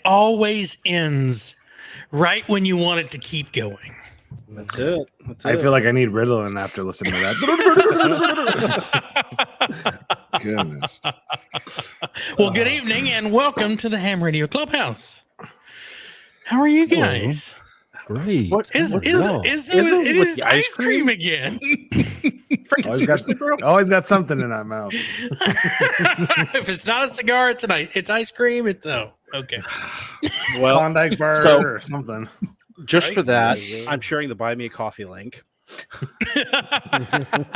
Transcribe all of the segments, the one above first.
always ends right when you want it to keep going. That's it. I feel like I need Ritalin after listening to that. Goodness. Well, good evening and welcome to the Ham Radio Clubhouse. How are you guys? Great. It is ice cream again. Always got something in our mouth. If it's not a cigar, it's ice cream. Okay. Well, Klondike bar or something. Just for that, I'm sharing the Buy Me a Coffee link.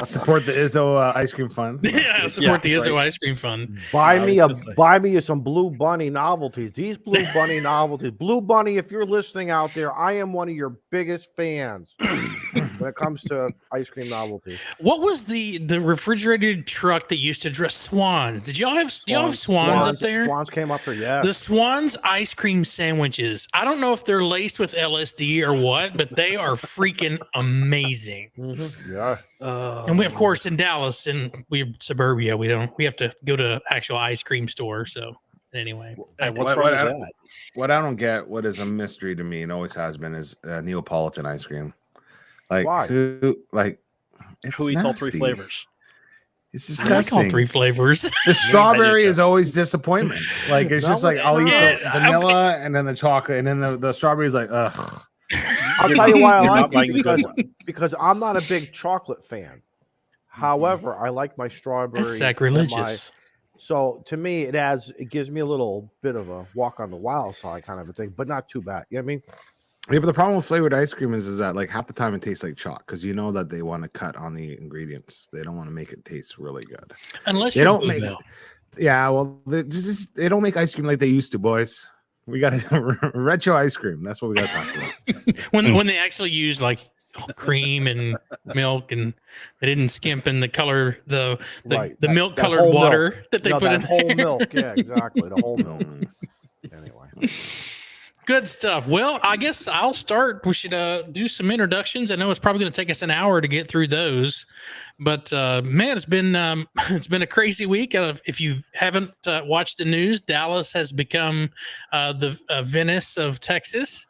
Support the Izzo ice cream fund. Yeah, support the Izzo ice cream fund. Buy me some Blue Bunny novelties. These Blue Bunny novelties. Blue Bunny, if you're listening out there, I am one of your biggest fans when it comes to ice cream novelties. What was the refrigerated truck that used to dress Swans? Did y'all have Swans up there? Swans came up there, yeah. The Swans ice cream sandwiches. I don't know if they're laced with LSD or what, but they are freaking amazing. Mm-hmm. Yeah. And we, of course, in Dallas, and we're suburbia. We have to go to actual ice cream store. So anyway, what's wrong with that? What I don't get, what is a mystery to me and always has been, is Neapolitan ice cream. Like why? Who eats all three flavors? It's disgusting. I like all three flavors. The strawberry is always disappointment. Like it's just like I'll eat the vanilla and then the chocolate, and then the strawberry is like ugh. I'll tell you why I like it because I'm not a big chocolate fan. However, I like my strawberry. That's sacrilegious. So to me, it gives me a little bit of a walk on the wild side kind of a thing, but not too bad. You know what I mean? Yeah, but the problem with flavored ice cream is that like half the time it tastes like chalk because you know that they want to cut on the ingredients. They don't want to make it taste really good. Unless they don't make it. Yeah, well, they don't make ice cream like they used to, boys. We got retro ice cream. That's what we got to talk about. when they actually use like cream and milk, and they didn't skimp in the color, the milk colored water milk that they put in whole milk. Yeah, exactly. The whole milk. Anyway. Good stuff. Well, I guess I'll start. We should do some introductions. I know it's probably going to take us an hour to get through those, but man, it's been a crazy week. If you haven't watched the news, Dallas has become the Venice of Texas.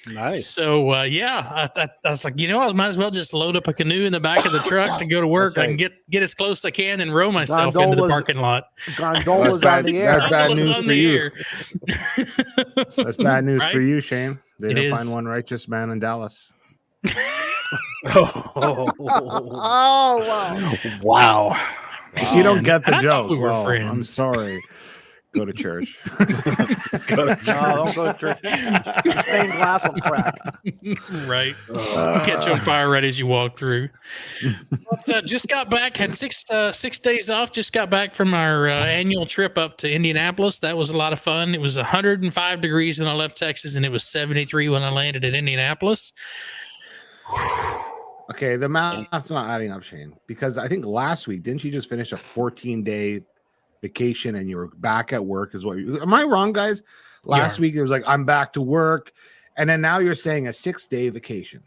Nice. So I was like, I might as well just load up a canoe in the back of the truck to go to work. I can get as close as I can and row myself into the parking lot. Gondolas on the air. That's bad news for you. That's bad news for you, Shane. They didn't find one righteous man in Dallas. Wow. If you don't get the joke, we were friends. I'm sorry. Go to church. Don't go to church. Stained glass will crack. Right. Catch on fire right as you walk through. But, just got back. Had 6 days off. Just got back from our annual trip up to Indianapolis. That was a lot of fun. It was 105 degrees when I left Texas, and it was 73 when I landed at Indianapolis. Okay, the math's not adding up, Shane, because I think last week, didn't you just finish a 14-day vacation and you were back at work? Am I wrong, guys? Last week it was like I'm back to work, and then now you're saying a 6-day vacation.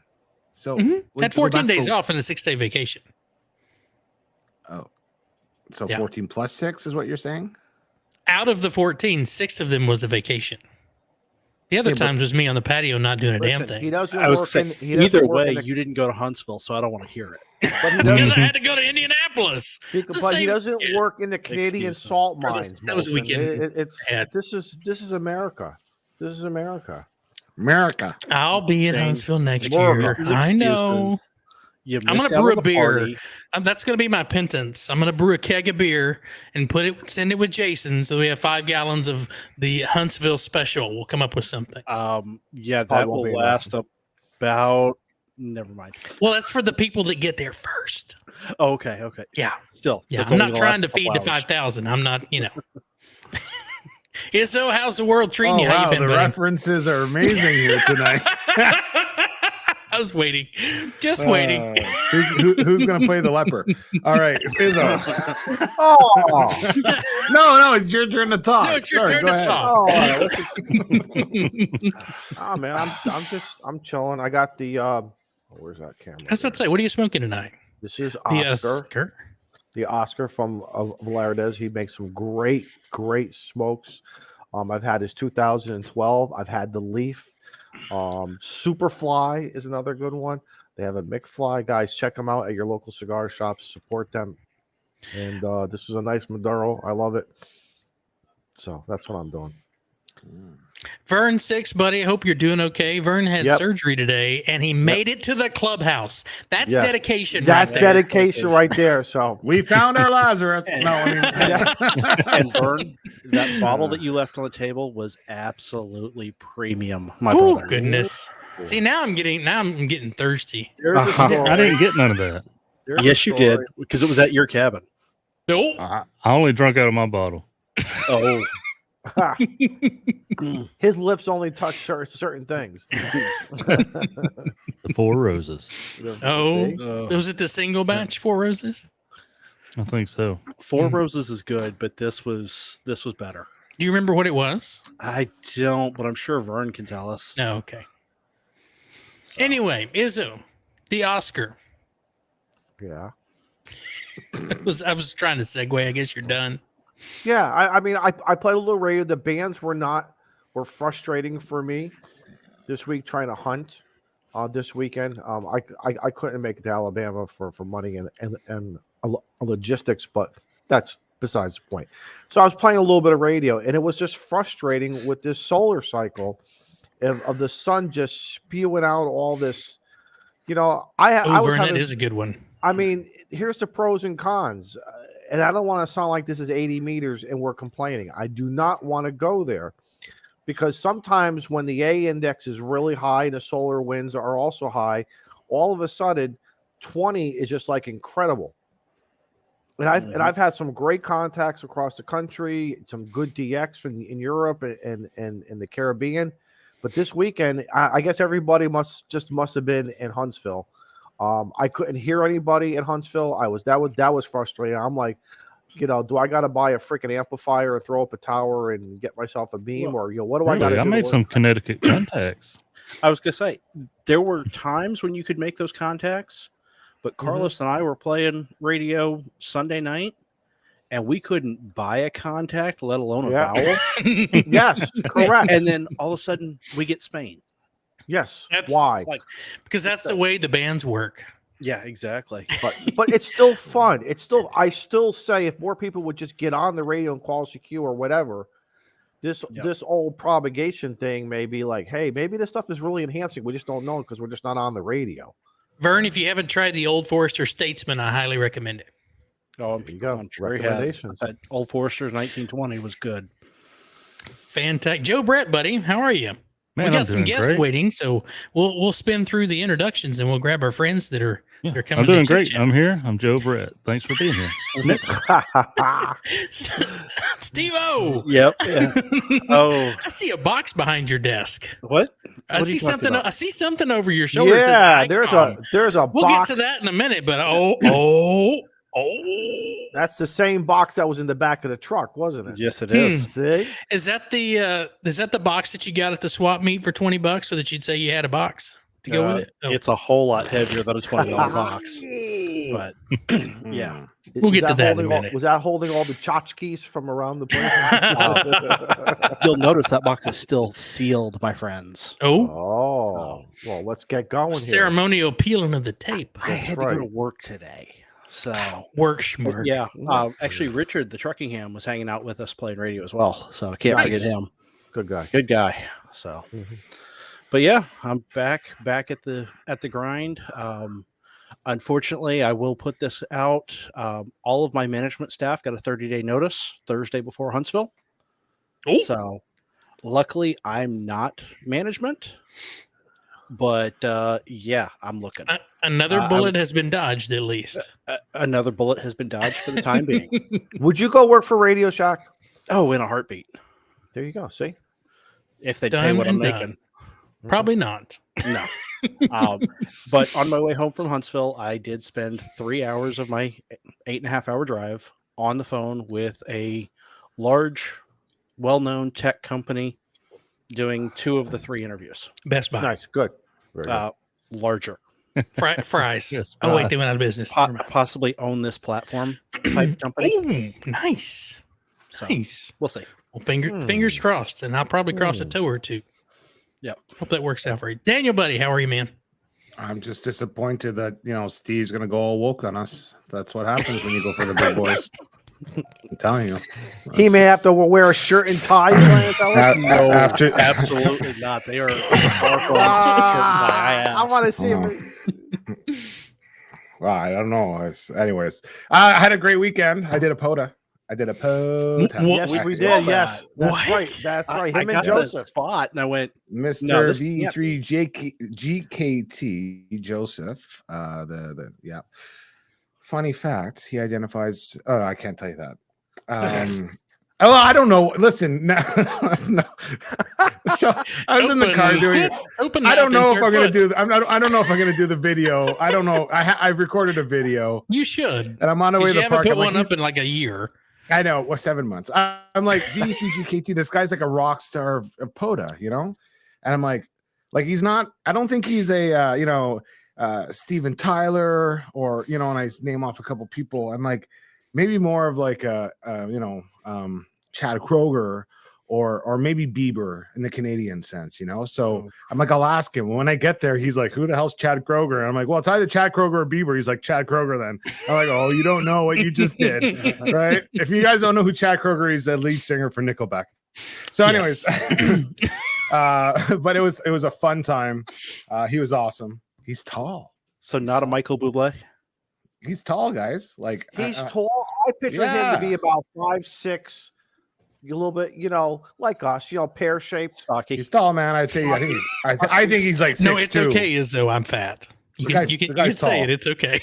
So had 14 days off in a 6-day vacation. Oh, so 14 plus 6 is what you're saying? Out of the 14, 6 of them was a vacation. The other times was me on the patio not doing a damn thing. He doesn't either way, you didn't go to Huntsville, so I don't want to hear it. But because I had to go to Indianapolis. But he doesn't work in the Canadian salt mines. That was a weekend. This is America. This is America. I'll be in Huntsville next year. I know. I'm going to brew a beer. That's going to be my penance. I'm going to brew a keg of beer and send it with Jason. So we have 5 gallons of the Huntsville special. We'll come up with something. That will last about. Never mind. Well, that's for the people that get there first. Oh, okay. Yeah. Still. Yeah. I'm not trying to feed the 5,000. I'm not, So how's the world treating you? How you been? The references are amazing here tonight. I was waiting. Just waiting. Who's going to play the leper? All right. Izzo. No, it's your turn to talk. No, it's your turn to talk. Oh man, I'm chilling. I got the where's that camera? That's what I say. What are you smoking tonight? This is Oscar. The Oscar from Valardez. He makes some great smokes. I've had his 2012. I've had the Leaf. Superfly is another good one. They have a McFly. Guys, check them out at your local cigar shops. Support them. And this is a nice Maduro. I love it. So that's what I'm doing. Vern 6, buddy. I hope you're doing okay. Vern had surgery today, and he made it to the clubhouse. That's dedication. That's right there. dedication right there. So We found our Lazarus. No, I mean, And Vern, that bottle that you left on the table was absolutely premium, my Oh brother. goodness. See, now I'm getting thirsty. there's a story. I didn't get none of that. There's a Yes, you did, story. because it was at your cabin. Oh, I only drunk out of my bottle. Oh, His lips only touch certain things. The Four Roses. oh. Was it the single batch 4 roses? I think so. Four Roses is good, but this was better. Do you remember what it was? I don't, but I'm sure Vern can tell us. No, okay. So. Anyway, Izzo, the Oscar. Yeah. I was trying to segue. I guess you're done. Yeah, I mean, I played a little radio. The bands were frustrating for me this week trying to hunt this weekend. I couldn't make it to Alabama for money and logistics, but that's besides the point. So I was playing a little bit of radio, and it was just frustrating with this solar cycle of the sun just spewing out all this. You know, I was Vern, having, that is a good one. I mean, here's the pros and cons. And I don't want to sound like this is 80 meters and we're complaining. I do not want to go there because sometimes when the A index is really high and the solar winds are also high, all of a sudden 20 is just like incredible. And I've had some great contacts across the country, some good DX in Europe and the Caribbean. But this weekend, I guess everybody must have been in Huntsville. I couldn't hear anybody in Huntsville. That was frustrating. I'm like, you know, do I got to buy a freaking amplifier and throw up a tower and get myself a beam, or what do I got to do? I made some Connecticut contacts. I was gonna say there were times when you could make those contacts, but Carlos and I were playing radio Sunday night, and we couldn't buy a contact, let alone a vowel. Yes, correct. And then all of a sudden we get Spain. Yes. That's Why? Because that's the way the bands work. Yeah, exactly. But it's still fun. I still say if more people would just get on the radio and call CQ or whatever, this old propagation thing may be like, hey, maybe this stuff is really enhancing. We just don't know because we're just not on the radio. Vern, if you haven't tried the Old Forester Statesman, I highly recommend it. Oh, There you go. I'm sure he has. That Old Forester's 1920 was good. Fantastic. Joe Brett, buddy, how are you? Man, we got I'm some doing guests great. waiting, so we'll spin through the introductions and we'll grab our friends that are coming. I'm doing to great. chit-chat. I'm here. I'm Joe Brett. Thanks for being here. Steve-O. Yep. Yeah. Oh, I see a box behind your desk. what? I What are see you talking something. about? I see something over your shoulder. It says Yeah, Icon. there's a We'll box. get to that in a minute, but oh. That's the same box that was in the back of the truck, wasn't it? Yes, it is. See? Is that the box that you got at the swap meet for $20 so that you'd say you had a box to go with it? Oh. It's a whole lot heavier than a $20 box. But yeah, We'll get to that in a holding minute. was that holding all the tchotchkes from around the place? you'll notice that box is still sealed, my friends. Oh, Well, let's get going here. ceremonial peeling of the tape. I had to go to work today. So Work schmirk. yeah, actually, Richard the Truckingham was hanging out with us playing radio as well. So I can't Nice. forget him. Good guy. Good guy. So, but yeah, I'm back at the grind. Unfortunately, I will put this out. All of my management staff got a 30-day notice Thursday before Huntsville. Oh. So, luckily, I'm not management. But yeah, I'm looking. Another bullet has been dodged, at least. Another bullet has been dodged for the time being. Would you go work for Radio Shack? Oh, in a heartbeat. There you go. See? If they pay Done what I'm and done. making. Probably not. No. But on my way home from Huntsville, I did spend 3 hours of my 8.5-hour drive on the phone with a large, well-known tech company doing 2 of the 3 interviews. Best Buy. Nice. Good. Very good. Larger. Fries. Yes, Oh, wait, fries. they went out of business. Never mind. Possibly own this platform type company. Ooh, nice. So Nice. we'll see. Well, fingers crossed, and I'll probably cross a toe or two. Yep. Hope that works out for you. Daniel, buddy, how are you, man? I'm just disappointed that Steve's gonna go all woke on us. That's what happens when you go for the big boys. I'm telling you. He may have to wear a shirt and tie. After Absolutely not. They are. I want to see him. Well, I don't know. Anyways, I had a great weekend. I did a POTA. What? Yes, we did. Yes, that's What? right. That's right. I Him got and Joseph. spot, and I went, Mr. No, this- V3 GKT Joseph. Yeah. Funny fact, he identifies. Oh, I can't tell you that. Oh, I don't know. Listen, no. So I was in the car doing it. I don't know if I'm gonna do. I don't know if I'm gonna do the video. I don't know. I've recorded a video. You should. And I'm on the way to the haven't park. put I'm one like, up in like a year. I know. Well, 7 months. I'm like V3GKT. This guy's like a rock star of POTA, And I'm like he's not. I don't think he's a Steven Tyler or and I name off a couple people. I'm like maybe more of like a Chad Kroger or maybe Bieber in the Canadian sense, So I'm like, I'll ask him. When I get there, he's like, who the hell's Chad Kroger? And I'm like, well, it's either Chad Kroger or Bieber. He's like, Chad Kroger then. I'm like, oh, you don't know what you just did, right? If you guys don't know who Chad Kroger is, the lead singer for Nickelback. So anyways, but it was a fun time. He was awesome. He's tall. so not a Michael Bublé. He's tall, guys. Like He's tall. I picture him to be about 5'6", a little bit, like us, pear shaped. Stocky. he's tall, man. I'd say. I think he's like 6'2". No, it's okay, Izzo. I'm fat. You can say it. It's okay.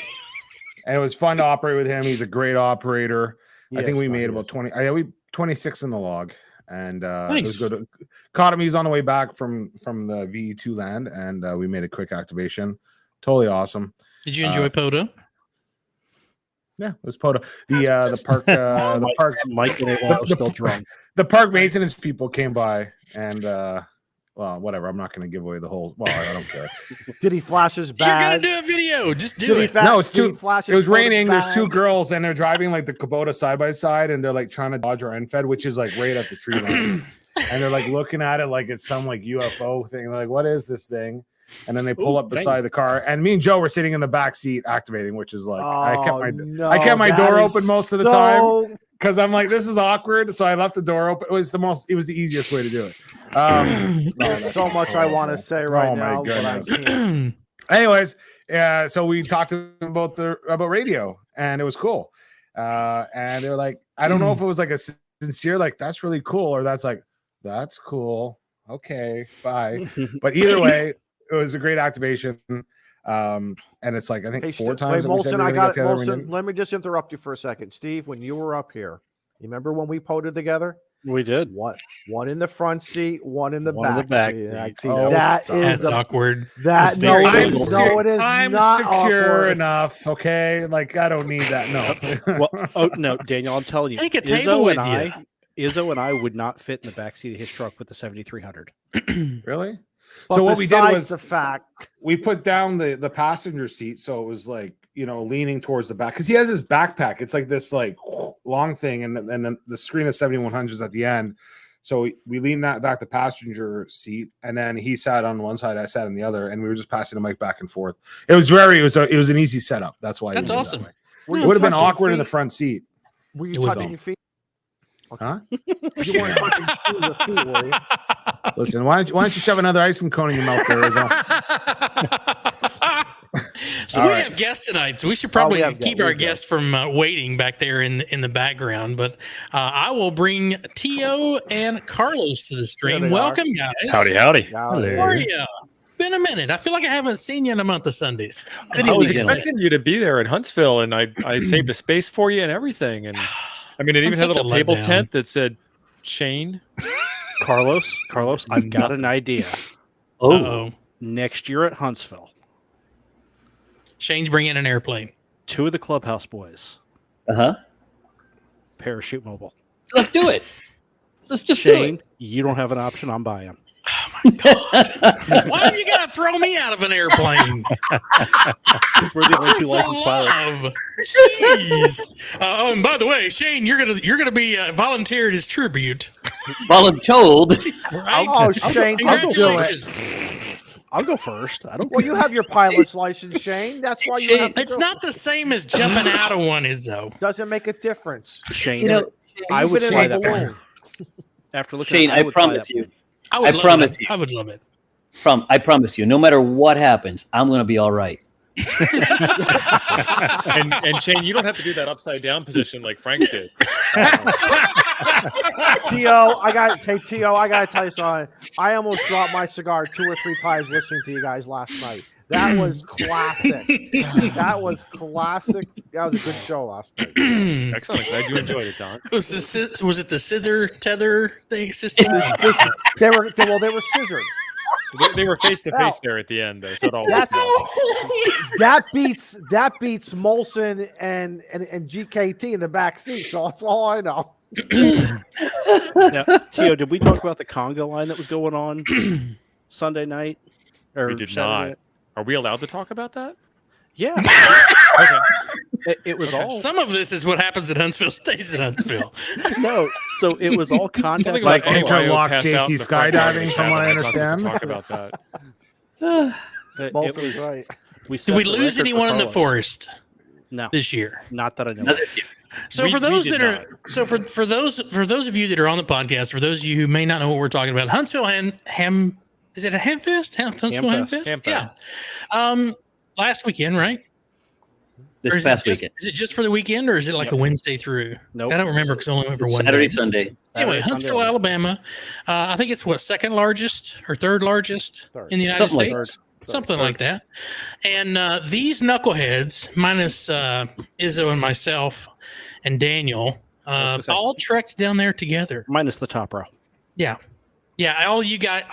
And it was fun to operate with him. He's a great operator. I think we made about 26 in the log, and it was good. Caught him. He's on the way back from the VE2 land, and we made a quick activation. Totally awesome. Did you enjoy POTA? Yeah, it was POTA. The park, Mike and Ava were still drunk. The park maintenance people came by, and well, whatever. I'm not going to give away the whole. Well, I don't care. Did he flash his badge? You're gonna do a video. Just do it. No, it's too. It was raining. There's two girls, and they're driving like the Kubota side by side, and they're like trying to dodge our end fed, which is like right at the tree line. And they're like looking at it like it's some like UFO thing. They're like, what is this thing? And then they pull up beside the car, and me and Joe were sitting in the back seat activating, which is like I kept my door open most of the time because I'm like, this is awkward. So I left the door open. It was the easiest way to do it. There's so much I want to say right now, but I can't. Anyways, so we talked about radio, and it was cool. And they were like, I don't know if it was like a sincere, like that's really cool, or that's like that's cool. Okay, bye. But either way, it was a great activation. And it's like I think 4 times. Wait, Molson, I got it. Molson, let me just interrupt you for a second, Steve. When you were up here, you remember when we POTA'd together? We did. One in the front seat, one in the back. That's awkward. It is. I'm not secure awkward. enough. Okay, like I don't need that. No. Well, no, Daniel, I'm telling you, Take a table with you. Izzo and I would not fit in the backseat of his truck with the 7300. Really? But so what we did was the fact we put down the passenger seat, so it was like leaning towards the back because he has his backpack. It's like this like long thing, and then the screen of 7100s at the end. So we leaned that back the passenger seat, and then he sat on one side, I sat on the other, and we were just passing the mic back and forth. It was an easy setup. That's why. That's awesome. It would have been awkward in the front seat. Were you touching your feet? Huh? You weren't touching your feet, were you? Listen, why don't you shove another ice cream cone in your mouth there? So we have guests tonight, so we should probably keep our guests from waiting back there in the background. But I will bring Tio and Carlos to the stream. Welcome, guys. Howdy. How are you? Been a minute. I feel like I haven't seen you in a month of Sundays. I was expecting you to be there in Huntsville, and I saved a space for you and everything. And I mean, it even had a little table tent that said Shane. Carlos, I've got an idea. Oh, next year at Huntsville, Shane's bringing an airplane. 2 of the Clubhouse boys. Parachute mobile. Let's do it. Let's just Shane, do it. you don't have an option. I'm buying. Oh my god! Why do you gotta throw me out of an airplane. Because we're the only two licensed pilots. Jeez. And by the way, Shane, you're gonna be volunteered as tribute. Voluntold. Right? Oh, Shane, don't do it. Congratulations. I'll go first. I don't. Well, you have your pilot's license, Shane. That's why you Shane, have to It's go. not the same as jumping out of one, is though. Doesn't make a difference. Shane, You know, I You've would been in fly a that plane. balloon. After looking, Shane, at it, I would fly promise that you. plane. I would I love promise it. you. I would love it. I promise you, no matter what happens, I'm gonna be all right. And Shane, you don't have to do that upside down position like Frank did. T.O., I got to tell you something. I almost dropped my cigar 2 or 3 times listening to you guys last night. That was classic. That was classic. That was a good show last night. Excellent. I'm glad you enjoyed it, Don. Was it the scissor tether thing system? They were scissored. They were face to face there at the end, though, so it all That's worked out. that beats Molson and GKT in the back seat. So that's all I know. Now, Tio, did we talk about the conga line that was going on Sunday night? Or We did Saturday not. night? Are we allowed to talk about that? Yeah, Okay. it was all Some of this is what happens at Huntsville stays at Huntsville. no. So it was all contact. Something Like about interlock Ohio passed out in safety the front yard of skydiving, the from what I cabin. I thought we understand. should Talk about that. It Molson's was right. we Did set we the lose record for anyone in the Carlos. forest No, this year? not that I know. Not of. this year. So We- for we those did that are for those of you that are on the podcast, for those of you who may not know what we're talking about, Huntsville Ham is it a Hamfest? Huntsville Hamfest. Hamfest? Hamfest. Yeah. Last weekend, right? Or This is past it just, weekend, Is it just for the weekend, or is it like Yep. a Wednesday through? Nope. I don't remember because I only went for one Saturday, day. Sunday. Anyway, Saturday, Huntsville, Sunday. Alabama. I think it's what, second largest or third largest Third. in the United Something like States, something like that. And these knuckleheads, minus Izzo and myself and Daniel, I was gonna say. all trekked down there together. Minus the top row. Yeah,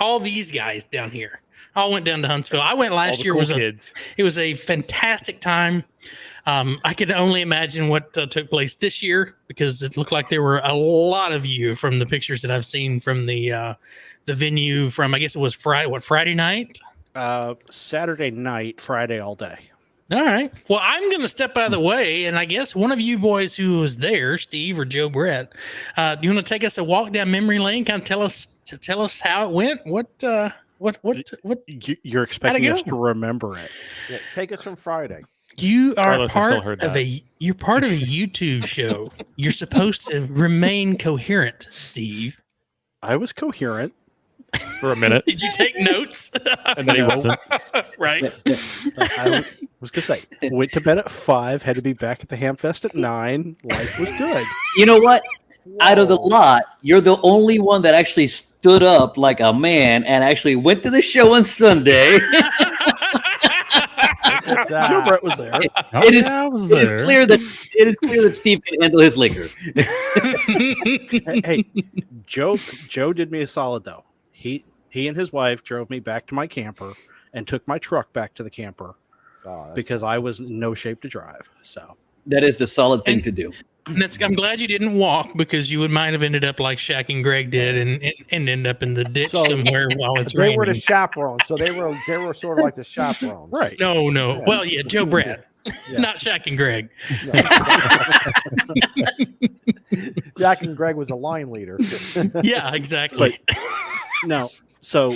all these guys down here, all went down to Huntsville. I went All last the year. cool Was kids. it was a fantastic time. I can only imagine what took place this year because it looked like there were a lot of you from the pictures that I've seen from the venue from, I guess it was Friday night. Saturday night, Friday all day. All right. Well, I'm going to step out of the way, and I guess one of you boys who was there, Steve or Joe Brett, do you want to take us a walk down memory lane? Kind of tell us how it went. What? You're expecting go? us to remember it. Yeah, take us from Friday. You are Carlos, I still heard part of that. you're part of a YouTube show. You're supposed to remain coherent, Steve. I was coherent. For a minute, Did you take notes? and then he wasn't. Right. I was gonna say went to bed at 5, had to be back at the Hamfest at 9. Life was good. You know what? Out of the Whoa. lot, you're the only one that actually stood up like a man and actually went to the show on Sunday. Joe Brett was there. Oh, It is- yeah, I was It is there. clear that Steve can handle his liquor. Hey, Joe did me a solid though. He and his wife drove me back to my camper and took my truck back to the camper Oh, that's because I was in no shape to drive. So That is the solid thing And- to do. And I'm glad you didn't walk because you might have ended up like Shaq and Greg did and end up in the ditch So- somewhere while it's they were the raining. chaperones, so they were sort of like the chaperones. right. No. Yeah. Well, yeah, Joe Brett, Yeah. not Shaq and Greg. Jack and Greg was a line leader. Yeah, exactly. No. So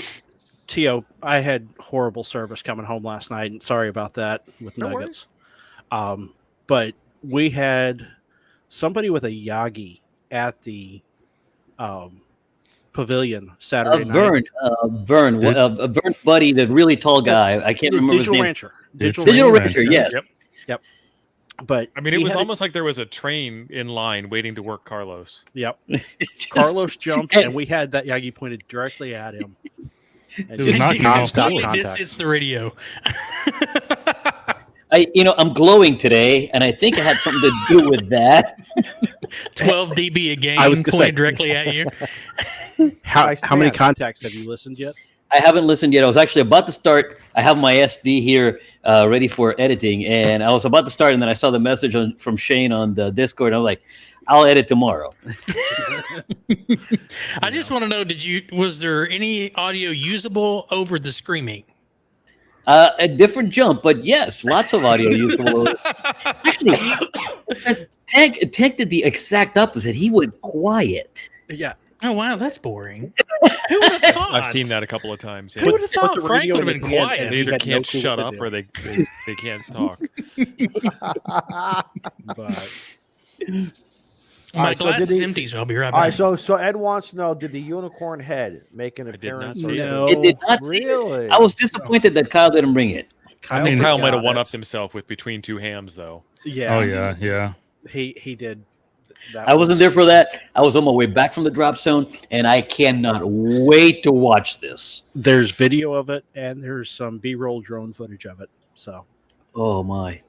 Tio, I had horrible service coming home last night, and sorry about that with No Nuggets. But we had somebody with a Yagi at the pavilion Saturday night. Vern's buddy, the really tall guy. I can't The remember his Digital name. Rancher. Digital Rancher, yes. Yep. But I mean, it he was had almost like there was a train in line waiting to work Carlos. Yep. It's just- Carlos jumped, and we had that Yagi pointed directly at him. And It was just knocking off nonstop wood. contact. This is the radio. I'm glowing today, and I think it had something to do with that. 12 dB a game I was gonna pointed say- directly at you. How Nice many man. contacts have you listened yet? I haven't listened yet. I was actually about to start. I have my SD here ready for editing, and I was about to start, and then I saw the message from Shane on the Discord. And I was like, I'll edit tomorrow. I just want to know, was there any audio usable over the screaming? A different jump, but yes, lots of audio usable. Actually, Tank did the exact opposite. He went quiet. Yeah. Oh wow, that's boring. Who would have thought? I've seen that a couple of times. Who would have Put thought the Frank radio would have in been his hand quiet? and They he either had no can't clue shut what up to or do. they can't talk. But My Alright, so glass did is he- empty, so I'll be right All back. right, so Ed wants to know: did the unicorn head make an I did not appearance? see it. no, It did not see it. Really? I was disappointed that Kyle didn't bring it. I think Kyle Kyle might have got one it. upped himself with between two hams, though. Yeah. Oh yeah, yeah. He did. That I wasn't was- there for that. I was on my way back from the drop zone, and I cannot wait to watch this. There's video of it, and there's some B-roll drone footage of it. So Oh my!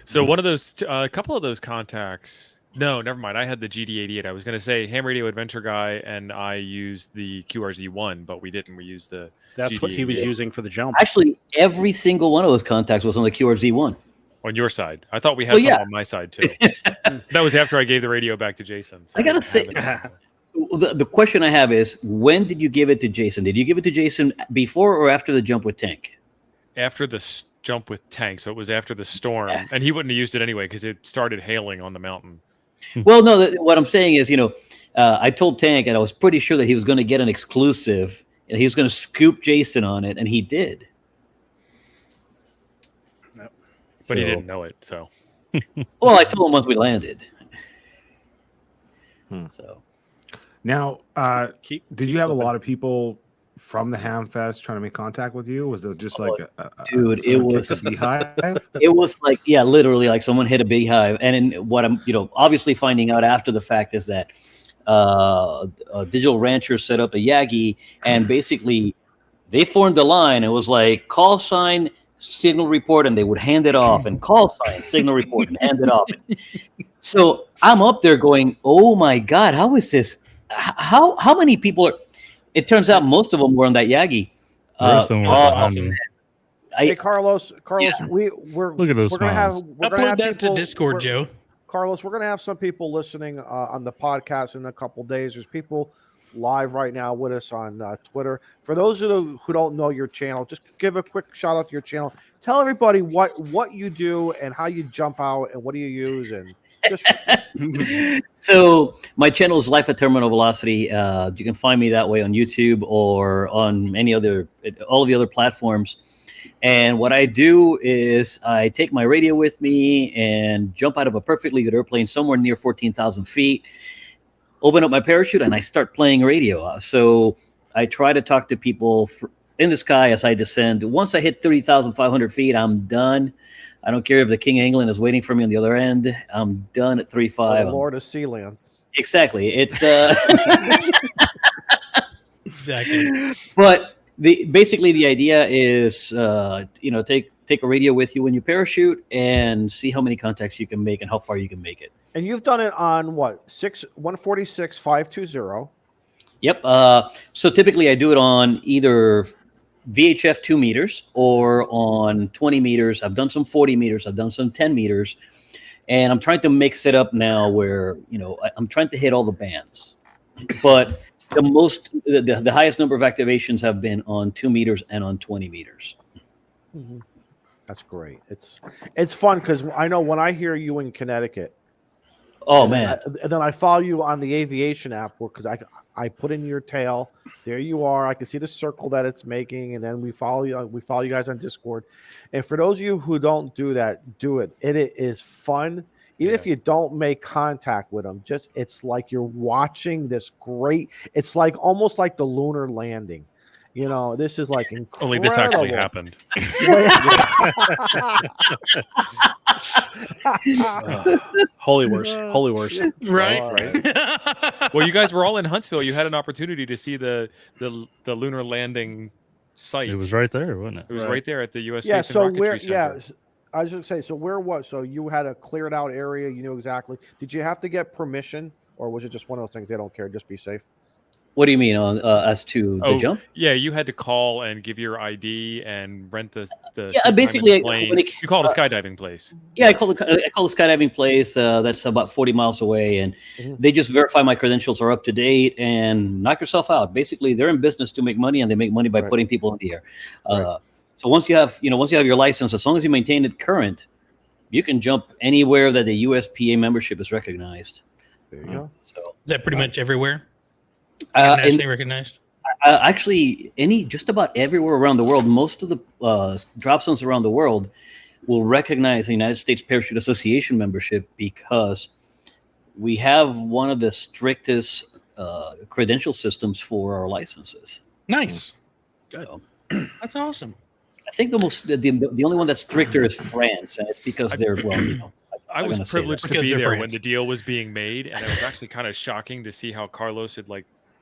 So one of those, a couple of those contacts. No, never mind. I had the GD88. I was going to say Ham Radio Adventure Guy, and I used the QRZ1, but we didn't. We used the. that's what he was GD88. using for the jump. Actually, every single one of those contacts was on the QRZ1. On your side. I thought we had Well, some yeah. on my side too. That was after I gave the radio back to Jason. so I gotta didn't have say- it. The question I have is, when did you give it to Jason? Did you give it to Jason before or after the jump with Tank? After the jump with Tank, so it was after the storm, Yes. and he wouldn't have used it anyway because it started hailing on the mountain. Well, no. What I'm saying is, I told Tank, and I was pretty sure that he was going to get an exclusive, and he was going to scoop Jason on it, and he did. But he So- didn't know it. So Well, I told him once we landed. So Now, Keep- did keep you have a flipping. lot of people from the Hamfest trying to make contact with you? Was it just like, dude, someone it kicked was- a beehive? it was like, yeah, literally like someone hit a beehive. And in what I'm, obviously finding out after the fact is that Digital Rancher set up a Yagi, and basically they formed the line. It was like call sign, signal report, and they would hand it off, and call sign, signal report, and hand it off. So I'm up there going, oh my God, how is this? How many people are? It turns out most of them were on that Yagi. The rest of them were behind awesome. me. Hey, Carlos, Yeah. we're Look at those we're gonna have smiles. we're gonna Upload have that to people- Discord, we're- Joe. Carlos, we're gonna have some people listening on the podcast in a couple days. There's people live right now with us on Twitter. For those of you who don't know your channel, just give a quick shout out to your channel. Tell everybody what you do and how you jump out and what do you use, and just So my channel is Life at Terminal Velocity. You can find me that way on YouTube or on all of the other platforms. And what I do is I take my radio with me and jump out of a perfectly good airplane somewhere near 14,000 feet, open up my parachute, and I start playing radio. So I try to talk to people in the sky as I descend. Once I hit 30,500 feet, I'm done. I don't care if the King of England is waiting for me on the other end. I'm done at 3.5. the Lord of Sealand. Exactly. It's Exactly. but basically the idea is take a radio with you when you parachute and see how many contacts you can make and how far you can make it. And you've done it on what 146 520. Yep. So typically I do it on either VHF 2 meters or on 20 meters. I've done some 40 meters. I've done some 10 meters. And I'm trying to mix it up now where, I'm trying to hit all the bands. But the highest number of activations have been on 2 meters and on 20 meters. That's great. It's fun because I know when I hear you in Connecticut. Oh, man. And then I follow you on the aviation app because I put in your tail. There you are. I can see the circle that it's making, and then we follow you. We follow you guys on Discord. And for those of you who don't do that, do it. It is fun. Even if you don't make contact with them, it's like you're watching this great. It's like almost like the lunar landing. This is like incredible. only this actually happened. Holy worst. Holy worst. Right. All right. Well, you guys were all in Huntsville. You had an opportunity to see the lunar landing site. It was right there, wasn't it? It was right there at the U.S. Yeah. Space So and Rocketry Center. I was going to say. So where was? So you had a cleared out area. You knew exactly. Did you have to get permission, or was it just one of those things they don't care? Just be safe. What do you mean on as to the jump? Yeah, you had to call and give your ID and rent the Yeah, seat time in basically, the plane. You call it a skydiving place. Yeah, I call the skydiving place. That's about 40 miles away, and they just verify my credentials are up to date and knock yourself out. Basically, they're in business to make money, and they make money by putting people in the air. So once you have your license, as long as you maintain it current, you can jump anywhere that the USPA membership is recognized. There you go. Is that pretty much everywhere? And Nationally recognized? actually, just about everywhere around the world, most of the drop zones around the world will recognize the United States Parachute Association membership because we have one of the strictest credential systems for our licenses. Nice. Good. So, That's awesome. I think the only one that's stricter is France, and it's because they're I was privileged to Because be they're there when friends. the deal was being made, and it was actually kind of shocking to see how Carlos had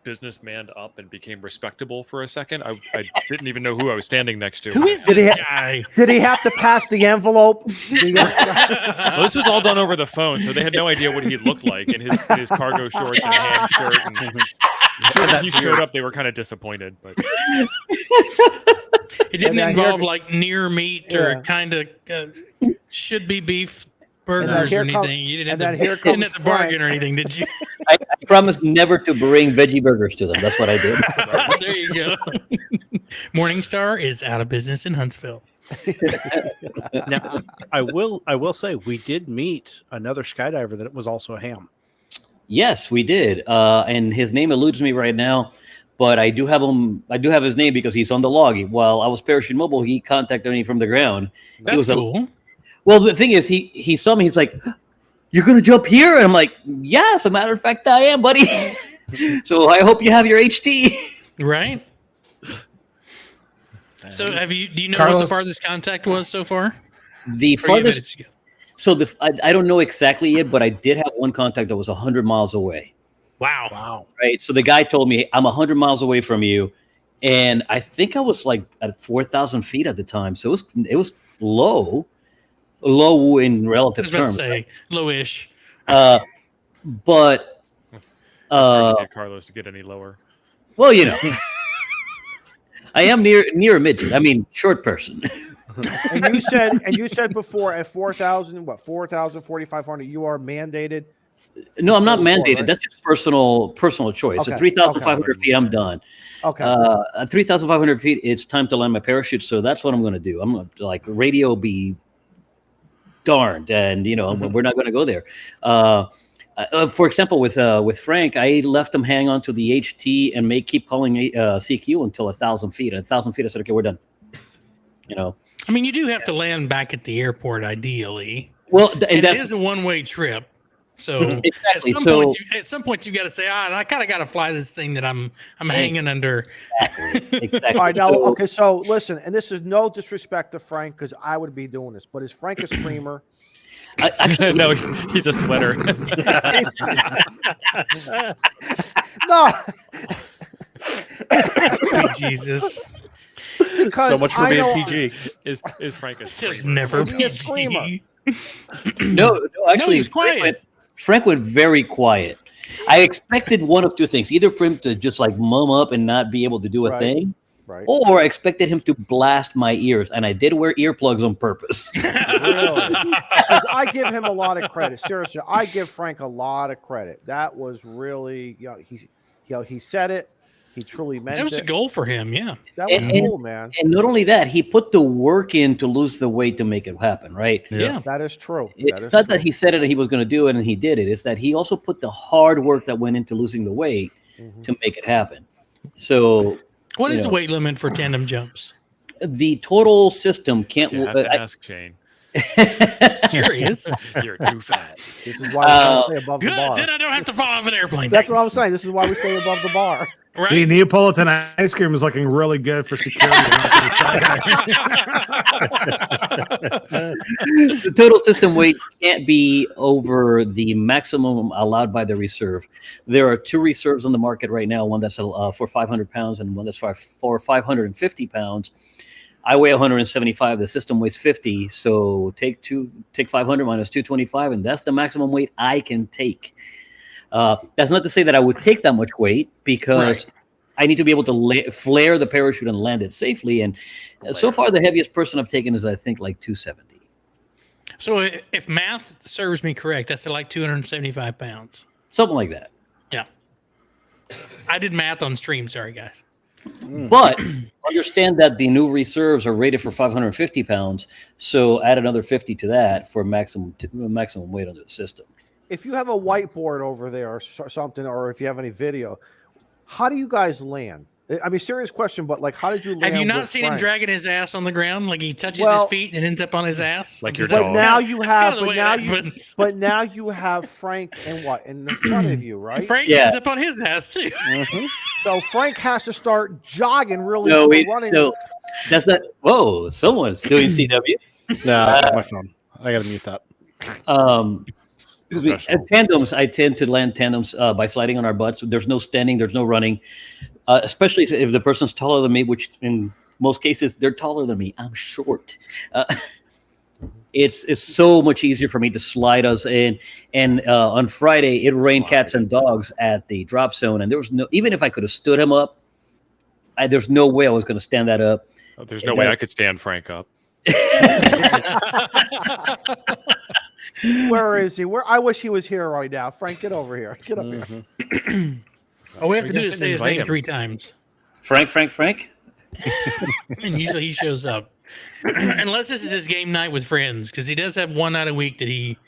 businessmanned up and became respectable for a second. I didn't even know who I was standing next to. Who is Did he this ha- guy? Did he have to pass the envelope? Well, this was all done over the phone, so they had no idea what he looked like in his cargo shorts and hand shirt. And when he showed up, they were kind of disappointed. But It didn't And involve here- near meat Yeah. or kind of should be beef then burgers or here anything. comes- You didn't and have then to, here you didn't comes have to bargain Frank. or anything, did you? I promised never to bring veggie burgers to them. That's what I did. There you go. Morningstar is out of business in Huntsville. Now, I will say we did meet another skydiver that was also a ham. Yes, we did, and his name eludes me right now, but I do have him. I do have his name because he's on the log. While I was parachute mobile, he contacted me from the ground. That's was cool. Well, the thing is, he saw me. He's like, "You're gonna jump here?" And I'm like, "Yeah, as a matter of fact, I am, buddy." So I hope you have your HT. Right? So do you know what Carlos- the farthest contact was so far? The Or you farthest. managed to go- So I don't know exactly yet, but I did have one contact that was 100 miles away. Wow. Wow. Right. So the guy told me, I'm 100 miles away from you. And I think I was like at 4,000 feet at the time. So it was low in I relative was about to terms. say lowish. But, trying to get Carlos to get any lower. well, you know, I am near a midget. I mean, short person. And you said before at 4,000, 4,500, you are mandated. No, I'm not Before, mandated. right? That's just personal choice. Okay, At 3,500 feet, I'm done. Okay. At 3,500 feet, it's time to land my parachute. So that's what I'm going to do. I'm going to radio be darned, and we're not going to go there. For example, with Frank, I left him hang on to the HT and keep calling CQ until 1,000 feet. At 1,000 feet, I said, "Okay, we're done." I mean, you do have to land back at the airport, ideally. Well, and It that's is a one-way trip. So exactly. at some point, you got to say, I kind of got to fly this thing that I'm hanging under. Exactly. All right. Now, okay. So listen, and this is no disrespect to Frank because I would be doing this, but is Frank a screamer? No, he's a sweater. No. Sweet Jesus. Because So much for I being know- PG. Is Frank a Says screamer? never Is he a PG. screamer? no, actually, he was quiet. Frank went very quiet. I expected one of two things: either for him to just mum up and not be able to do a Right. thing, Right. or I expected him to blast my ears, and I did wear earplugs on purpose. Really? Because I give him a lot of credit. Seriously, I give Frank a lot of credit. That was really, he said it. He truly meant That was it. a goal for him. Yeah. That was And- cool, man. And not only that, he put the work in to lose the weight to make it happen, right? Yeah. That is true. It's not that he said it and he was going to do it and he did it. It's that he also put the hard work that went into losing the weight to make it happen. So What is the weight limit for tandem jumps? the total system can't. You have to ask Shane. Curious. You're too fat. This is why we gotta stay above Good. the bar. Then I don't have to fall off an airplane. That's what I'm Thanks. saying. This is why we stay above the bar. Right? See, Neapolitan ice cream is looking really good for security. The total system weight can't be over the maximum allowed by the reserve. There are two reserves on the market right now, one that's for 500 pounds and one that's for 550 pounds. I weigh 175. The system weighs 50. So take 500 minus 225, and that's the maximum weight I can take. That's not to say that I would take that much weight because I need to be able to flare the parachute and land it safely. And so far, the heaviest person I've taken is, I think, like 270. So if math serves me correct, that's like 275 pounds. Something like that. Yeah. I did math on stream. Sorry, guys. But understand that the new reserves are rated for 550 pounds. So add another 50 to that for maximum weight under the system. If you have a whiteboard over there or something, or if you have any video, how do you guys land? I mean, serious question, but like, how did you land? Have you not with seen him Frank? dragging his ass on the ground? Like he touches Well- his feet and ends up on his ass? Like your Is that- dog. Now you have, Kinda the but way now it you, happens. but now you have Frank in the front of you, right? Frank Yeah. ends up on his ass too. So Frank has to start jogging really No, slow, wait. running. So that's not. Whoa, someone's doing CW. No, that's my phone. I gotta mute that. At tandems, I tend to land tandems by sliding on our butts. There's no standing, there's no running, especially if the person's taller than me, which in most cases they're taller than me. I'm short. It's so much easier for me to slide us in. And on Friday, it rained cats and dogs at the drop zone, and there was no. Even if I could have stood him up, there's no way I was going to stand that up. Oh, there's no way I could stand Frank up. Where is he? I wish he was here right now. Frank, get over here. Get up here. All we have We to do just is say didn't his invite name him. 3 times. Frank. And usually he shows up. Unless this is his game night with friends, because he does have one night a week that he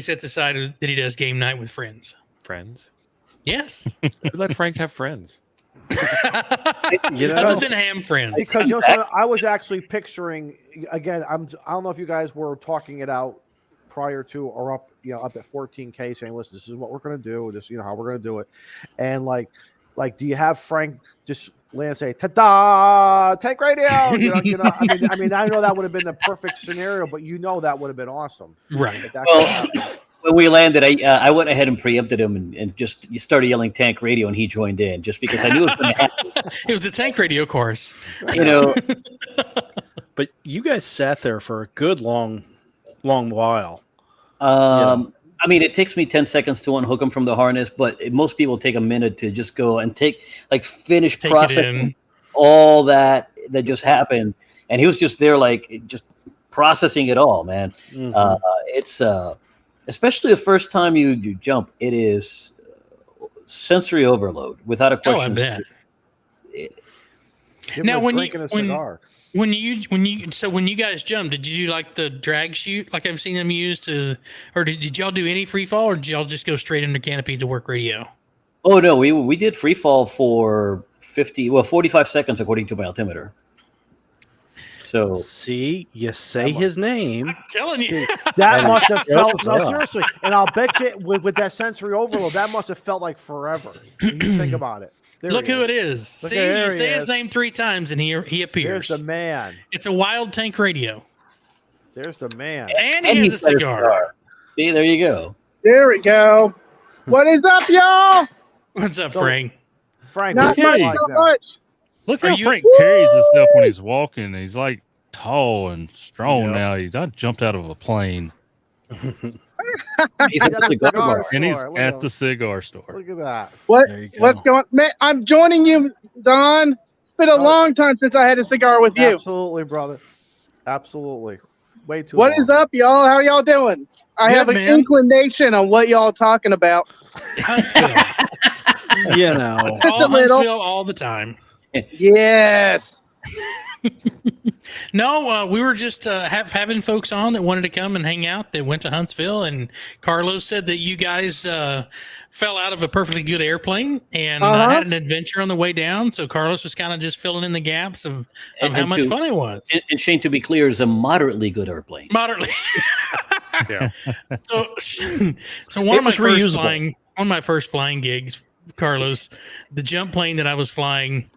sets aside that he does game night with friends. Friends? Yes. We let Frank have friends. You know, Other than ham friends. Because you know, something, I was actually picturing again. I don't know if you guys were talking it out prior to or up at 14K, saying, "Listen, this is what we're going to do. This, how we're going to do it." And like, do you have Frank just land and say, "Ta-da! Take radio"? I mean, I know that would have been the perfect scenario, but that would have been awesome. Right. If that Well, could happen. when we landed, I went ahead and preempted him and just started yelling tank radio, and he joined in just because I knew it was going to happen. It was a tank radio course. but you guys sat there for a good long while. I mean, it takes me 10 seconds to unhook him from the harness, but most people take a minute to just go and finish Take it processing in. all that just happened. And he was just there, just processing it all, man. It's especially the first time you jump, it is sensory overload without a question. I bet. Give him Now, a when drink and a cigar. when you guys jumped, did you do like the drag chute like I've seen them use or did y'all do any free fall, or did y'all just go straight into canopy to work radio? Oh no, we did free fall for 45 seconds according to my altimeter. So See, you say his name. I'm telling you. That must have felt Yes, no, yeah. seriously, and I'll bet you with that sensory overload, that must have felt like forever. When you think about it. There Look he who is. it is. Look See, at- there you he say his is. name 3 times and he appears. There's the man. It's a wild tank radio. There's the man. And he has a he's got cigar. See, there you go. There we go. What is up, y'all? What's up, So- Frank? Frank, Not what's much, it like not that? much. Look Are how you- Frank carries his stuff when he's walking. He's like tall and strong Yeah. now. He not jumped out of a plane. He's at got the a cigar cigar bar. And he's Look at at the cigar store. Look at that. What? There you go. What's going? Man, I'm joining you, Don. It's been a Oh. long time since I had a cigar with you. Absolutely, brother. Absolutely. Way too What long. is up, y'all? How y'all doing? I Good, have an man. inclination on what y'all talking about. Huntsville. You know, It's all a little. Huntsville all the time. Yes. No, we were just having folks on that wanted to come and hang out that went to Huntsville, and Carlos said that you guys fell out of a perfectly good airplane and had an adventure on the way down. So Carlos was kind of just filling in the gaps of And- how and much to- fun it was. And Shane, to be clear, is a moderately good airplane. Moderately. Yeah. So one It of my was first reusable. one of my first flying gigs, Carlos, the jump plane that I was flying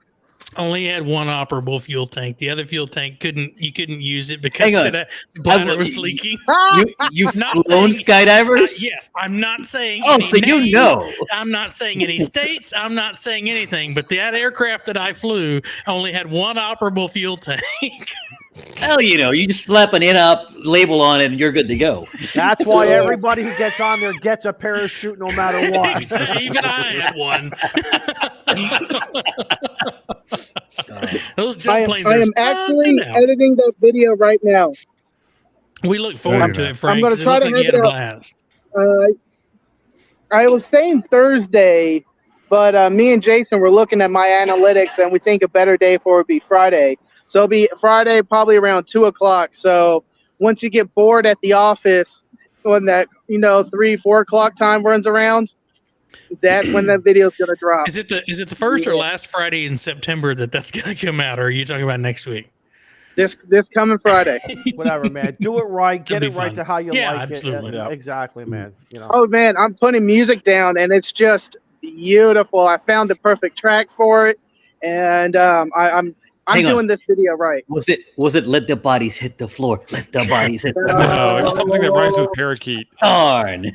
only had one operable fuel tank. The other fuel tank you couldn't use it because Hang on. the bladder I- was leaking. You've Not flown saying- skydivers? Yes, I'm not saying. Oh, any so you names. know. I'm not saying any states. I'm not saying anything. But that aircraft that I flew only had one operable fuel tank. Hell, you just slap an in-op label on it and you're good to go. That's why everybody who gets on there gets a parachute no matter what. Even I had one. Those jump planes I are am actually now. editing that video right now. We look forward to it, Frank. I'm gonna 'cause it try looks to like you have had a it out. blast. I was saying Thursday, but me and Jason were looking at my analytics, and we think a better day for it would be Friday. So it'll be Friday, probably around 2:00. So once you get bored at the office, when that 3-4 o'clock time runs around, that's when that video is gonna drop. Is it the first or last Friday in September that's gonna come out, or are you talking about next week? This coming Friday. Whatever, man. Do it right. Get That'd it be right fun. to how you Yeah, like absolutely. it. Yeah. Exactly, man. Oh man, I'm putting music down, and it's just beautiful. I found the perfect track for it, and I'm Hang on. doing this video right. Was it let the bodies hit the floor? Let the bodies hit the floor. No, it was something that rhymes with parakeet. Darn.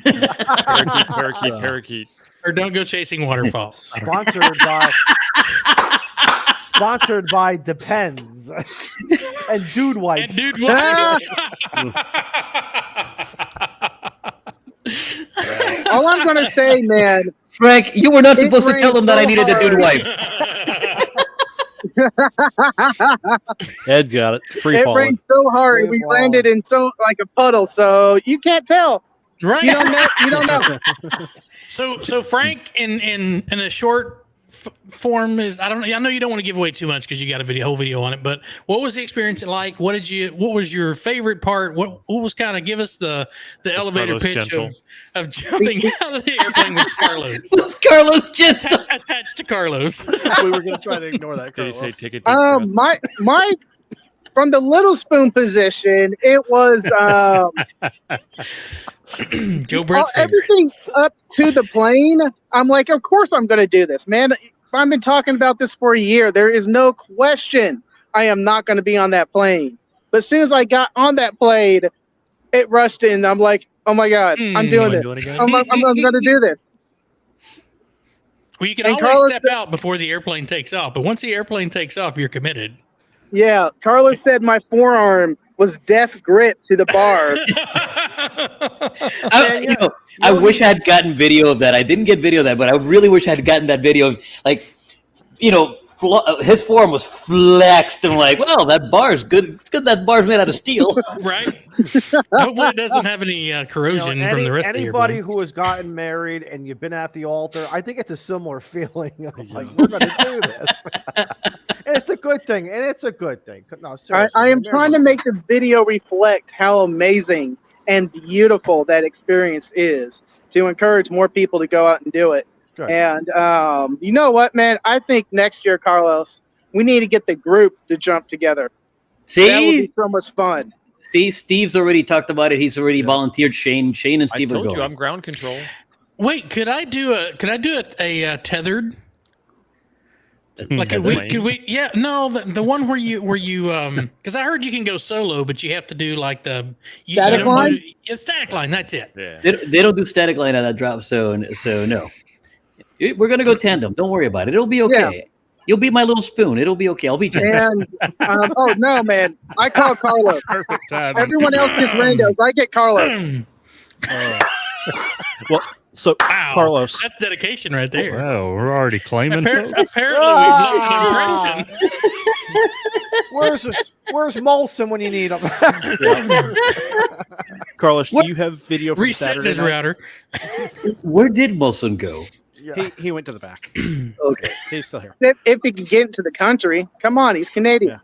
Parakeet. Or don't go chasing waterfalls. Sponsored by Depends and Dude Wipes. And dude, what? All I'm gonna say, man, Frank, you were not It supposed to tell them that I rained so needed a dude hard. wipe. Ed got it. Free it falling. rained so hard, Free we falling. landed in like a puddle, so you can't tell. Right. You don't know. You don't know. So Frank, in a short form is I know you don't want to give away too much because you got a whole video on it, but what was the experience like? What was your favorite part? What was kind of give us the elevator Carlos pitch gentle? of jumping out of the airplane with Carlos Was Carlos gentle? attached to Carlos? We were going to try to ignore that. Did he say Carlos. take a deep breath? My from the little spoon position, it was Joe Brett's favorite. everything up to the plane. I'm like, of course I'm going to do this, man. I've been talking about this for a year. There is no question I am not going to be on that plane. But as soon as I got on that plane, it rushed in. I'm like, oh my God, I'm doing this. I'm going to do this. Well, you can And always Carlos step out before the airplane takes off, but once the airplane takes off, you're committed. Yeah, Carlos said my forearm was death grip to the bar. I wish I had gotten video of that. I didn't get video of that, but I really wish I had gotten that video of, like, his forearm was flexed. I'm like, well, that bar's good. It's good that bar's made out of steel. Right? Hopefully it doesn't have any corrosion from the rest of the Anybody airplane. who has gotten married and you've been at the altar, I think it's a similar feeling of like, we're going to do this. And it's a good thing. No, seriously, I am man, trying to make the video reflect how amazing and beautiful that experience is to encourage more people to go out and do it. Good. And you know what, man? I think next year, Carlos, we need to get the group to jump together. That would See? be so much fun. See, Steve's already talked about it. He's already volunteered Shane. Shane and I Steve are told going. you I'm ground control. Wait, could I do a tethered? Like could we yeah, no, the one where you because I heard you can go solo, but you have to do like Static line? Static line, that's it. Yeah. They don't do static line on that drop, so no. We're gonna go tandem. Don't worry about it. It'll be okay. Yeah. You'll be my little spoon. It'll be okay. I'll be James. And oh no, man! I call Carlos. Perfect timing. Everyone else gets randos. I get Carlos. Well, so Wow. Carlos, That's dedication right there. Oh, we're already claiming. folks? Apparently we've left an impression. Where's Molson when you need him? Carlos, do you have video from Resetting Saturday his night? router. Where did Molson go? He went to the back. Okay. He's still here. If he can get into the country, come on, he's Canadian.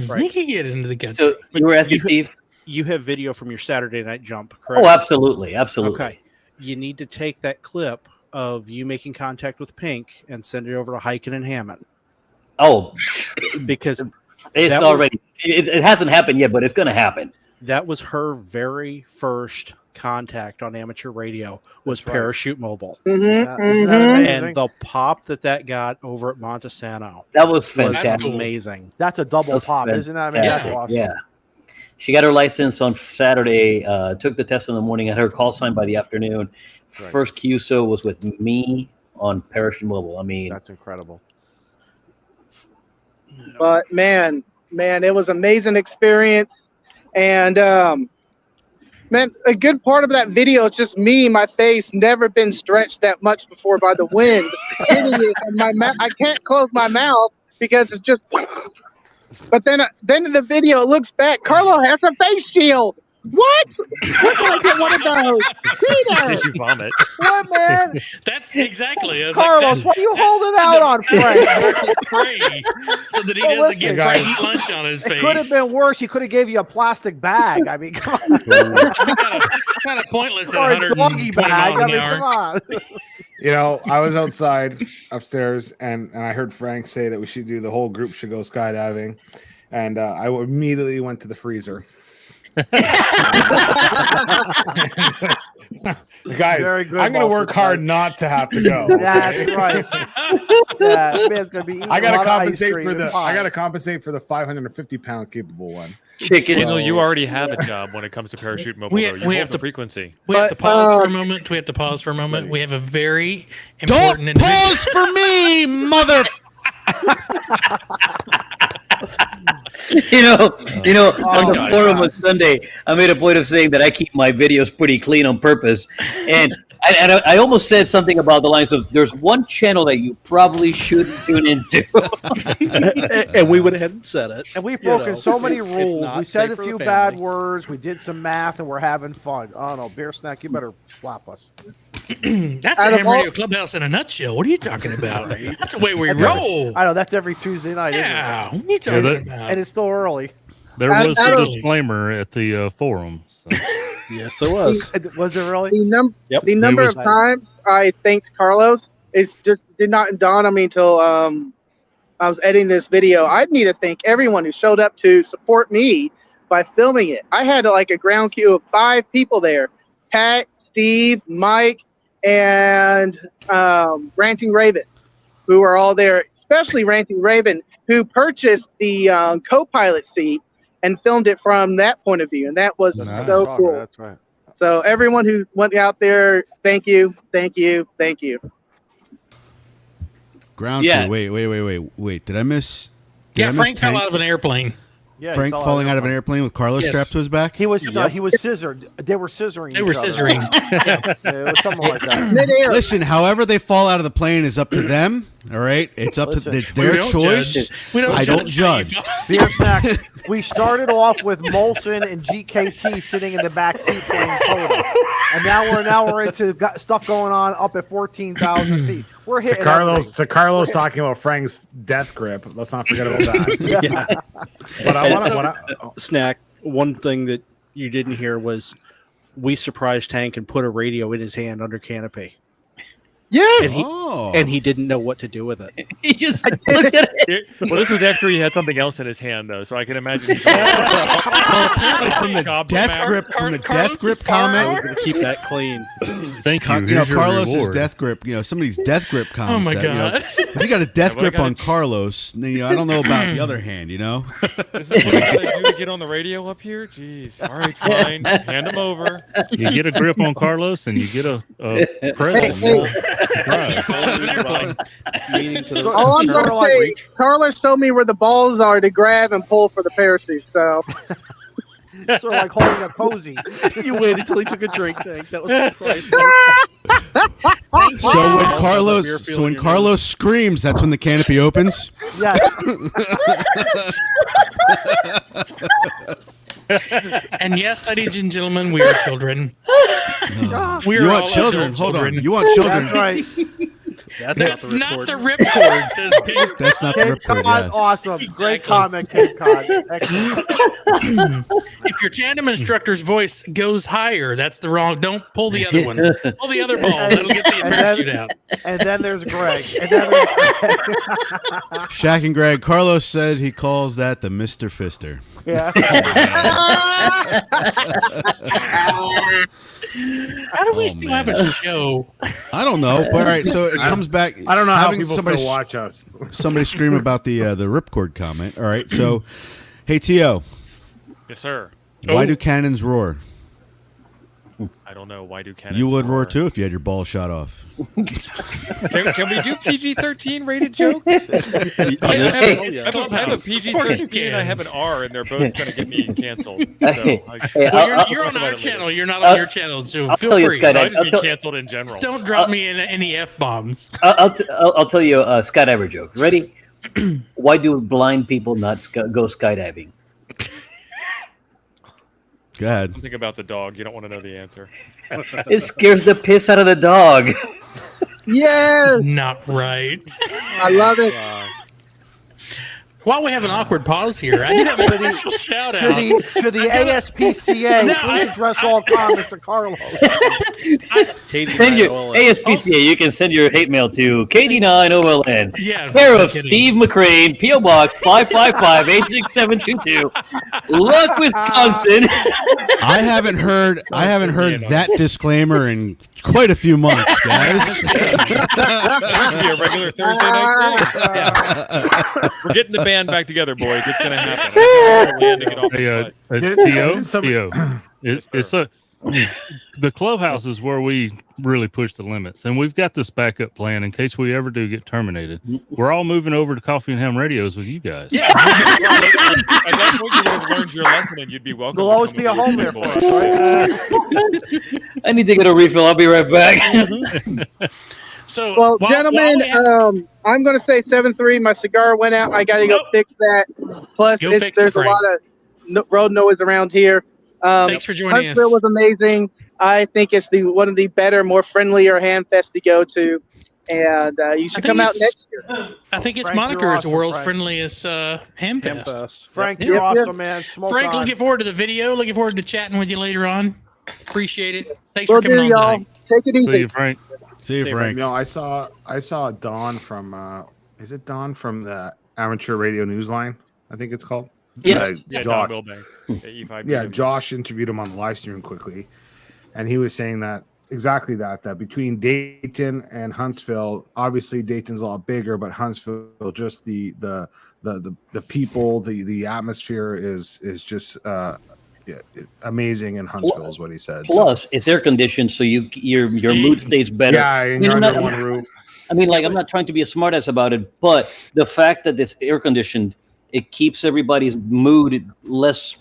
Right. He can get into the country. So you were asking Steve? You have video from your Saturday night jump, correct? Oh, absolutely. Okay. You need to take that clip of you making contact with Pink and send it over to Hyken and Hammond Oh, because it's That already. It hasn't happened yet, but it's going to happen. that was her very first contact on amateur radio was That's right. Parachute Mobile. Isn't that Mhm. amazing? And the pop that got over at Montesano That was was fantastic. cool. amazing. That's a double That's pop, isn't that? I mean, that's fantastic. awesome. Yeah. She got her license on Saturday, took the test in the morning, had her call sign by the afternoon. Right. First QSO was with me on Parachute Mobile. I mean, That's incredible. But man, man, it was an amazing experience. And man, a good part of that video is just me, my face, never been stretched that much before by the wind hitting it, and I can't close my mouth because it's just. But then in the video, it looks back. Carlo has a face shield. What? Where can I get one of those? Peter! Did you vomit? What, man? That's exactly. I was Carlos, like, what are you holding out on, Frank? spray so that he Well, doesn't get listen, free lunch on his face. It could have been worse. He could have gave you a plastic bag. I mean, come on. kind of pointless at Or a 120 doggy bag. miles I an mean, hour. come on. You know, I was outside upstairs and I heard Frank say that we should do the whole group should go skydiving. And I immediately went to the freezer. Guys, Very good, I'm going to work Walter. hard not to have to go. That's right. Yeah, man's gonna be eating I got a to lot of ice compensate cream for and the pie. I got to compensate for the 550-pound capable one. Chicken. Daniel, you So- already have a job when it comes to parachute mobile. We- though. You we hold have the to- frequency. We have to But, pause for a moment. We have to pause for a moment. We have a very important Don't pause for me, mother. You know, on the my forum God. on Sunday, I made a point of saying that I keep my videos pretty clean on purpose, and I almost said something about the lines of, "There's one channel that you probably shouldn't tune into." And we went ahead and said it. And we've You broken know, so many it's rules. not We said safe a for the few family. bad words. We did some math, and we're having fun. Oh no, Beer Snack, you better slap us. That's Out a of Ham all- Radio Clubhouse in a nutshell. What are you talking about? That's the way we roll. I know that's every Tuesday night, Yeah, isn't what are you talking that- about? and it's still early. There was I the don't- disclaimer at the forum. So. Yes, there was. Was it really? Yep. The number was- of times I thanked Carlos is just did not dawn on me until I was editing this video. I need to thank everyone who showed up to support me by filming it. I had like a ground queue of 5 people there: Pat, Steve, Mike, and Ranting Raven, who are all there. Especially Ranting Raven, who purchased the co-pilot seat and filmed it from that point of view, and that was Nice. so cool. That's right. So everyone who went out there, thank you, thank you, thank you. Ground Yeah. crew. Wait. Did I miss? Did I Yeah, miss Frank fell Tank? out of an airplane. Yeah, he Frank fell falling out of an airplane. airplane with Carlos Yes. strapped to his back. He was scissored. They were scissoring. They were each other. scissoring. Yeah, it was something like that. Midair. Listen, however they fall out of the plane is up to them. All right, it's up Listen, to it's We their don't choice. judge. We don't I don't judge. judge. Beer Snack. We started off with Molson and GKT sitting in the back seat playing Coda, and now we're into stuff going on up at 14,000 feet. We're To hitting Carlos, everything. to Carlos talking about Frank's death grip. Let's not forget about that. Yeah. But I want to. Snack. One thing that you didn't hear was we surprised Tank and put a radio in his hand under canopy, Yes. and he didn't know what to do with it. He just looked at it. Well, this was after he had something else in his hand, though, so I can imagine. He's From the death grip, I comment. was going to keep that clean. Thank you. You know, Here's your Carlos's reward. death grip. You know, somebody's death grip comment. Oh my You know, God. if you got a death Yeah, what I grip on gotta- Carlos, then, you know, I don't know about the other hand. You know, This is what I gotta do to get on the radio up here. Jeez. All right, fine. Hand him over. You get a grip on Carlos, and you get a present. Hey, you know? Surprise. Meaning to the All I'm Sort of going like to say, reach. Carlos told me where the balls are to grab and pull for the parachute. So Sort of like holding a cozy. You waited until he took a drink. Tank. That was priceless. so when Beer Carlos, feeling so when your Carlos screams, that's when the canopy opens. Yes. And yes, ladies and gentlemen, we are children. We are You all want children? adult Hold children. on. You want children? That's right. That's That's not the not the report. ripcord, says Dave. That's not the Cape ripcord. Cod, Yes. awesome. Great comment, Cape Cod. Excellent. If your tandem instructor's voice goes higher, that's the wrong. Don't pull the other one. Pull the other ball. That'll get the And parachute then- out. And then there's Greg. And then there's Shaq and Greg. Carlos said he calls that the Mr. Fister. yeah. How do we Oh, still man. have a show? I don't know. But all right, so it comes back. I don't know how having people somebody still watch us. somebody scream about the ripcord comment. All right, so hey T.O., Yes, sir. why Oh. do cannons roar? I don't know. Why do cannons You would roar too if you had your ball shot off. Can we do PG-13 rated jokes? I have a PG-13 and I have an R, and they're both going to get me canceled. So you're on our channel. You're not on your channel, so I'll feel tell you, free. Skydive, I just get canceled in general. Just don't drop me in any F-bombs. I'll tell you a skydiver joke. Ready? Why do blind people not go skydiving? Go ahead. Something about the dog. You don't want to know the answer. It scares the piss out of the dog. Yes, It's not right. I love it. While we have an awkward pause here, I do have a special shout out. To the ASPCA, No, please address all comments to Carlos. Send your ASPCA. You can send your hate mail to KD9OLN. Yeah, Care no of kidding. Steve McCrane, PO Box 555-86722, Luck, Wisconsin. I haven't heard that disclaimer in quite a few months, guys. This should be a regular Thursday night thing. We're getting the band back together, boys. It's going to happen. The clubhouse is where we really push the limits, and we've got this backup plan in case we ever do get terminated. We're all moving over to Coffee and Ham Radios with you guys. Yeah. At that point, you would have learned your lesson, and you'd be welcome. There'll always be a home there for us, right? I need to get a refill. I'll be right back. So, Well, while gentlemen, we have- I'm going to say 7-3. My cigar went out. I got to go fix that. Plus, Go fix it, there's a Frank. lot of road noise around here. Thanks for joining us. Huntsville was amazing. I think it's one of the better, more friendlier Hamfests to go to, and you should come out next year. I think its Frank, moniker you're is the awesome, world's Frank. friendliest Hamfest. Frank, Yep. you're Yep. awesome, man. Smoke Frank, on. looking forward to the video. Looking forward to chatting with you later on. Appreciate it. Thanks Will for coming do, on y'all. tonight. Take it See easy. you, Frank. See you, Frank. No, I saw Don from is it Don from the Amateur Radio Newsline? I think it's called. Yes. Yeah, Josh. Don Milbanks. E5 Yeah, Josh interviewed him on the live stream quickly, and he was saying that exactly that between Dayton and Huntsville, obviously Dayton's a lot bigger, but Huntsville, just the people, the atmosphere is just amazing in Huntsville, is what he said. Plus, it's air conditioned, so your mood stays better. Yeah, and you're under one roof. I mean, like, I'm not trying to be a smartass about it, but the fact that it's air conditioned, it keeps everybody's mood less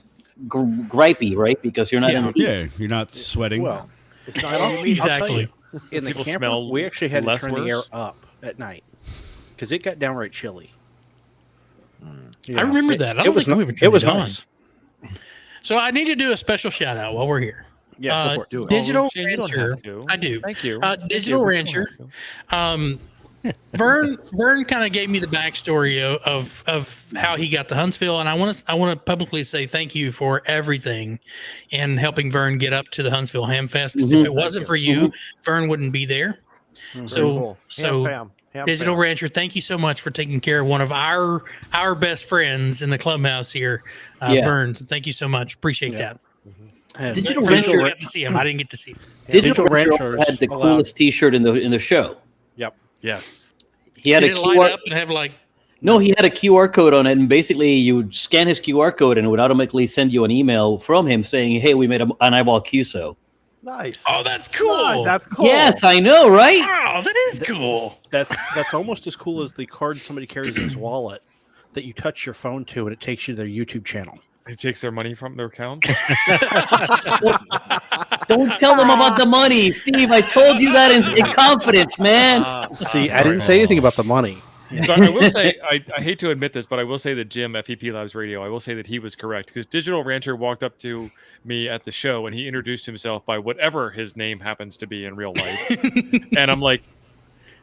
gripey, right? Because you're not in the heat. Yeah, you're not sweating. Well, It's not I'll tell Exactly. you, in the People camper, smell we actually had to less turn the air worse? up at night because it got downright chilly. I remember that. I don't think we ever it turned was it on. nice. So I need to do a special shout out while we're here. Yeah, go for it. Do it. Digital Shane, you don't Rancher. have to. I do. Thank you. Digital Rancher. Vern kind of gave me the backstory of how he got to Huntsville, and I want to publicly say thank you for everything and helping Vern get up to the Huntsville Hamfest. Because if it wasn't for you, Vern wouldn't be there. So Digital Rancher, thank you so much for taking care of one of our best friends in the clubhouse here, Vern. So thank you so much. Appreciate that. Digital For those who Rancher got to see him, I didn't get to see him. Digital Rancher Ranchers had the allowed. coolest T-shirt in the show. Yep. Yes. He had Did a it light QR. up and have like No, he had a QR code on it, and basically you would scan his QR code, and it would automatically send you an email from him saying, "Hey, we made an eyeball QSO." Nice. Oh, that's cool. That's cool. Yes, I know, right? Wow, that is cool. That's almost as cool as the card somebody carries in his wallet that you touch your phone to and it takes you to their YouTube channel. It takes their money from their account. Don't tell them about the money, Steve. I told you that in confidence, man. See, I didn't say anything about the money. So I will say, I hate to admit this, but I will say that Jim, FEP Labs Radio, I will say that he was correct, because Digital Rancher walked up to me at the show and he introduced himself by whatever his name happens to be in real life. And I'm like,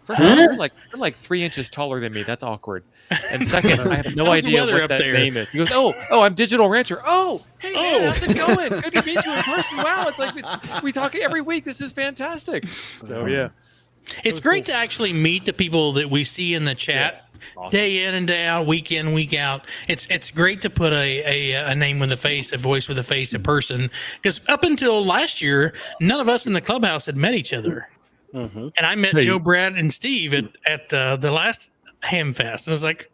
first of all, you're like 3 inches taller than me. That's awkward. And second, I have no How's the idea weather what up that there? name is. He goes, oh, I'm Digital Rancher. Oh, hey, man, how's it going? Good to meet you in person. Wow, it's like we talk every week. This is fantastic. So, yeah. It's great to actually meet the people that we see in the chat Awesome. day in and day out, week in, week out. It's great to put a name with a face, a voice with a face, a person. Because up until last year, none of us in the clubhouse had met each other. Mm-hmm. And I met Joe, Brad, and Steve at the last Hamfest. And I was like,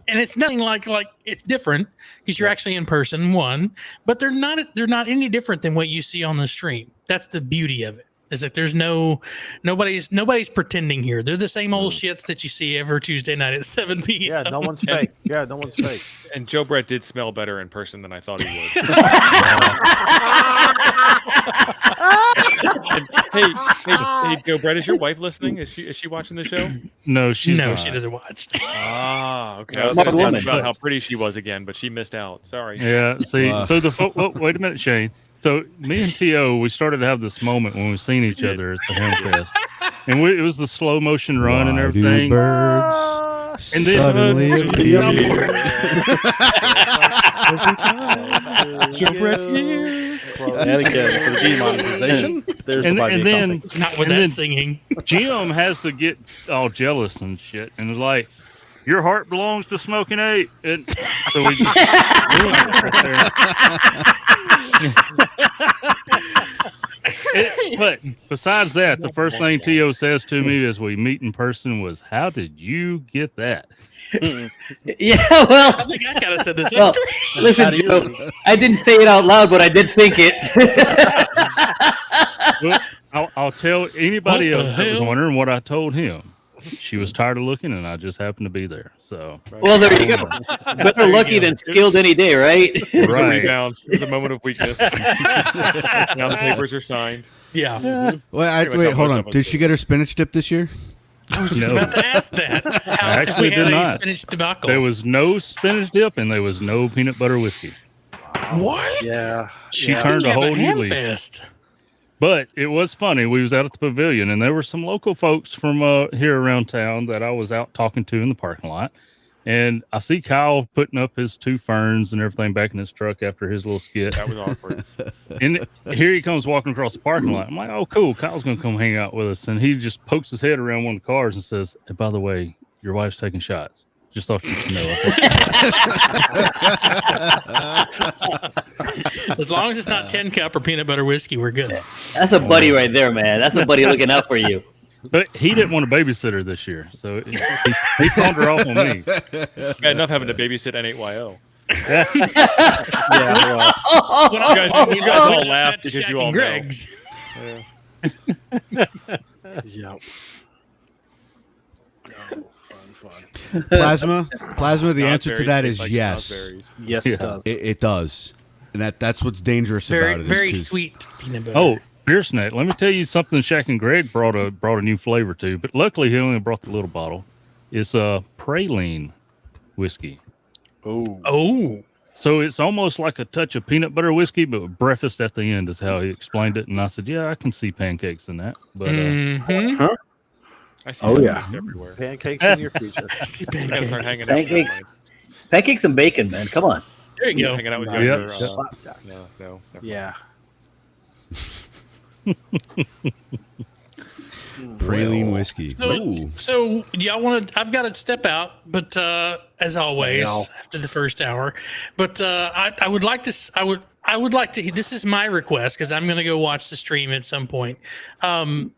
and it's nothing like it's different because you're actually in person, one, but they're not any different than what you see on the stream. That's the beauty of it. Is that there's nobody's pretending here. They're the same old shits that you see every Tuesday night at 7 p.m. Yeah, no one's fake. Yeah, no one's fake. And Joe Brett did smell better in person than I thought he would. hey, Joe Brett, is your wife listening? Is she watching the show? No, she's no, not. she doesn't watch. Ah, okay. Yeah, I was going to woman. talk about how pretty she was again, but she missed out. Sorry. Yeah. See, so wait a minute, Shane. So me and T.O., we started to have this moment when we seen each other at the Hamfest. And it was the slow motion run and Why do everything. birds And then- suddenly appear? Joe Brett's here. And again, for the demonetization, there's the And then Not with And that then- singing. Jim has to get all jealous and shit. And it's like, your heart belongs to Smoking Eight. And so we just but besides that, the first thing T.O. says to me as we meet in person was, how did you get that? Yeah, well, I think I kind of said the same well, thing. listen, Joe, I didn't say it out loud, but I did think it. Well, I'll tell anybody What the else that was hell? wondering what I told him. She was tired of looking, and I just happened to be there. So, Well, there you go. Better lucky than skilled any day, right? It was a Right. rebound. It was a moment of weakness. Now the papers are signed. Yeah. Well, Pretty much wait, how hold most on. of us Did do. she get her spinach dip this year? I was just No. about to ask that. How I actually we had did a not. spinach debacle. there was no spinach dip, and there was no peanut butter whiskey. what? Yeah. She Yeah. turned You a have whole new leaf. Hamfest. But it was funny. We was out at the pavilion, and there were some local folks from here around town that I was out talking to in the parking lot. And I see Kyle putting up his 2 ferns and everything back in his truck after his little skit. That was awkward. And here he comes walking across the parking lot. I'm like, oh, cool. Kyle's going to come hang out with us. And he just pokes his head around one of the cars and says, hey, by the way, your wife's taking shots. Just thought you should know. I said, As long as it's not 10 cup or peanut butter whiskey, we're good. That's a buddy right there, man. That's a buddy looking out for you. but he didn't want a babysitter this year. So he pawned her off on me. Bad enough having to babysit N8YO. Yeah, well, You guys all laughed because you all know. Greg's. yeah. Oh, fun. Plasma. The answer to Snozzberries that taste is like yes. snozzberries. Yes, Yeah. it does. It does, and that's what's dangerous Very, about it. is very 'cause- sweet peanut butter. Oh, Beer Snack. Let me tell you something Shaq and Greg brought a new flavor to, but luckily he only brought the little bottle. It's a praline whiskey. Oh. So it's almost like a touch of peanut butter whiskey, but with breakfast at the end is how he explained it. And I said, yeah, I can see pancakes in that. But Mhm. I see Oh, pancakes yeah. everywhere. Pancakes in your future. I see I gotta pancakes. start hanging Pancakes. out. Pancakes and bacon, man. Come on. There you go. Hanging out with Nice. younger. Yep. No. Never. Yeah. praline whiskey. Ooh. So y'all want to? I've got to step out, but as always, Well. after the first hour. But I would like to. I would like to. This is my request because I'm going to go watch the stream at some point. How did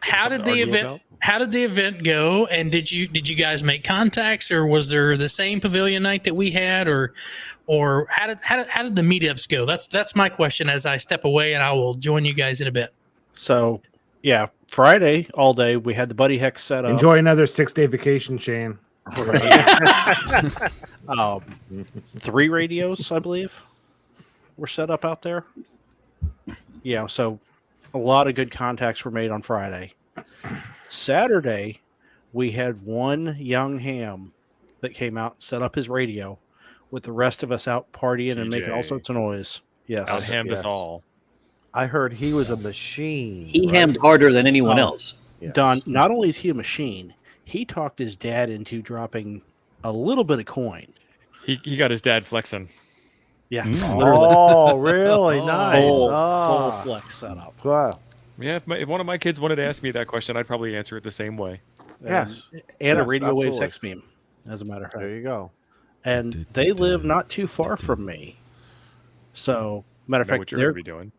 Something to the argue event? about? How did the event go? And did you guys make contacts, or was there the same pavilion night that we had, or how did the meetups go? That's my question as I step away, and I will join you guys in a bit. So, yeah, Friday all day we had the Buddy Hex set up. Enjoy another 6-day vacation, Shane. 3 radios, I believe, were set up out there. Yeah, so a lot of good contacts were made on Friday. Saturday, we had one young ham that came out and set up his radio with the rest of us out partying and making all TJ. sorts of noise. Yes. Out hammed us Yes. all. I heard he was a machine. He right? hammed harder than anyone Oh. else. Yes. Don, not only is he a machine, he talked his dad into dropping a little bit of coin. He got his dad flexing. Yeah, Mm. literally. Oh, really? Nice. Full Ah. flex setup. Wow. Yeah, if one of my kids wanted to ask me that question, I'd probably answer it the same way. Yes. And a Yes, radio wave absolutely. sex beam, as a matter of fact. There you go. And they live not too far from me. So, matter of Know fact, what you're going to be doing.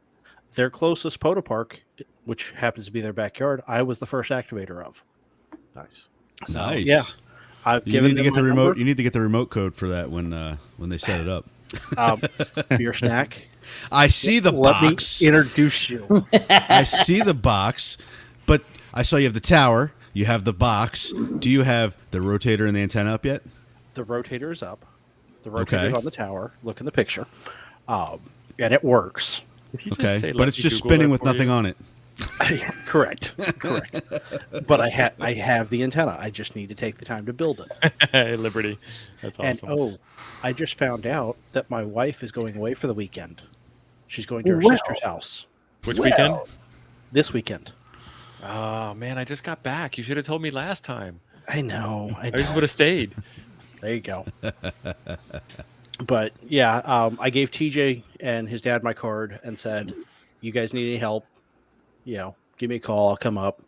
their closest Poda Park, which happens to be their backyard, I was the first activator of. Nice. So, Nice. Yeah. I've You given need to them get the my remote. number. You need to get the remote code for that when they set it up. Beer snack. I see the Let box. me introduce you. I see the box, but I saw you have the tower. You have the box. Do you have the rotator and the antenna up yet? The rotator is up. The rotator's Okay. on the tower. Look in the picture. And it works. If you just Okay, say, but "Let it's me just Google spinning that with for nothing you." on it. Correct. But I have the antenna. I just need to take the time to build it. Hey, Liberty. That's And awesome. I just found out that my wife is going away for the weekend. She's going to her Well. sister's house Which weekend? this weekend. Oh man, I just got back. You should have told me last time. I know. I just would have stayed. There you go. But yeah, I gave TJ and his dad my card and said, "You guys need any help? Give me a call. I'll come up."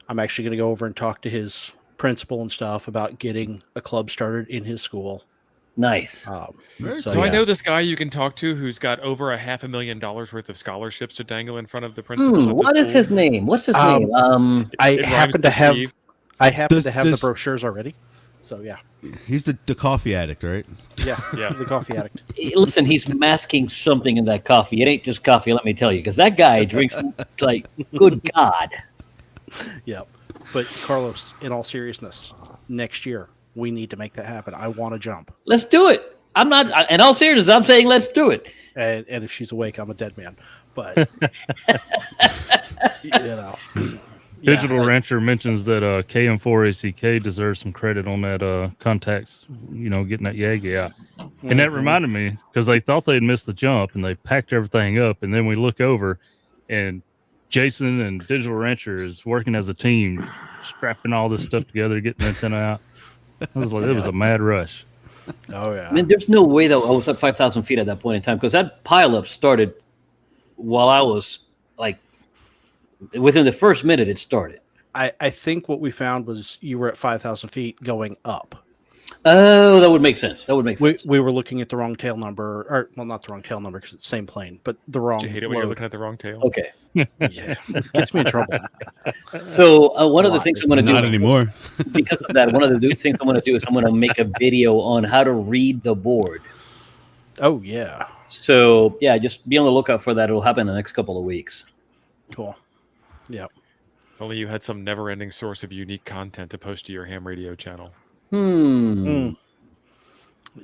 I'm actually going to go over and talk to his principal and stuff about getting a club started in his school. Nice. Very So I yeah. know this guy you can talk to who's got over $500,000 worth of scholarships to dangle in front of the principal. of the What is school. his name? What's his Um, name? I It rhymes happen to with have Steve. Does- the brochures already. So yeah, He's the coffee addict, right? yeah, Yeah. he's a coffee addict. Listen, he's masking something in that coffee. It ain't just coffee, let me tell you, because that guy drinks like, good God. Yeah, but Carlos, in all seriousness, next year we need to make that happen. I want to jump, Let's do it. I'm not, in all seriousness, I'm saying let's do it. and if she's awake, I'm a dead man. But yeah, Digital Rancher mentions that KM4ACK deserves some credit on that contacts, getting that Yagi out. And that reminded me, because they thought they'd missed the jump and they packed everything up. And then we look over and Jason and Digital Rancher is working as a team, strapping all this stuff together, getting the antenna out. It was a mad rush. Oh yeah. I mean, there's no way that I was at 5,000 feet at that point in time, because that pileup started while I was like, within the first minute it started. I think what we found was you were at 5,000 feet going up. Oh, that would make sense. That would make sense. We were looking at the wrong tail number, or well, not the wrong tail number because it's the same plane, but the wrong. Do you hate it when you're load. looking at the wrong tail? Okay. Yeah, it gets me in trouble. So one of the things I'm going to Not do anymore. because of that, one of the things I'm going to do is I'm going to make a video on how to read the board. Oh yeah, So yeah, just be on the lookout for that. It'll happen in the next couple of weeks. cool. Yeah. If only you had some never-ending source of unique content to post to your ham radio channel.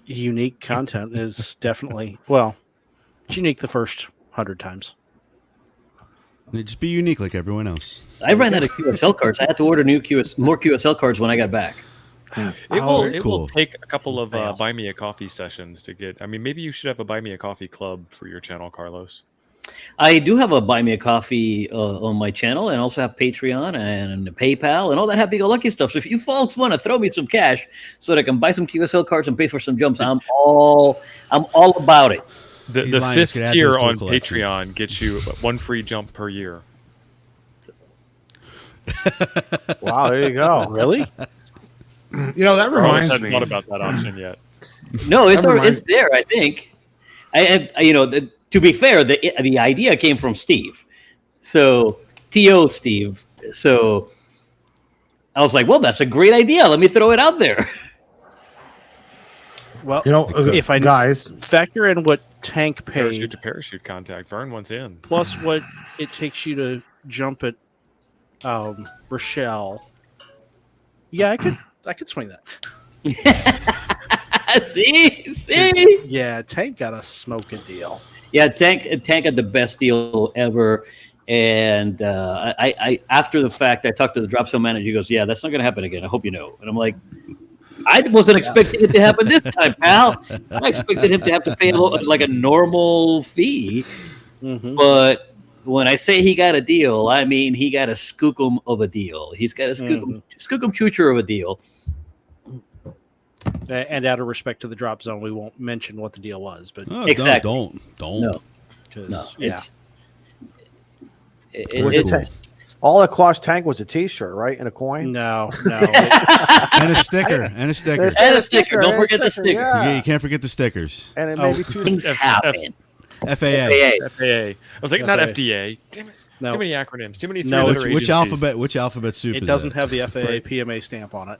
Unique content is definitely it's unique the first 100 times. Just be unique like everyone else. I ran out of QSL cards. I had to order more QSL cards when I got back. It Oh, will very it cool. will take a couple of Fail. buy me a coffee sessions to get. I mean, maybe you should have a buy me a coffee club for your channel, Carlos. I do have a Buy Me a Coffee on my channel, and also have Patreon and PayPal and all that happy-go-lucky stuff. So if you folks want to throw me some cash so that I can buy some QSL cards and pay for some jumps, I'm all about it. The He's lying. Just fifth gonna add tier those to a on collection. Patreon gets you one free jump per year. Wow, there you go. Really? That Carlos reminds hasn't me. thought about that option yet. No, it's Never mind. it's there. I think. To be fair, the idea came from Steve. So T.O. Steve. So I was like, well, that's a great idea. Let me throw it out there. Well, If I guys, factor in what Tank Parachute paid to parachute contact. Vern wants in. plus what it takes you to jump at Rochelle. Yeah, I could swing that. See. Yeah, Tank got a smoking deal. Yeah, Tank had the best deal ever. And I after the fact, I talked to the drop zone manager. He goes, "Yeah, that's not going to happen again. I hope you know." And I'm like, I wasn't expecting it to happen this time, pal. I expected him to have to pay like a normal fee. Mm-hmm. But when I say he got a deal, I mean he got a skookum of a deal. He's got a skookum choocher of a deal. And out of respect to the drop zone, we won't mention what the deal was, but Oh, Exactly. Don't. No, because it's Was it all it cost Tank was a T-shirt, right, and a coin. no. And a sticker. And a sticker. and a sticker. Don't forget the sticker. Yeah. You can't forget the stickers. And it maybe two. Things happen. FAA. FAA. FAA. I was like, not FAA. FDA. Damn it. No. Too many acronyms. Too many No, three-letter Which agencies. alphabet soup It is doesn't that? have the FAA PMA stamp on it,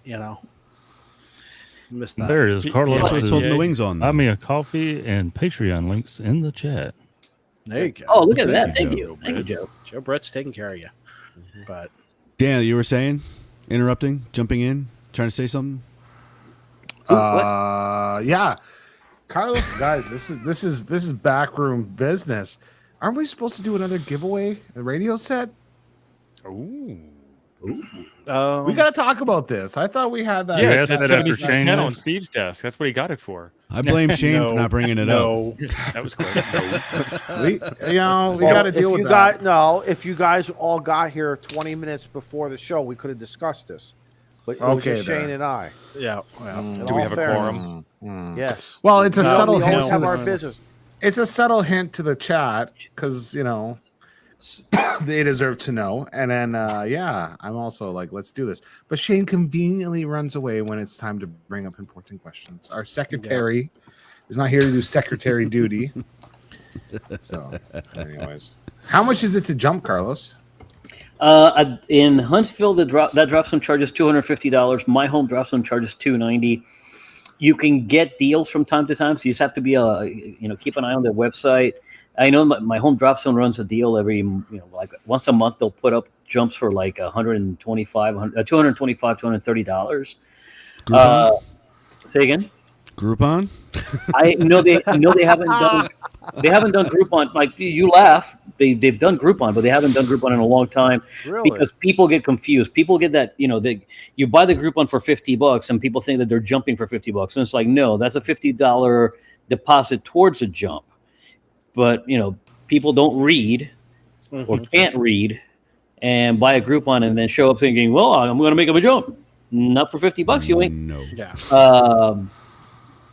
Missed that. There is Carlos. That's what it's says, holding the wings on. Buy me a coffee and Patreon links in the chat. There you go. Oh, look at Thank that! you, Thank Joe. you, thank you, Joe. Joe Brett's taking care of you. But Dan, you were saying, interrupting, jumping in, trying to say something. Yeah, Carlos, guys, this is backroom business. Aren't we supposed to do another giveaway, a radio set? Ooh. We got to talk about this. I thought we had that. Yeah, asked that's that after 7610 Shane on left? Steve's desk. That's what he got it for. I blame Shane for not bringing it up. no. That was quick. we Well, got to deal if with you that. if you guys all got here 20 minutes before the show, we could have discussed this. But it was Okay, just there. Shane and I. Yeah. Well, In Do we all have a fairness. quorum? Yes. Well, it's a subtle we hint. always To have our the, business. it's a subtle hint to the chat because they deserve to know. And then I'm also like, let's do this. But Shane conveniently runs away when it's time to bring up important questions. Our secretary is not here to do secretary duty. So, anyways, how much is it to jump, Carlos? In Huntsville, that drop zone charges $250. My home drop zone charges $290. You can get deals from time to time, so you just have to be keep an eye on their website. I know my home drop zone runs a deal every like once a month. They'll put up jumps for like $225, $230. Say again. Groupon? I know they haven't done Groupon. Like you laugh, they've done Groupon, but they haven't done Groupon in a long time. Really? Because people get confused. People get that you buy the Groupon for $50 and people think that they're jumping for $50, and it's like no, that's a $50 deposit towards a jump. But people don't read or can't read and buy a Groupon and then show up thinking, well, I'm going to make up a jump. Not for $50, you ain't. No. yeah.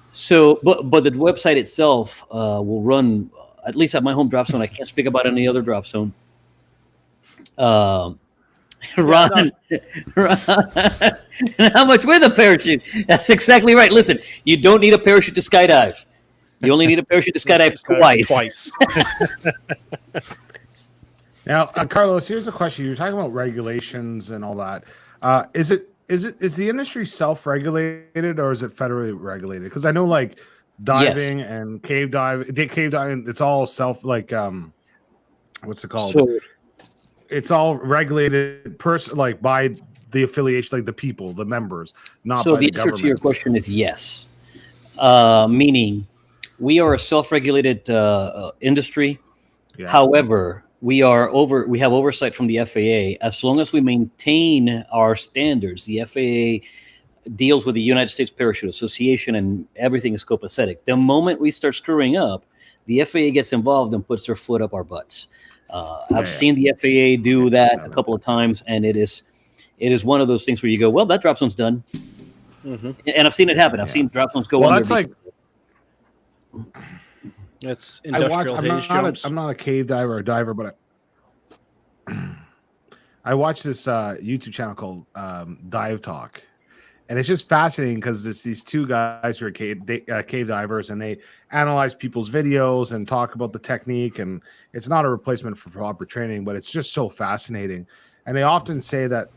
So, but the website itself will run, at least at my home drop zone. I can't speak about any other drop zone. Ron, how much with a parachute? That's exactly right. Listen, you don't need a parachute to skydive. You only need a parachute to skydive twice. Now, Carlos, here's a question. You're talking about regulations and all that. Is the industry self-regulated or is it federally regulated? Because I know like diving and cave diving, it's all self what's it called? So, It's all regulated by the affiliation, like the people, the members, not so by the the answer to your government. question is yes. Meaning, we are a self-regulated industry. Yeah. However, we have oversight from the FAA. As long as we maintain our standards, the FAA deals with the United States Parachute Association and everything is copacetic. The moment we start screwing up, the FAA gets involved and puts their foot up our butts. I've seen the FAA do that a couple of times, and it is one of those things where you go, well, that drop zone's done. And I've seen it happen. I've seen drop zones go under. That's like It's industrial haze jumps. I'm not a cave diver or diver, but I watch this YouTube channel called Dive Talk, and it's just fascinating because it's these two guys who are cave divers, and they analyze people's videos and talk about the technique. And it's not a replacement for proper training, but it's just so fascinating. And they often say that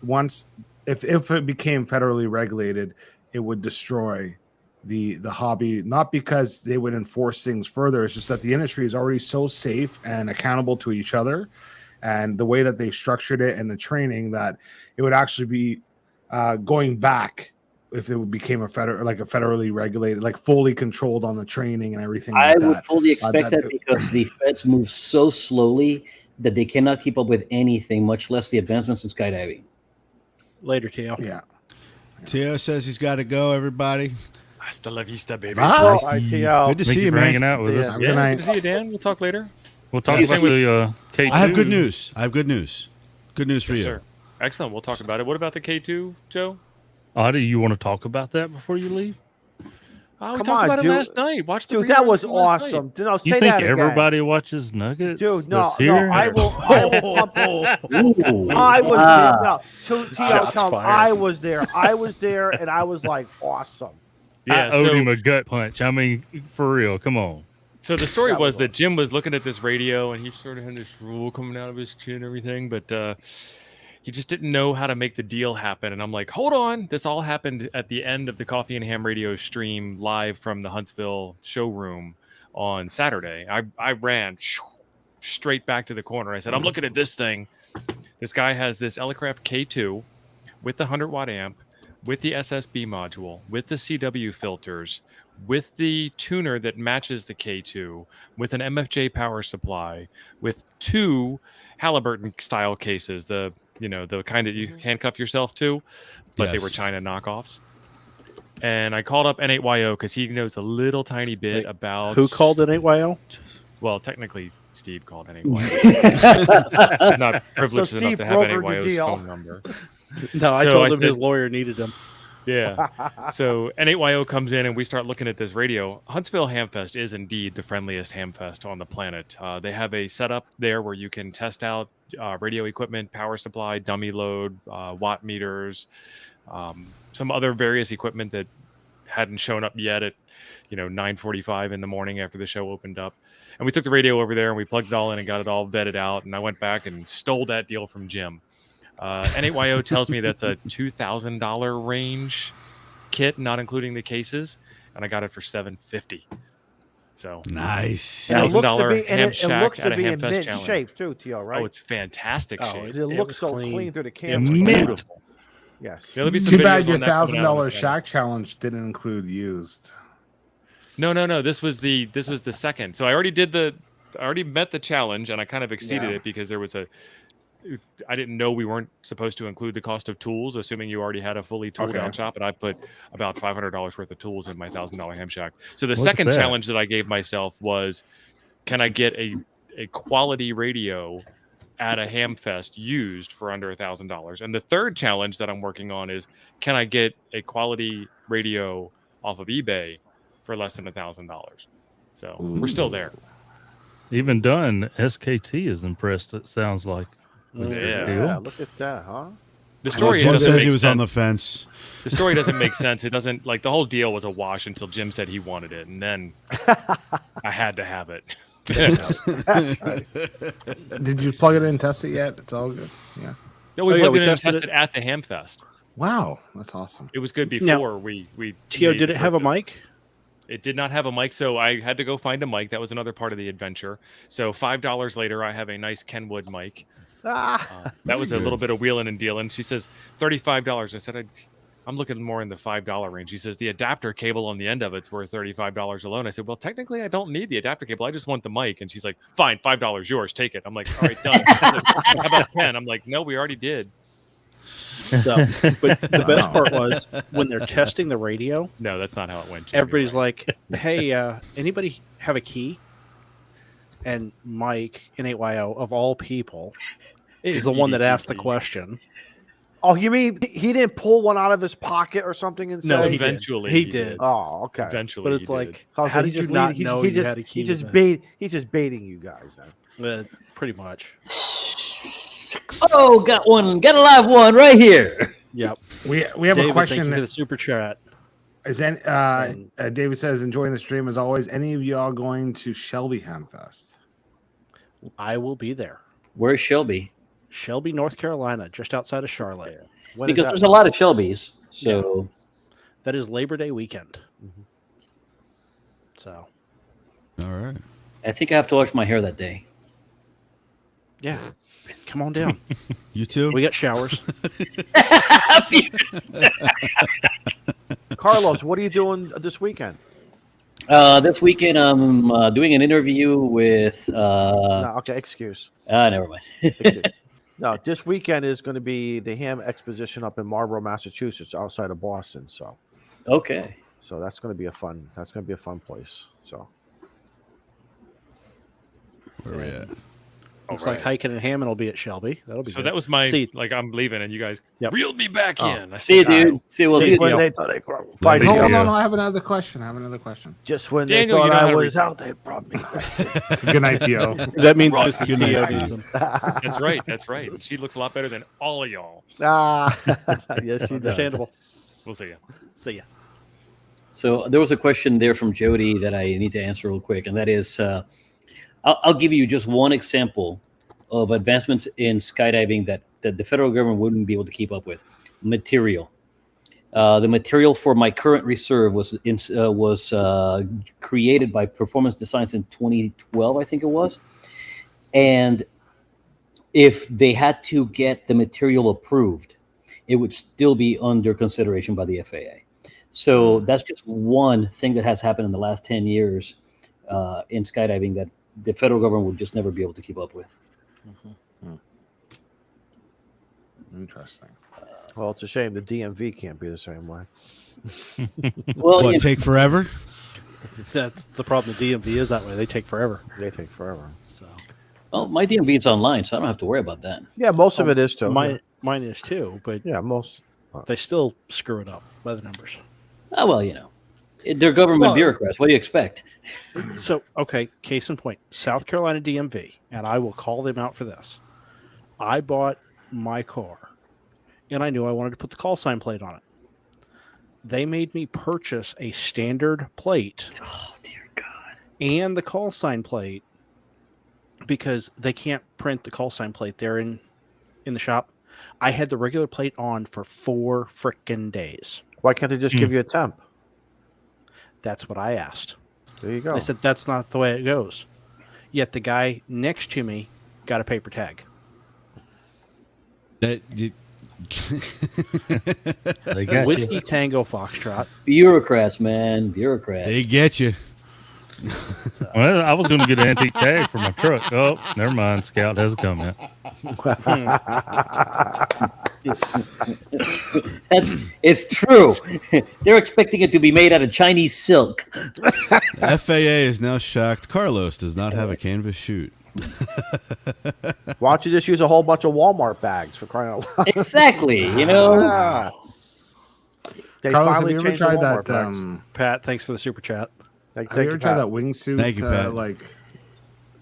if it became federally regulated, it would destroy the hobby, not because they would enforce things further. It's just that the industry is already so safe and accountable to each other, and the way that they structured it and the training, that it would actually be going back if it became a federally regulated, like fully controlled on the training and everything. I like would that. fully expect that because the feds move so slowly that they cannot keep up with anything, much less the advancements in skydiving. Later, Teo. Yeah. Teo says he's got to go, everybody. Hasta la vista, baby. Bye. Good to Thank see you you, for man. hanging out with us. Have a Yeah, good night. good to see you, Dan. We'll talk later. We'll talk See you about soon. the K2. I have good news. Good news for Yes, you. sir. Excellent. We'll talk about it. What about the K2, Joe? Adi, you want to talk about that before you leave? Oh, we Come talked on, about it dude. last night. Watch the Dude, that rerun was from last night. awesome. No, say You think that again. everybody watches Nuggets? Dude, no, that's no, here? I will. Ooh. I was there. No, Teo, Shots tell him fired. I was there. I was there, and I was like, awesome. Yeah, I owed so- him a gut punch. I mean, for real. Come on. So the story That was was that Jim was looking at this radio and he sort of had this drool coming out of his chin and everything. But he just didn't know how to make the deal happen. And I'm like, hold on. This all happened at the end of the Coffee and Ham Radio stream live from the Huntsville showroom on Saturday. I ran straight back to the corner. I said, I'm looking at this thing. This guy has this Elecraft K2 with the 100-watt amp, with the SSB module, with the CW filters, with the tuner that matches the K2, with an MFJ power supply, with 2 Halliburton style cases, the kind that you handcuff yourself to, but they were China knockoffs. And I called up N8YO because he knows a little tiny bit about... Who called N8YO? Well, technically, Steve called N8YO. I'm not privileged enough to have N8YO's phone number. No, I told him his lawyer needed him. Yeah. So N8YO comes in and we start looking at this radio. Huntsville Hamfest is indeed the friendliest hamfest on the planet. They have a setup there where you can test out radio equipment, power supply, dummy load, watt meters, some other various equipment that hadn't shown up yet at 9:45 in the morning after the show opened up. And we took the radio over there and we plugged it all in and got it all vetted out. And I went back and stole that deal from Jim. N8YO tells me that's a $2,000 range kit, not including the cases, and I got it for $750. So nice. $1,000 ham shack it looks at to a be in Hamfest mint challenge. shape too, T.O., right? Oh, it's fantastic shape. It looks so clean through the camera. Beautiful. Yes. There'll be some Too bad videos your on that coming out on $1,000 the shack challenge didn't include used. No. This was the second. So I already met the challenge, and I kind of exceeded it because there was I didn't know we weren't supposed to include the cost of tools, assuming you already had a fully tooled out shop, and I put about $500 worth of tools in my $1,000 ham shack. So the second challenge that I gave myself was, can I get a quality radio at a Hamfest used for under $1,000? And the third challenge that I'm working on is, can I get a quality radio off of eBay for less than $1,000? So we're still there. Even done, SKT is impressed, it sounds like. Yeah, look at that, huh? The story Jim doesn't says make he was sense. on the fence. The story doesn't make sense. It doesn't, like, the whole deal was a wash until Jim said he wanted it, and then I had to have it. That's right. Did you plug it in and test it yet? It's all good. Yeah. No, we plugged it in and tested it at the Hamfest. Wow, that's awesome. It was good before we Tio, did it have a mic? It did not have a mic, so I had to go find a mic. That was another part of the adventure. So $5 later, I have a nice Kenwood mic. That was a little bit of wheeling and dealing. She says $35. I said, I'm looking more in the $5 range. She says the adapter cable on the end of it's worth $35 alone. I said, well, technically, I don't need the adapter cable. I just want the mic. And she's like, fine, $5, yours, take it. I'm like, all right, done. How about 10? I'm like, no, we already did. So, but the best part was when they're testing the radio. No, that's not how it went. Jimmy. Everybody's like, hey, anybody have a key? And Mike, N8YO, of all people, is the one that asked the question. Oh, you mean he didn't pull one out of his pocket or something and say? No, eventually he did. Oh, okay. Eventually, But it's he like, did. how did you not know you had a key? He's just baiting you guys then. Pretty much. Oh, got a live one right here. Yep. We have David, a question. Thank you for the super chat. Is David says, enjoying the stream as always. Any of y'all going to Shelby Hamfest? I will be there. Where's Shelby? Shelby, North Carolina, just outside of Charlotte. Because there's a lot of Shelbys. So that is Labor Day weekend. Mm-hmm. So, all right. I think I have to wash my hair that day. Yeah. Come on down. You too? We got showers. Carlos, what are you doing this weekend? This weekend, I'm doing an interview with. No, okay, excuse. Never mind. Excuse. No, this weekend is going to be the Ham Exposition up in Marlborough, Massachusetts, outside of Boston. So, okay. So that's going to be a fun. That's going to be a fun place. So, where are we at? Looks like Hiking and Hammond will be at Shelby. That'll be so. good. That was my See, like I'm leaving, and you guys reeled me back in. See you, dude. See you. Well, see see you. No, I have another question. Just when Daniel, they you know thought how I to was out, they brought me. Good night, Tio. that means Mrs. Tio needs them. That's right. That's right. She looks a lot better than all of y'all. Yes, she does. Understandable. We'll see you. See ya. So there was a question there from Jody that I need to answer real quick, and that is, I'll give you just one example of advancements in skydiving that that the federal government wouldn't be able to keep up with. Material. The material for my current reserve was created by Performance Designs in 2012, I think it was. And if they had to get the material approved, it would still be under consideration by the FAA. So that's just one thing that has happened in the last 10 years in skydiving that the federal government would just never be able to keep up with. Interesting. Well, it's a shame the DMV can't be the same way. Well, What, take forever? That's the problem. The DMV is that way. They take forever. They take forever. So well, my DMV is online, so I don't have to worry about that. Yeah, most of it is too. mine is too, but Yeah, most. they still screw it up by the numbers. Oh, well, they're government Well- bureaucrats. What do you expect? So, okay, case in point, South Carolina DMV, and I will call them out for this. I bought my car, and I knew I wanted to put the call sign plate on it. They made me purchase a standard plate. Oh, dear God. And the call sign plate because they can't print the call sign plate there in the shop. I had the regular plate on for 4 frickin' days. Why can't they just give you a temp? That's what I asked. There you go. They said that's not the way it goes. Yet the guy next to me got a paper tag. That you, They got Whiskey you. Tango Foxtrot. Bureaucrats, man. Bureaucrats. they get you. Well, I was going to get an antique tag for my truck. Oh, never mind. Scout hasn't come yet. It's true. They're expecting it to be made out of Chinese silk. FAA is now shocked Carlos does not have a canvas chute. Why don't you just use a whole bunch of Walmart bags for crying out loud? Exactly. Ah. They Carlos, have finally you ever changed the tried Walmart that? bags. Pat, thanks for the super chat. Thank Have you you, ever tried Pat. that wingsuit? Thank you, Pat.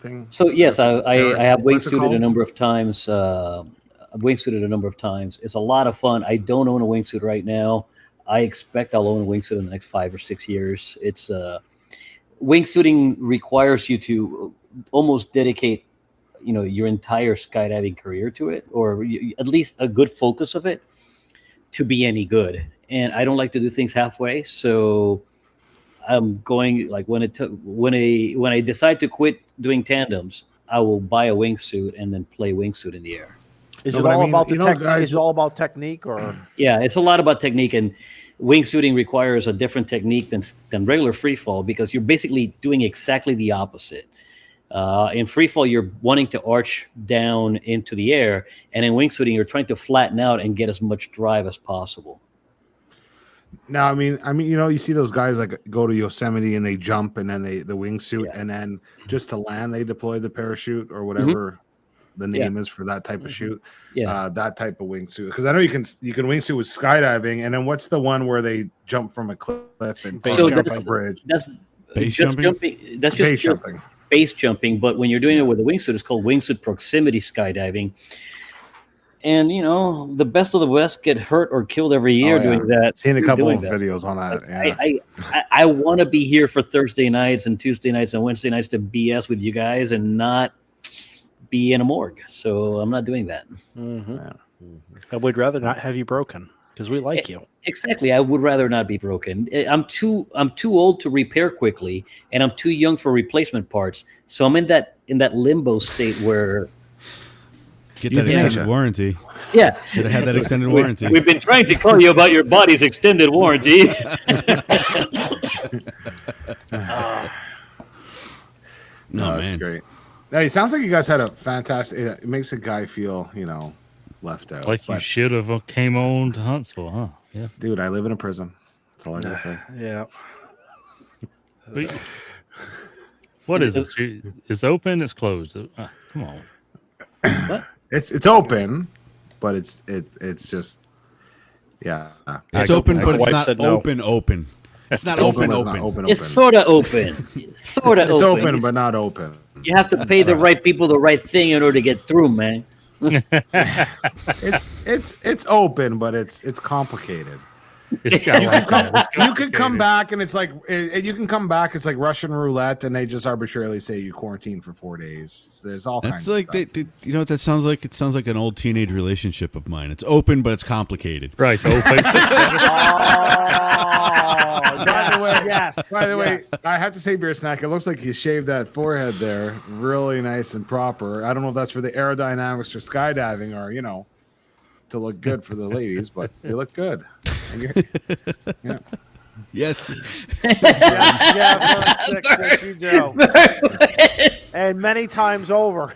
Thing. So yes, I have What's it wingsuited a called? number of times. I've wingsuited a number of times. It's a lot of fun. I don't own a wingsuit right now. I expect I'll own a wingsuit in the next 5 or 6 years. It's wingsuiting requires you to almost dedicate, your entire skydiving career to it, or at least a good focus of it, to be any good. And I don't like to do things halfway, so I'm going like when I decide to quit doing tandems, I will buy a wingsuit and then play wingsuit in the air. Is No, it but I all mean, about the technique? guys- Is it all about technique, or Yeah, it's a lot about technique, and wingsuiting requires a different technique than regular free fall because you're basically doing exactly the opposite. In free fall, you're wanting to arch down into the air, and in wingsuiting, you're trying to flatten out and get as much drive as possible. No, I mean, you see those guys like go to Yosemite and they jump and then the wingsuit and then just to land they deploy the parachute or whatever the name is for that type of shoot. Yeah. That type of wingsuit. Because I know you can wingsuit with skydiving, and then what's the one where they jump from a cliff and Base jump jumping. on a bridge? That's Base just jumping? That's just Base jumping. base jumping, but when you're doing it with a wingsuit, it's called wingsuit proximity skydiving. And the best of the best get hurt or killed every year doing that. Seen a couple doing of that. videos on that. Yeah. I want to be here for Thursday nights and Tuesday nights and Wednesday nights to BS with you guys and not be in a morgue. So I'm not doing that. I would rather not have you broken because we like you. Exactly. I would rather not be broken. I'm too old to repair quickly, and I'm too young for replacement parts. So I'm in that limbo state where Get that Euthanasia. extended warranty. yeah. Should have had that extended warranty. We've been trying to call you about your body's extended warranty. No, That's man. great. Hey, it sounds like you guys had a fantastic. It makes a guy feel, left out. Like you But, should have came on to Huntsville, huh? Yeah. dude, I live in a prison. That's all I gotta say. Yeah. What is it? It's open. It's closed. Come on. It's open, but it's just yeah. It's I- open, I- but it's wife not said no. open. It's not Open, open. but it's not Open. open. It's sort of open. Sort of It's open. open, but not open. You have to pay the right people the right thing in order to get through, man. It's open, but it's complicated. It's got You like can come, that. It's you can come complicated. back and it's like you can come back. It's like Russian roulette, and they just arbitrarily say you quarantine for 4 days. There's all That's kinds like of stuff. you know what that sounds like? It sounds like an old teenage relationship of mine. It's open, but it's complicated. Right. The whole thing. By the way, yes. By the way, yes. I have to say, Beer Snack, it looks like you shaved that forehead there really nice and proper. I don't know if that's for the aerodynamics or skydiving or, to look good for the ladies, but you look good. And yeah. Yes. Yeah, yes, you do. And many times over.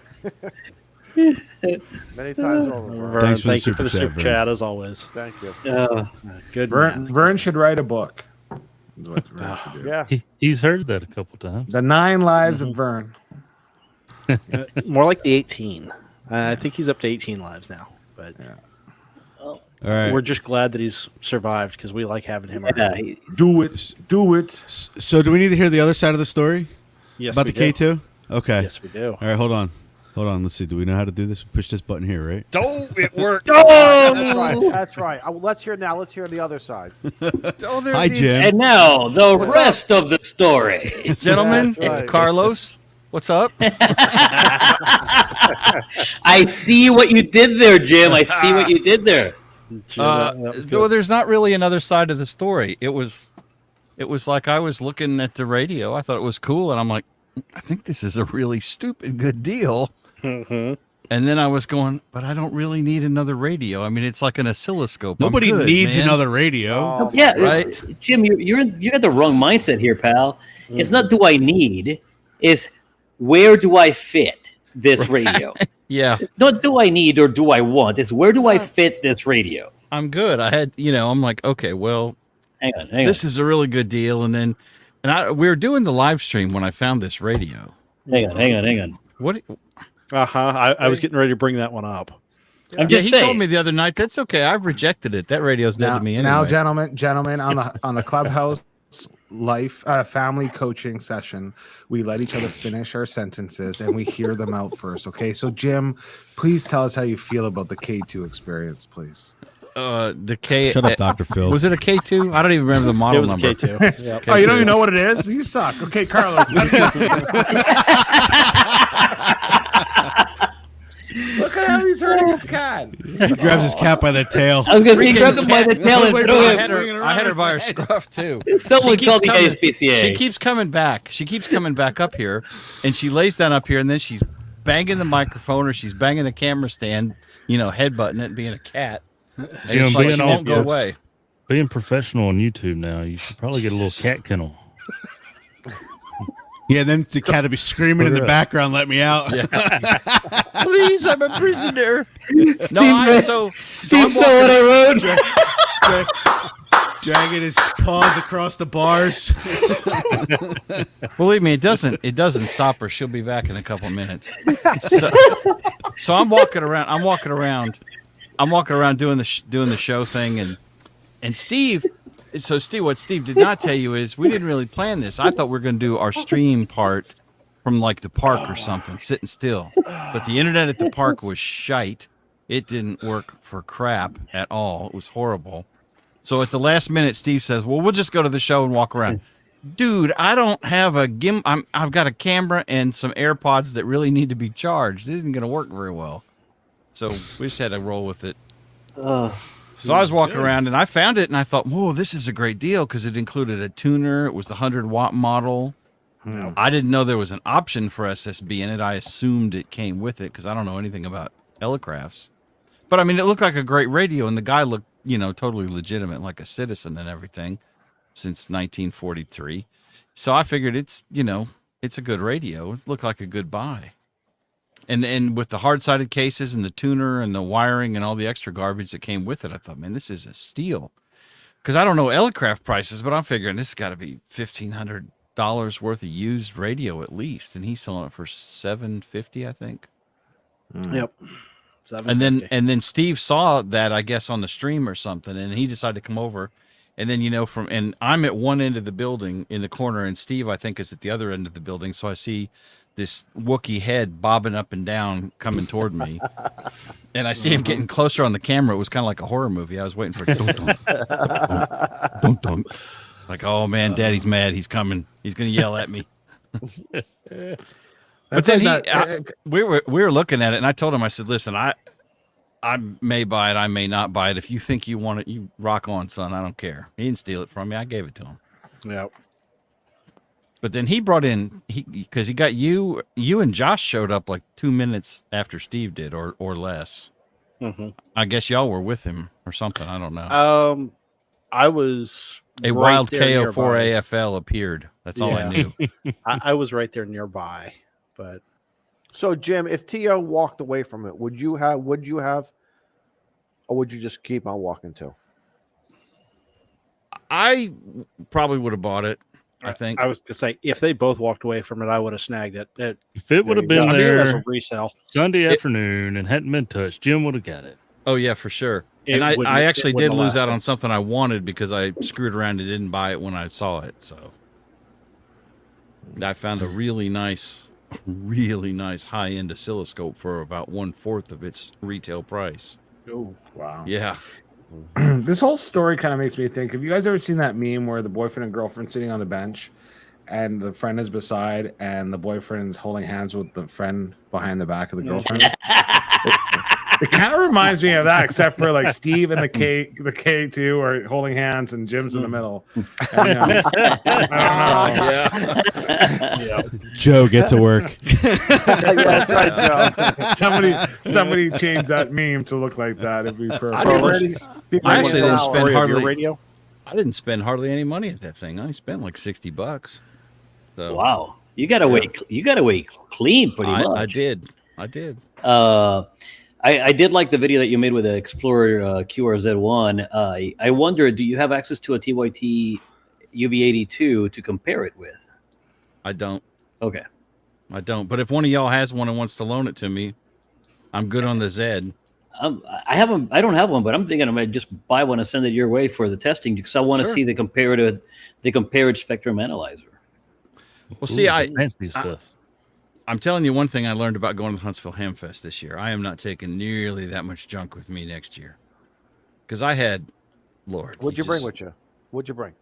Many times over. Vern, Thanks for the thank you for the super super chat, chat as always. Thank you. Good man. Vern should write a book. Is what Vern should do. Yeah. He's heard that a couple times. The 9 Lives of Vern. More like the 18. I think he's up to 18 lives now. But All right. we're just glad that he's survived because we like having him Yeah, around. Do it. Do it. So, do we need to hear the other side of the story Yes, about we the do. K2? Okay. Yes, we do. All right. Hold on. Let's see. Do we know how to do this? Push this button here, right? It worked. That's right. That's right. Let's hear now. Let's hear the other side. Hi, Jim. And now the rest of the story. Gentlemen, That's right. Carlos, what's up? I see what you did there, Jim. I see what you did there. That was good. Well, there's not really another side of the story. It was like I was looking at the radio. I thought it was cool, and I'm like, I think this is a really stupid good deal. Mhm. And then I was going, but I don't really need another radio. I mean, it's like an oscilloscope. I'm Nobody good, needs man. another radio. Oh, Yeah, Right. Jim, you got the wrong mindset here, pal. It's not do I need, it's where do I fit this radio? Yeah, Not do I need or do I want, it's where do I fit this radio? I'm good. I had, I'm like, okay, well, Hang on. this is a really good deal. And then, we were doing the live stream when I found this radio. Hang on. What? I was getting ready to bring that one up. I'm Yeah, just he saying. told me the other night. That's okay. I've rejected it. That radio's dead Now, to me anyway. now, gentlemen, on the Clubhouse life family coaching session, we let each other finish our sentences and we hear them out first. Okay, so Jim, please tell us how you feel about the K2 experience, please. The K. Shut up, Dr. Phil. Was it a K2? I don't even remember the It model was a number. K2. Yep. Oh, you don't even know what it is? You suck. Okay, Carlos. Look at how he's hurting his cat. He grabs his cat by the tail. I was going to say, grab him by the tail and Wait, throw wait, him. I had her by her scruff too. Someone She called the keeps coming- ASPCA. She keeps coming back. She keeps coming back up here, and she lays down up here, and then she's banging the microphone or she's banging the camera stand, headbutting it, being a cat. And it's like being she all won't go yes. away. Being professional on YouTube now, you should probably get a little cat kennel. Yeah, then the cat would be screaming in the background, let me out. Please, I'm a prisoner. So I'm Steve saw what I wrote. Dragging his paws across the bars. Believe me, it doesn't stop her. She'll be back in a couple minutes. So I'm walking around. I'm walking around doing the show thing, and Steve. So Steve, what Steve did not tell you is we didn't really plan this. I thought we were going to do our stream part from like the park or something, sitting still. But the internet at the park was shite. It didn't work for crap at all. It was horrible. So at the last minute, Steve says, "Well, we'll just go to the show and walk around." Dude, I don't have a I've got a camera and some AirPods that really need to be charged. It isn't going to work very well. So we just had to roll with it. So I was walking around and I found it and I thought, whoa, this is a great deal because it included a tuner. It was the 100-watt model. I didn't know there was an option for SSB in it. I assumed it came with it because I don't know anything about Elecrafts. But I mean, it looked like a great radio and the guy looked, totally legitimate, like a citizen and everything since 1943. So I figured it's a good radio. It looked like a good buy. And with the hard-sided cases and the tuner and the wiring and all the extra garbage that came with it, I thought, man, this is a steal. Because I don't know Elecraft prices, but I'm figuring this has got to be $1,500 worth of used radio at least, and he's selling it for $750, I think. Yep. And then Steve saw that, I guess, on the stream or something, and he decided to come over. And then and I'm at one end of the building in the corner, and Steve, I think, is at the other end of the building. So I see this Wookiee head bobbing up and down coming toward me. And I see him getting closer on the camera. It was kind of like a horror movie. I was waiting for dunk, dunk, dunk, dunk. Like, oh man, Daddy's mad. He's coming. He's gonna yell at me. But then we were looking at it, and I told him, I said, listen, I may buy it, I may not buy it. If you think you want it, you rock on, son. I don't care. He didn't steal it from me. I gave it to him. Yeah. But then he brought in because he got you and Josh showed up like 2 minutes after Steve did, or less. Mm-hmm. I guess y'all were with him or something. I don't know. I was wild KO4 AFL appeared. That's all I knew. I was right there nearby, but So Jim, if T.O. walked away from it, would you have, or would you just keep on walking too? I probably would have bought it. I think I was gonna say if they both walked away from it, I would have snagged it. If it would have been I mean, it was there a resale Sunday afternoon and hadn't been touched, Jim would have got it. Oh yeah, for sure. It And I actually did wouldn't lose last out it. on something I wanted because I screwed around and didn't buy it when I saw it. So I found a really nice high-end oscilloscope for about 1/4 of its retail price. Oh, wow. Yeah. This whole story kind of makes me think, have you guys ever seen that meme where the boyfriend and girlfriend sitting on the bench and the friend is beside and the boyfriend's holding hands with the friend behind the back of the girlfriend? It kind of reminds me of that, except for like Steve and the K2 are holding hands and Jim's in the middle. And, I don't know. Yeah. Joe, get to work. Yeah, that's right, Joe. Somebody change that meme to look like that. It'd be perfect. I actually didn't spend Story of your hardly. radio. I didn't spend hardly any money at that thing. I spent like $60. So Wow, you got away. You got away clean, pretty much. I did. I did like the video that you made with the Explorer QRZ1. I wonder, do you have access to a TYT UV82 to compare it with? I don't. Okay. I don't. But if one of y'all has one and wants to loan it to me, I'm good on the Zed. I don't have one, but I'm thinking I might just buy one and send it your way for the testing because I want to see the compared spectrum analyzer. Well, see, Fancy stuff. I'm telling you one thing I learned about going to the Huntsville Hamfest this year. I am not taking nearly that much junk with me next year. Because I had, Lord. What'd you bring with you? What'd you bring?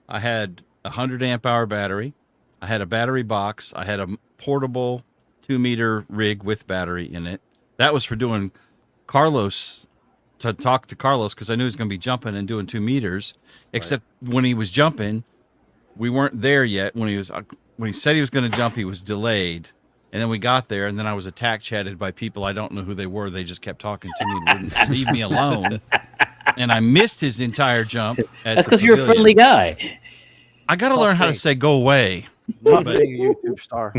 I had a 100 amp hour battery. I had a battery box. I had a portable 2-meter rig with battery in it. That was for doing Carlos, to talk to Carlos, because I knew he was going to be jumping and doing 2 meters. Except when he was jumping, we weren't there yet. When he said he was going to jump, he was delayed. And then we got there, and then I was attack chatted by people. I don't know who they were. They just kept talking to me and wouldn't leave me alone. And I missed his entire jump. That's because you're a friendly guy. I got to learn how to say go away. Not being a YouTube star.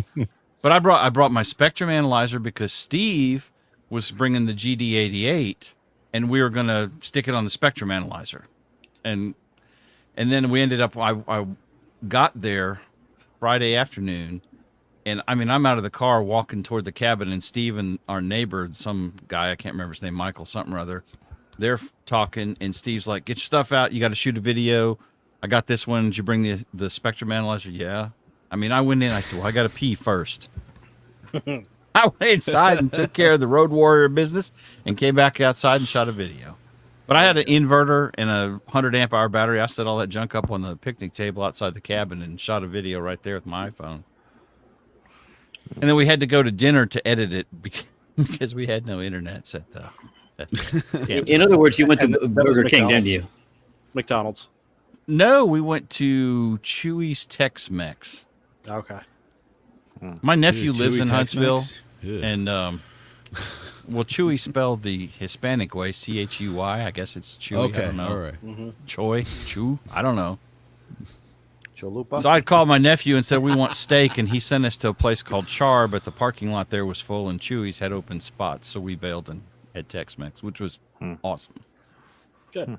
But I brought my spectrum analyzer because Steve was bringing the GD88, and we were going to stick it on the spectrum analyzer. And then we ended up, I got there Friday afternoon, and I mean, I'm out of the car walking toward the cabin, and Steve and our neighbor, some guy, I can't remember his name, Michael something or other, they're talking, and Steve's like, get your stuff out. You got to shoot a video. I got this one. Did you bring the spectrum analyzer? Yeah. I mean, I went in, I said, well, I got to pee first. I went inside and took care of the Road Warrior business and came back outside and shot a video. But I had an inverter and a 100 amp hour battery. I set all that junk up on the picnic table outside the cabin and shot a video right there with my iPhone. And then we had to go to dinner to edit it because we had no internet at the campsite. In other words, you went to And that was Burger King, didn't McDonald's. you? McDonald's. No, we went to Chewy's Tex-Mex. Okay. My nephew Chewy lives in Tex-Mex? Huntsville, Yeah. and well, Chewy spelled the Hispanic way, Chuy. I guess it's Chewy. I Okay, don't know. all right. Choi, Chew. I don't know. Chalupa. So I called my nephew and said we want steak, and he sent us to a place called Char, but the parking lot there was full, and Chewy's had open spots, so we bailed and had Tex-Mex, which was awesome. Good.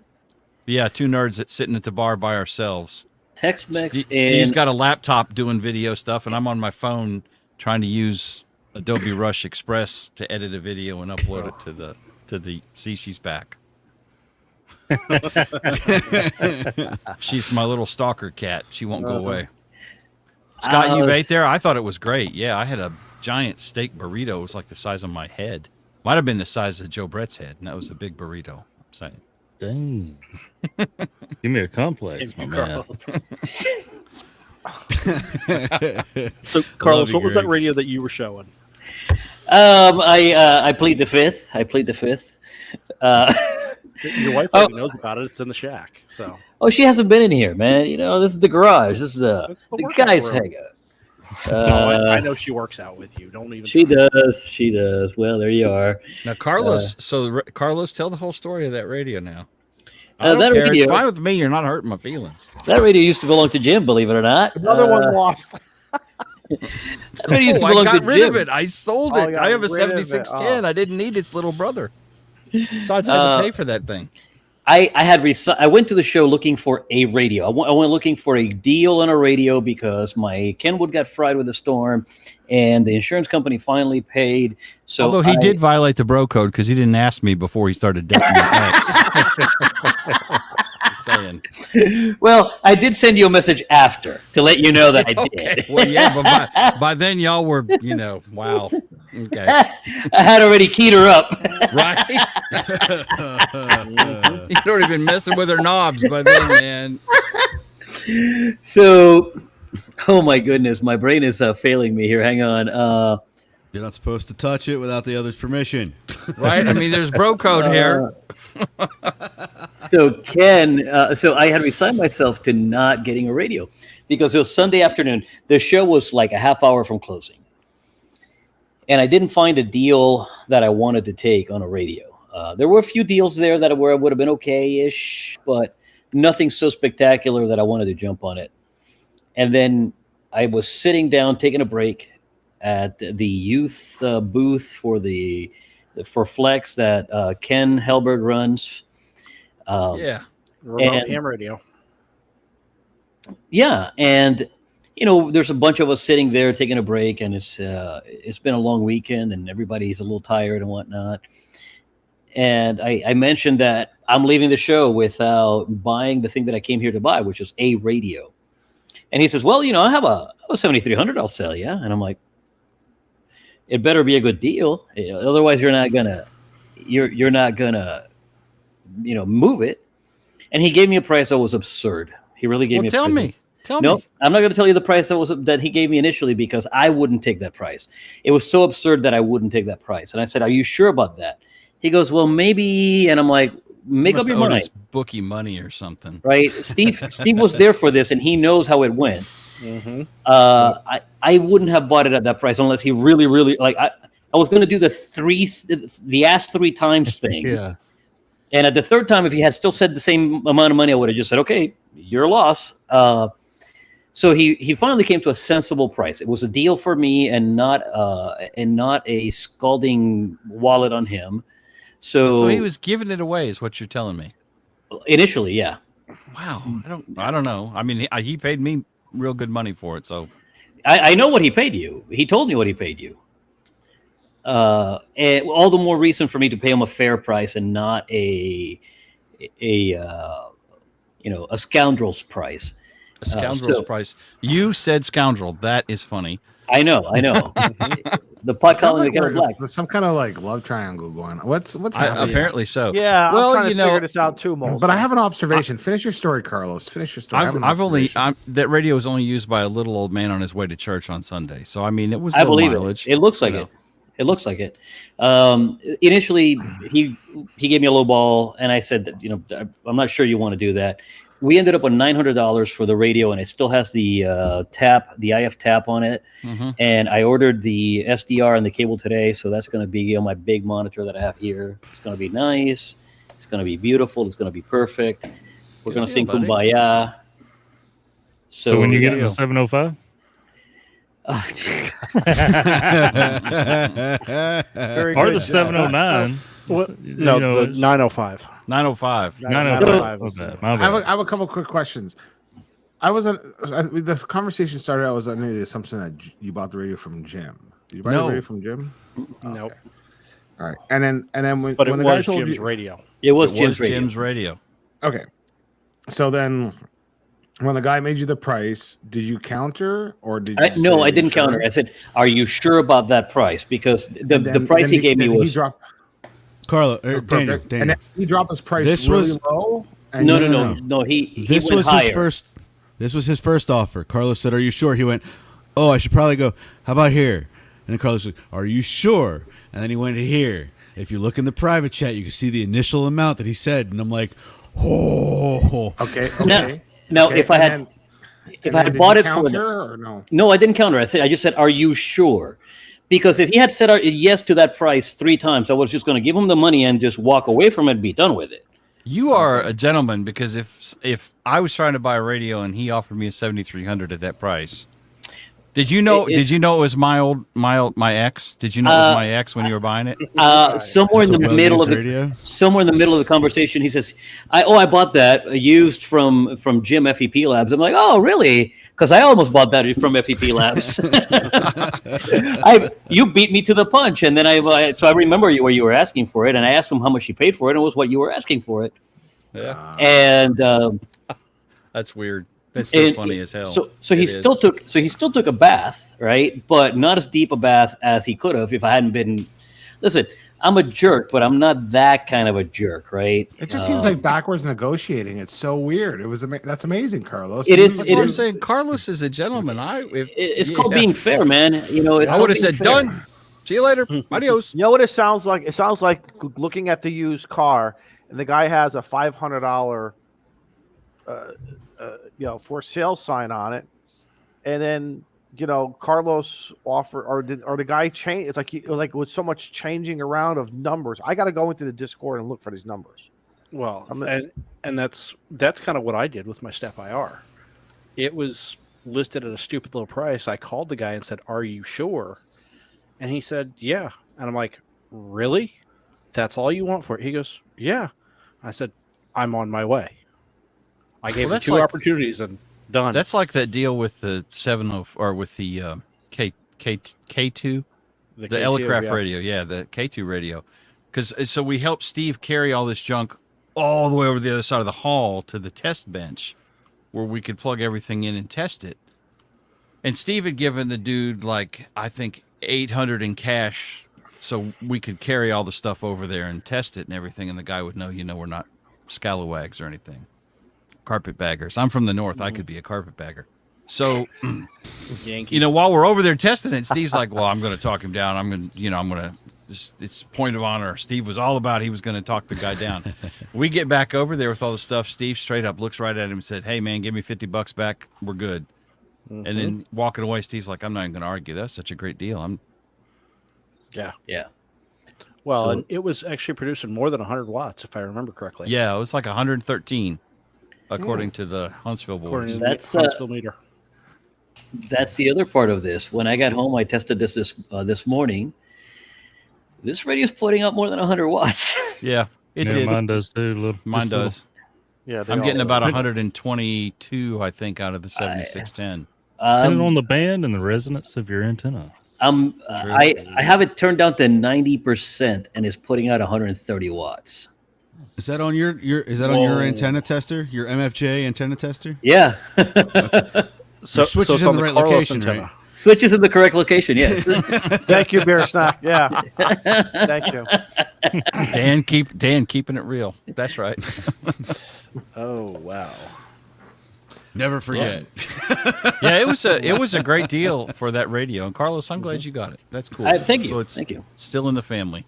Yeah, 2 nerds that sitting at the bar by ourselves. Tex-Mex Steve's and got a laptop doing video stuff, and I'm on my phone trying to use Adobe Rush Express to edit a video and upload it to the. See, she's back. She's my little stalker cat. She won't go away. Scott, you ate there? I thought it was great. Yeah, I had a giant steak burrito. It was like the size of my head. Might have been the size of Joe Brett's head, and that was a big burrito. I'm saying. Dang. Give me a complex, my man. So, Carlos, what was that radio that you were showing? I plead the fifth. Your wife already knows about it. It's in the shack. So. Oh, she hasn't been in here, man. You know, this is the garage. This is the guys' hangout. I know she works out with you. Don't even. She does. She does. Well, there you are. Now, Carlos. Carlos, tell the whole story of that radio now. I don't that care. radio, it's fine with me. You're not hurting my feelings. That radio used to belong to Jim, believe it or not. Another one lost. I got rid of it. I sold it. I have a 7610. I didn't need its little brother. Besides, I had to pay for that thing. I went to the show looking for a radio. I went looking for a deal on a radio because my Kenwood got fried with a storm, and the insurance company finally paid. So, although he did violate the bro code because he didn't ask me before he started dating my ex. Just saying. Well, I did send you a message after to let you know that I did. Well, yeah, but by then y'all were, wow. Okay. I had already keyed her up. Right? You'd already been messing with her knobs by then, man. So, oh my goodness, my brain is failing me here. Hang on. You're not supposed to touch it without the other's permission. Right? I mean, there's bro code here. So Ken, so I had resigned myself to not getting a radio because it was Sunday afternoon. The show was like a half hour from closing. And I didn't find a deal that I wanted to take on a radio. There were a few deals there that would have been okay-ish, but nothing so spectacular that I wanted to jump on it. And then I was sitting down, taking a break at the youth booth for Flex that Ken Helberg runs. Remote ham radio. Yeah, and there's a bunch of us sitting there taking a break, and it's been a long weekend, and everybody's a little tired and whatnot. And I mentioned that I'm leaving the show without buying the thing that I came here to buy, which is a radio. And he says, "Well, I have a 7300 I'll sell you." And I'm like, "It better be a good deal, otherwise you're not gonna move it." And he gave me a price that was absurd. He really gave me. Tell me. No, I'm not going to tell you the price that he gave me initially because I wouldn't take that price. It was so absurd that I wouldn't take that price. And I said, "Are you sure about that?" He goes, "Well, maybe." And I'm like, "Make up your mind." His bookie money or something, right? Steve was there for this, and he knows how it went. Mm-hmm. I wouldn't have bought it at that price unless he really, really like. I was going to do the ask three times thing. Yeah. And at the third time, if he had still said the same amount of money, I would have just said, "Okay, your loss." So he finally came to a sensible price. It was a deal for me and not a scalding wallet on him. So he was giving it away, is what you're telling me. Initially, yeah. Wow, I don't know. I mean, he paid me real good money for it, so I know what he paid you. He told me what he paid you. And all the more reason for me to pay him a fair price and not a scoundrel's price. A scoundrel's price. You said scoundrel. That is funny. I know. The pot calling the kettle black. There's some kind of like love triangle going on. What's happening? Apparently so. Yeah, well, I'm trying to figure this out too, Mo. But I have an observation. Finish your story, Carlos. Finish your story. That radio was only used by a little old man on his way to church on Sunday. So I mean, it was. I believe mileage, it. It looks like it. It looks like it. Initially, he gave me a low ball, and I said that I'm not sure you want to do that. We ended up on $900 for the radio, and it still has the IF tap on it. Mm-hmm. And I ordered the SDR and the cable today, so that's going to be on my big monitor that I have here. It's going to be nice. It's going to be beautiful. It's going to be perfect. We're going to sing Kumbaya. So when you get the 705? Or the 709? No, the 905. 905. 905. I have a couple quick questions. The conversation started. I was under the assumption that you bought the radio from Jim. Did you buy the radio from Jim? Nope. Okay. All right, and then when it the was guy told Jim's you, radio. It was Jim's radio. Jim's radio. Okay, so then When the guy made you the price, did you counter or did you? No, I say, didn't "Sure?" counter. I said, "Are you sure about that price?" Because the And price he gave me then he was dropped. Carlo, Perfect. Daniel, And Daniel. then he dropped his price This really was- low. And no, you- no. He This went was higher. his first. This was his first offer. Carlos said, "Are you sure?" He went, "Oh, I should probably go. How about here?" And then Carlos said, "Are you sure?" And then he went to here. If you look in the private chat, you can see the initial amount that he said, and I'm like, "Oh, Okay. Now, Okay, if I and had then- if and I then had did bought you it for counter or no? no, I didn't counter. I just said, "Are you sure?" Because if he had said yes to that price 3 times, I was just going to give him the money and just walk away from it and be done with it. You are a gentleman because if I was trying to buy a radio and he offered me a 7,300 at that price, did you know? Did you know it was my ex? Did you know it was my ex when you were buying it? Somewhere in the middle of somewhere in the middle of the conversation, he says, "I bought that used from Jim FEP Labs." I'm like, "Oh, really?" Because I almost bought that from FEP Labs. You beat me to the punch, and then so I remember where you were asking for it, and I asked him how much he paid for it, and it was what you were asking for it. Yeah, and that's weird. That's still funny as hell. So he still took a bath, right? But not as deep a bath as he could have if I hadn't been. Listen, I'm a jerk, but I'm not that kind of a jerk, right? It just seems like backwards negotiating. It's so weird. It was that's amazing, Carlos. It is. That's what I'm saying. Carlos is a gentleman. It's called being fair, man. You know, I would have said fair. done. See you later. Adios. You know what it sounds like? It sounds like looking at the used car, and the guy has a $500, for sale sign on it, and then Carlos offer or the guy change. It's like with so much changing around of numbers. I got to go into the Discord and look for these numbers. Well, and that's kind of what I did with my Step IR. It was listed at a stupid low price. I called the guy and said, "Are you sure?" And he said, "Yeah." And I'm like, "Really? That's all you want for it?" He goes, "Yeah." I said, "I'm on my way." I gave him 2 opportunities and done. That's like that deal with the 70 or with the K2, the Elecraft radio. Yeah, the K2 radio. So we helped Steve carry all this junk all the way over the other side of the hall to the test bench where we could plug everything in and test it. And Steve had given the dude I think $800 in cash so we could carry all the stuff over there and test it and everything. And the guy would know, we're not scalawags or anything. Carpetbaggers. I'm from the north. I could be a carpetbagger. So, while we're over there testing it, Steve's like, "Well, I'm going to talk him down. I'm going to, it's point of honor." Steve was all about he was going to talk the guy down. We get back over there with all the stuff. Steve straight up looks right at him and said, "Hey, man, give me $50 back. We're good." Mm-hmm. And then walking away, Steve's like, "I'm not even going to argue. That's such a great deal." Yeah. Well, and it was actually producing more than 100 watts, if I remember correctly. Yeah, it was like 113. According to the Huntsville boys. That's Huntsville meter. That's the other part of this. When I got home, I tested this morning. This radio's putting out more than 100 watts. Yeah, it did. Mine does too. Mine does. Yeah, I'm getting about 122, I think, out of the 7610. Depending on the band and the resonance of your antenna. I have it turned down to 90%, and it's putting out 130 watts. Is that on your on your antenna tester? Your MFJ antenna tester? Yeah. So switches in the right location, right? Switches in the correct location. Yes. Thank you, Beer Snack. Yeah. Thank you. Dan keeping it real. That's right. Oh wow. Never forget. Yeah, it was a great deal for that radio. And Carlos, I'm glad you got it. That's cool. Thank you. So it's Thank you. Still in the family.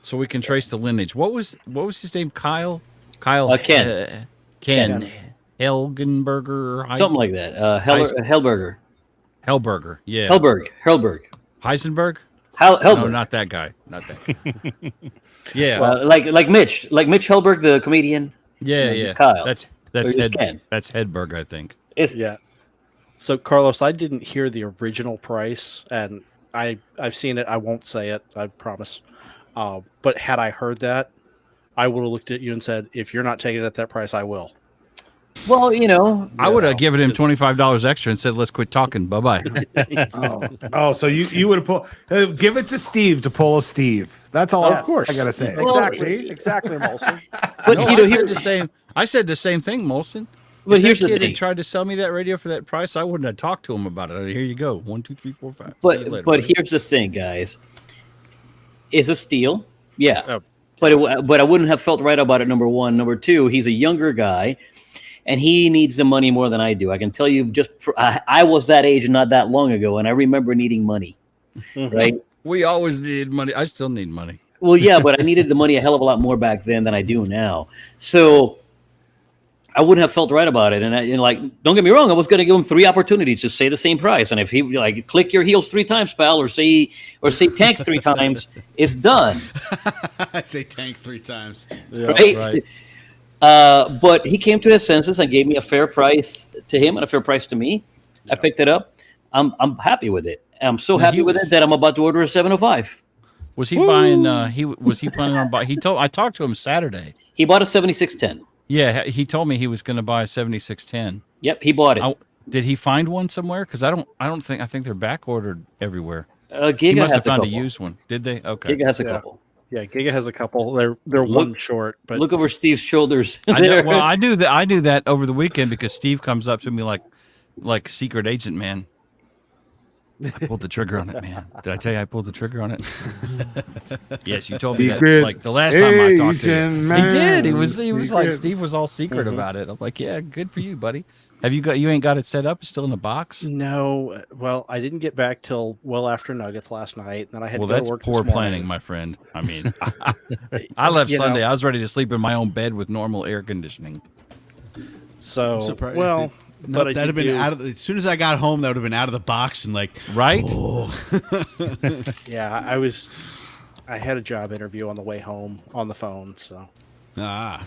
So we can trace the lineage. What was his name? Kyle? Ken. Ken Helgenberger? Something like that. Hellberger. Hellberger. Yeah. Hellberg. Heisenberg? Hellberg. No, not that guy. Not that guy. Yeah. Like Mitch Hellberg, the comedian. Yeah. Kyle. That's Hedberg, I think. Yeah. So Carlos, I didn't hear the original price, and I've seen it. I won't say it. I promise. But had I heard that, I would have looked at you and said, "If you're not taking it at that price, I will." Well, I would have given him $25 extra and said, "Let's quit talking. Bye bye." So you would have pulled. Give it to Steve to pull a Steve. That's all. Of course, I gotta say. Exactly, Molson. But No, I said the same thing, Molson. But If here's that the kid thing. had tried to sell me that radio for that price, I wouldn't have talked to him about it. Here you go. 1, 2, 3, 4, 5. See you But later, but buddy. here's the thing, guys. It's a steal, yeah. Oh. But I wouldn't have felt right about it. Number one, number two. He's a younger guy, and he needs the money more than I do. I can tell you, I was that age not that long ago, and I remember needing money. Right? We always needed money. I still need money. Well, yeah, but I needed the money a hell of a lot more back then than I do now. So I wouldn't have felt right about it. And like, don't get me wrong, I was going to give him 3 opportunities to say the same price. And if he like click your heels 3 times, pal, or say tank 3 times, it's done. I say tank 3 times. Right? But he came to his senses and gave me a fair price to him and a fair price to me. I picked it up. I'm happy with it. I'm so happy with it that I'm about to order a 705. Was he buying? Was he planning on buying? I talked to him Saturday. He bought a 7610. Yeah, he told me he was going to buy a 7610. Yep, he bought it. Did he find one somewhere? Because I think they're back ordered everywhere. Giga he must has have found a a used one. Did they? Okay. Giga has a couple. Yeah, Giga has a couple. They're one short, but Look over Steve's shoulders. I know, well, I knew that over the weekend because Steve comes up to me like secret agent man. I pulled the trigger on it, man. Did I tell you I pulled the trigger on it? Yes, you told me that like the last time I talked to you. Man. He did. He was like Steve was all secret about it. I'm like, yeah, good for you, buddy. You ain't got it set up? It's still in the box? no. Well, I didn't get back till well after Nuggets last night. Then I had to go That's to work poor this morning. planning, my friend. I mean, I left Sunday. I was ready to sleep in my own bed with normal air conditioning. So surprised well, No, but that'd have been out of as soon as I got home. That would have been out of the box and like right. Oh. yeah, I had a job interview on the way home on the phone, so Ah,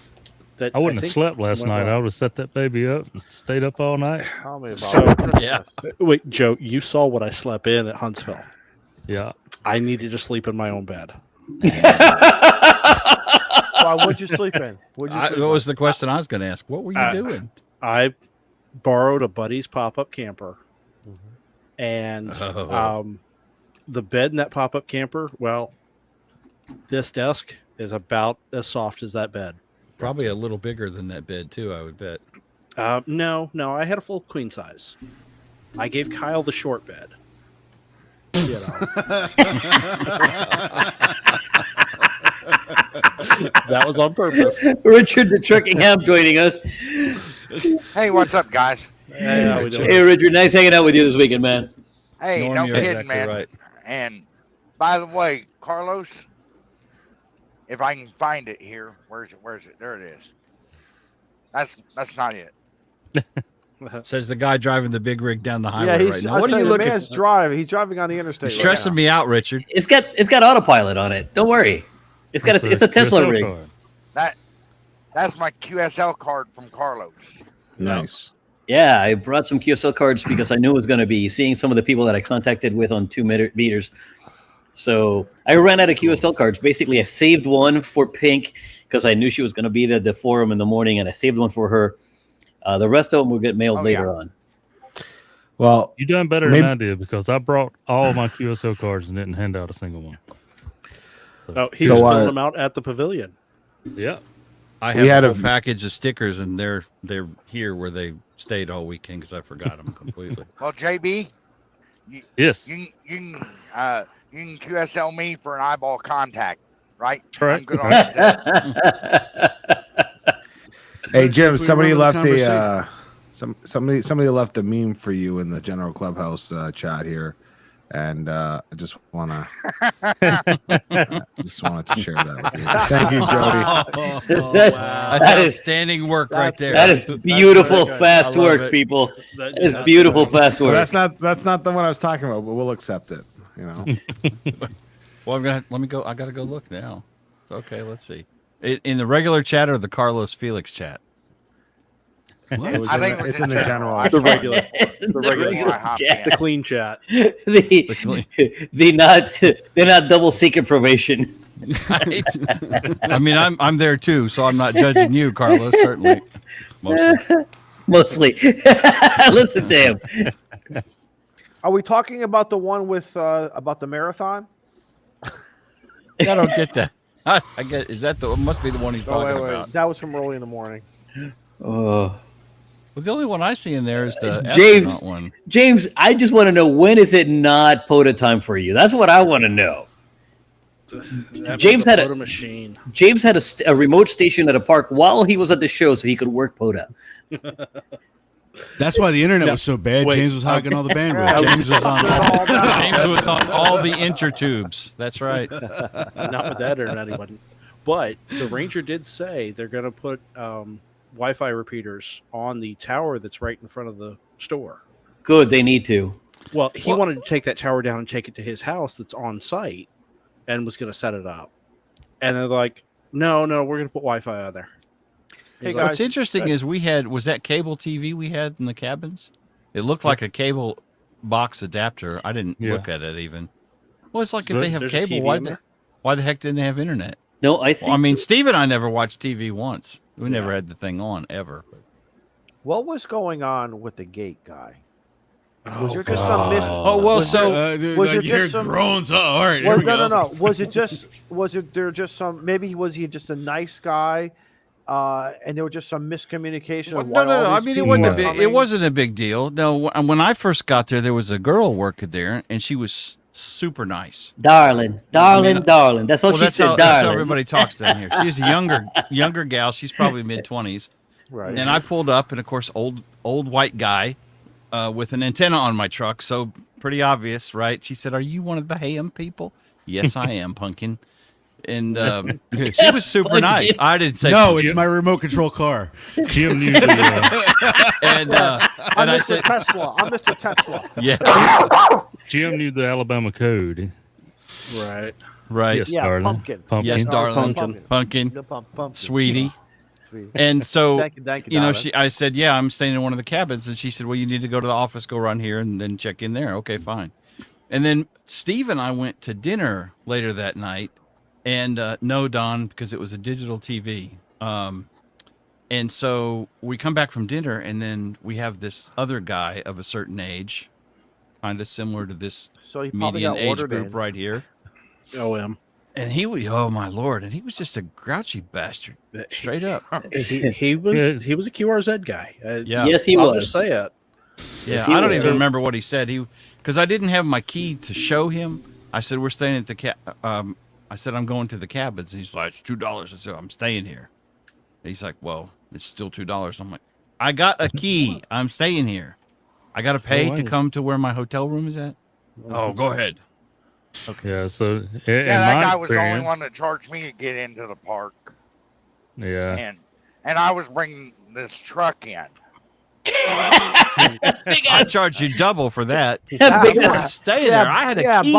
that I wouldn't have think slept last went night. well. I would have set that baby up and stayed up all night. Tell me about So- it. Yeah. Wait, Joe, you saw what I slept in at Huntsville. Yeah. I needed to sleep in my own bed. Why, what'd you sleep in? What'd you What sleep was the question I was going to ask? What were you doing? I borrowed a buddy's pop-up camper, and Oh. the bed in that pop-up camper. Well, this desk is about as soft as that bed. Probably a little bigger than that bed too, I would bet. No, I had a full queen size. I gave Kyle the short bed. You know. That was on purpose. Richard the Trucking Ham joining us. Hey, what's up, guys? Hey, how we doing? Hey, Richard, nice hanging out with you this weekend, man. Hey, Norm, no you're kidding, exactly man. right. And by the way, Carlos, if I can find it here, where is it? There it is. That's not it. Says the guy driving the big rig down the Yeah, highway he's right now. What are you the looking man's for? driving. He's driving on the interstate. It's right stressing now. me out, Richard. It's got autopilot on it. Don't worry. It's a Tesla rig. That's my QSL card from Carlos. Nice. Yeah, I brought some QSL cards because I knew it was going to be seeing some of the people that I contacted with on 2 meters. So I ran out of QSL cards. Basically, I saved one for Pink because I knew she was going to be at the forum in the morning, and I saved one for her. The rest of them will get mailed later on. Well, You done better Maybe- than I did because I brought all my QSL cards and didn't hand out a single one. Oh, he So, was filling them out at the pavilion. Yeah. I We have had a a- package of stickers, and they're here where they stayed all weekend because I forgot them completely. Well, JB, Yes. you can QSL me for an eyeball contact, right? Correct. I'm good on that. hey Jim, If we somebody remember left the a somebody left a meme for you in the general clubhouse chat here, and I just wanted to share that with you. Thank you, Jody. That's That is- outstanding work right there. That is beautiful, very good. fast I love work, it. people. That That is did beautiful, not- fast But work. that's not the one I was talking about, but we'll accept it. You know. Well, let me go. I gotta go look now. It's okay. Let's see. In the regular chat or the Carlos Felix chat? what? It's I in think the- it was it's in the general. I The saw it. regular, It's in the regular I hopped chat. the clean chat. They're not double secret probation. Right? I mean, I'm there too, so I'm not judging you, Carlos. Certainly, mostly. Mostly. Listen to him. Are we talking about the one with about the marathon? I don't get that. I get. Is that the? It must be the one he's talking about. That was from early in the morning. Oh, Well, the only one I see in there is the James. astronaut one. James, I just want to know, when is it not POTA time for you? That's what I want to know. James had a machine. James had a remote station at a park while he was at the show, so he could work POTA. That's why the internet was so bad. Wait, James was hogging all the bandwidth. James was on all the intertubes. That's right. Not with that internet, he wasn't. But the ranger did say they're going to put Wi-Fi repeaters on the tower that's right in front of the store. Good, they need to. Well, he wanted to take that tower down and take it to his house that's on site, and was going to set it up. And they're like, no, we're going to put Wi-Fi on there. Hey, What's interesting is was that cable TV we had in the cabins? It looked like a cable box adapter. I didn't look at it even. Well, it's like if they have There's a cable, TV why the heck didn't they have internet? No, I think. Well, I mean, Steve and I never watched TV once. We never had the thing on ever. What was going on with the gate guy? Was there just some Was you hear just some groans. Oh, all right, here we go. No. Was there just some? Maybe was he just a nice guy, and there was just some miscommunication? Well, no. I mean, it wasn't a big deal. No, when I first got there was a girl working there, and she was super nice. Darling. That's all she said. Darling. That's how everybody talks down here. She's a younger gal. She's probably mid-20s. Right. And I pulled up, and of course, old white guy with an antenna on my truck. So pretty obvious, right? She said, "Are you one of the ham people?" Yes, I am, pumpkin. And she was super nice. I didn't say no. It's my remote control car. Jim knew the, and I said, Tesla. I'm Mr. Tesla. Yeah. Jim knew the Alabama code. Right. Yes, Yeah, darling. pumpkin. Yes, darling. Pumpkin. Sweetie. And so, thank you, I said, yeah, I'm staying in one of the cabins. And she said, well, you need to go to the office, go around here, and then check in there. Okay, fine. And then Steve and I went to dinner later that night. And no, Don, because it was a digital TV. And so we come back from dinner, and then we have this other guy of a certain age, kind of similar to this median age group right here. OM. And he was, oh my Lord, and he was just a grouchy bastard, straight up. He was a QRZ guy. Yeah. Yes, he I'll was. just say it. Yeah, Yes, he I don't was. even remember what he said. Because I didn't have my key to show him. I said, we're staying at the I said, I'm going to the cabins. And he's like, it's $2. I said, I'm staying here. And he's like, well, it's still $2. I'm like, I got a key. I'm staying here. I got to pay to come to where my hotel room is at. Oh, go ahead. Okay. Yeah. So that guy was the only one that charged me to get into the park. Yeah. And I was bringing this truck in. I charged you double for that. Stay there. I had a key.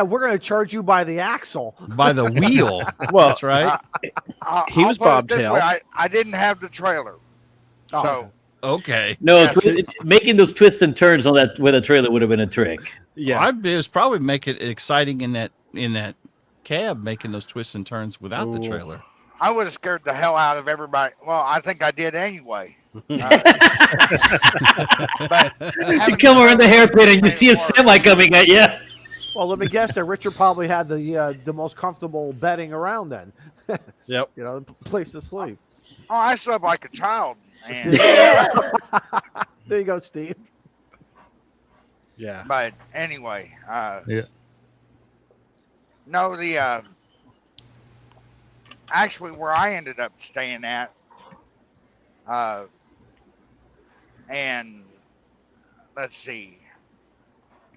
We're going to charge you by the axle. By the wheel. Well, that's right. He was bobtail. I didn't have the trailer. So okay. No, making those twists and turns on that with a trailer would have been a trick. Yeah, I'd be probably make it exciting in that cab, making those twists and turns without the trailer. I would have scared the hell out of everybody. Well, I think I did anyway. You come around the hairpin and you see a semi coming at you. Well, let me guess that Richard probably had the most comfortable bedding around then. Yep. You know, place to sleep. Oh, I slept like a child. Man. There you go, Steve. Yeah. But anyway, yeah. No, actually where I ended up staying at, and let's see.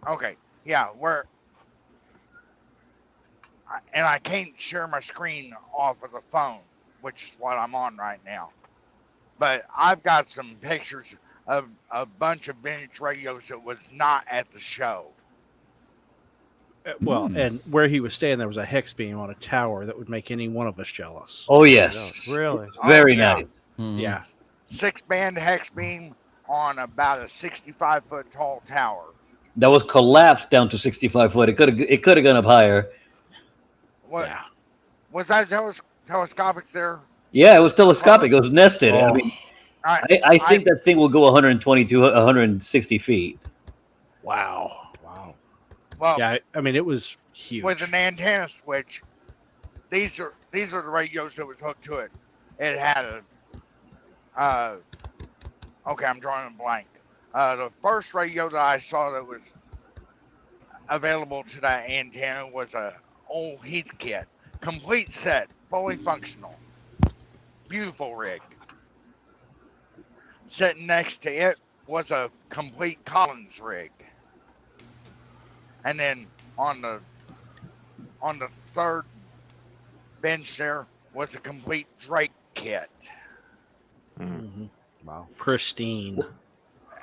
Okay, yeah, and I can't share my screen off of the phone, which is what I'm on right now. But I've got some pictures of a bunch of vintage radios that was not at the show. Well, and where he was staying, there was a hex beam on a tower that would make any one of us jealous. Oh, yes. Really? Very nice. Mm-hmm. Yeah. 6-band hex beam on about a 65-foot tall tower. That was collapsed down to 65 foot. It could have gone up higher. What? Yeah. Was that telescopic there? Yeah, it was telescopic. It was nested. Oh. I mean, I think that thing will go 120 to 160 feet. Wow. Well, yeah, I mean, it was huge. With an antenna switch, these are the radios that was hooked to it. It had Okay, I'm drawing a blank. The first radio that I saw that was available to that antenna was a old Heath kit, complete set, fully functional, beautiful rig. Sitting next to it was a complete Collins rig, and then on the third bench there was a complete Drake kit. Mhm. Wow. Pristine.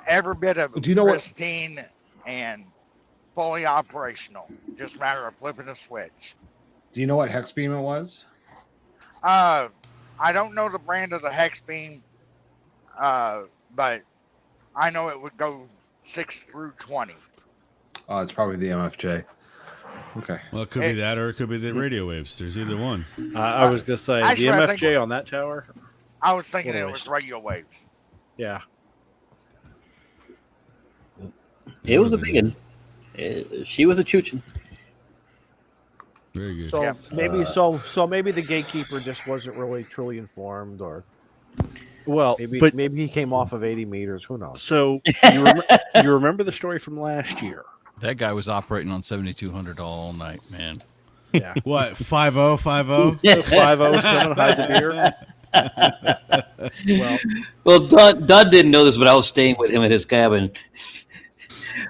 Every bit of Do you know what- pristine and fully operational. Just a matter of flipping a switch. Do you know what hex beam it was? I don't know the brand of the hex beam, but I know it would go 6 through 20. Oh, it's probably the MFJ. Okay. Well, it could be that, or it could be the radio waves. There's either one. I was gonna say Actually, the I MFJ think- on that tower. I was thinking What a it was waste. radio waves. Yeah. It was a big one. She was a choochin'. Very good. So Yeah. maybe maybe the gatekeeper just wasn't really truly informed, or Well, maybe he came off of 80 meters. Who knows? so you remember the story from last year? That guy was operating on 7,200 all night, man. Yeah. What? 5-0, 5-0? 5-0's coming, hide the beer. Well, Dodd didn't know this, but I was staying with him at his cabin.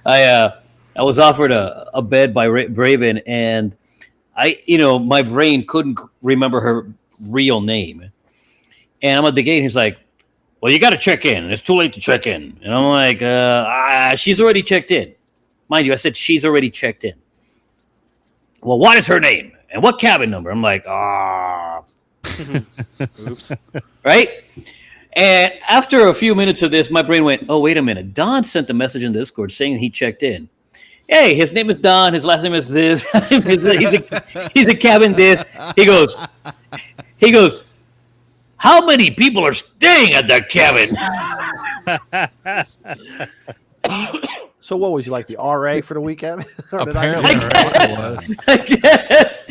I was offered a bed by Braven, and my brain couldn't remember her real name. And I'm at the gate, and he's like, "Well, you got to check in. It's too late to check in." And I'm like, "She's already checked in." Mind you, I said she's already checked in. Well, what is her name and what cabin number? I'm like, Oops. right? And after a few minutes of this, my brain went, "Oh, wait a minute. Don sent a message in Discord saying he checked in. Hey, his name is Don. His last name is this. he's a cabin this." He goes, "How many people are staying at that cabin?" So what was he, like the RA for the weekend? Or did I- Apparently, I it was. I guess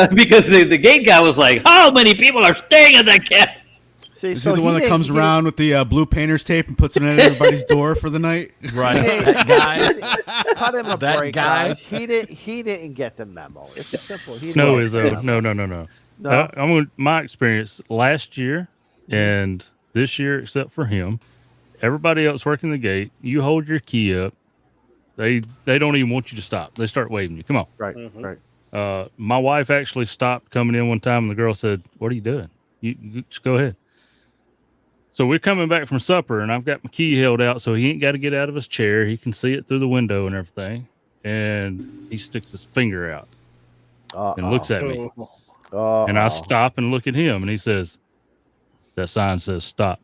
because the gate guy was like, "How many people are staying at that cabin?" See, Is so he the one that didn't- comes he around with the blue painter's tape and puts it at everybody's door for the night? Right. didn't- That guy. Cut him a That break, guy- guys. He didn't get the memo. It's simple. He didn't No, get Izzo. the memo. No. No? I'm gonna, my experience last year and this year, except for him, everybody else working the gate, you hold your key up. They don't even want you to stop. They start waving you. Come on. Right, Mhm. right. My wife actually stopped coming in one time, and the girl said, "What are you doing? You just go ahead." So we're coming back from supper, and I've got my key held out, so he ain't got to get out of his chair. He can see it through the window and everything. And he sticks his finger out and looks at me. And I stop and look at him, and he says, "That sign says stop."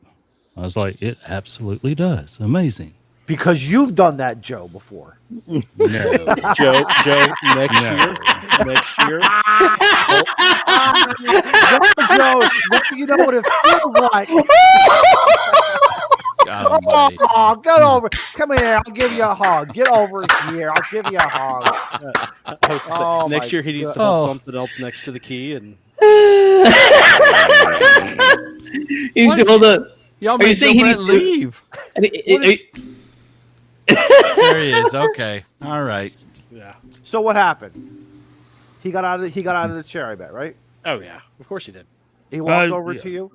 I was like, "It absolutely does. Amazing." Because you've done that, Joe, before. No. Joe, next No. year. Next year. Joe, you know what it feels like. God almighty. Oh, get over. Come here. I'll give you a hug. Get over here. I'll give you a hug. Host said Oh, next my year he needs to God. hold Oh. something else next to the key, and You need to hold up. Y'all Are you made saying Bill he Brett needs to- leave? There he is. Okay. All right. yeah. So what happened? He got out of the chair, I bet, right? Oh yeah, of course he did. He walked Uh, over yeah. to you.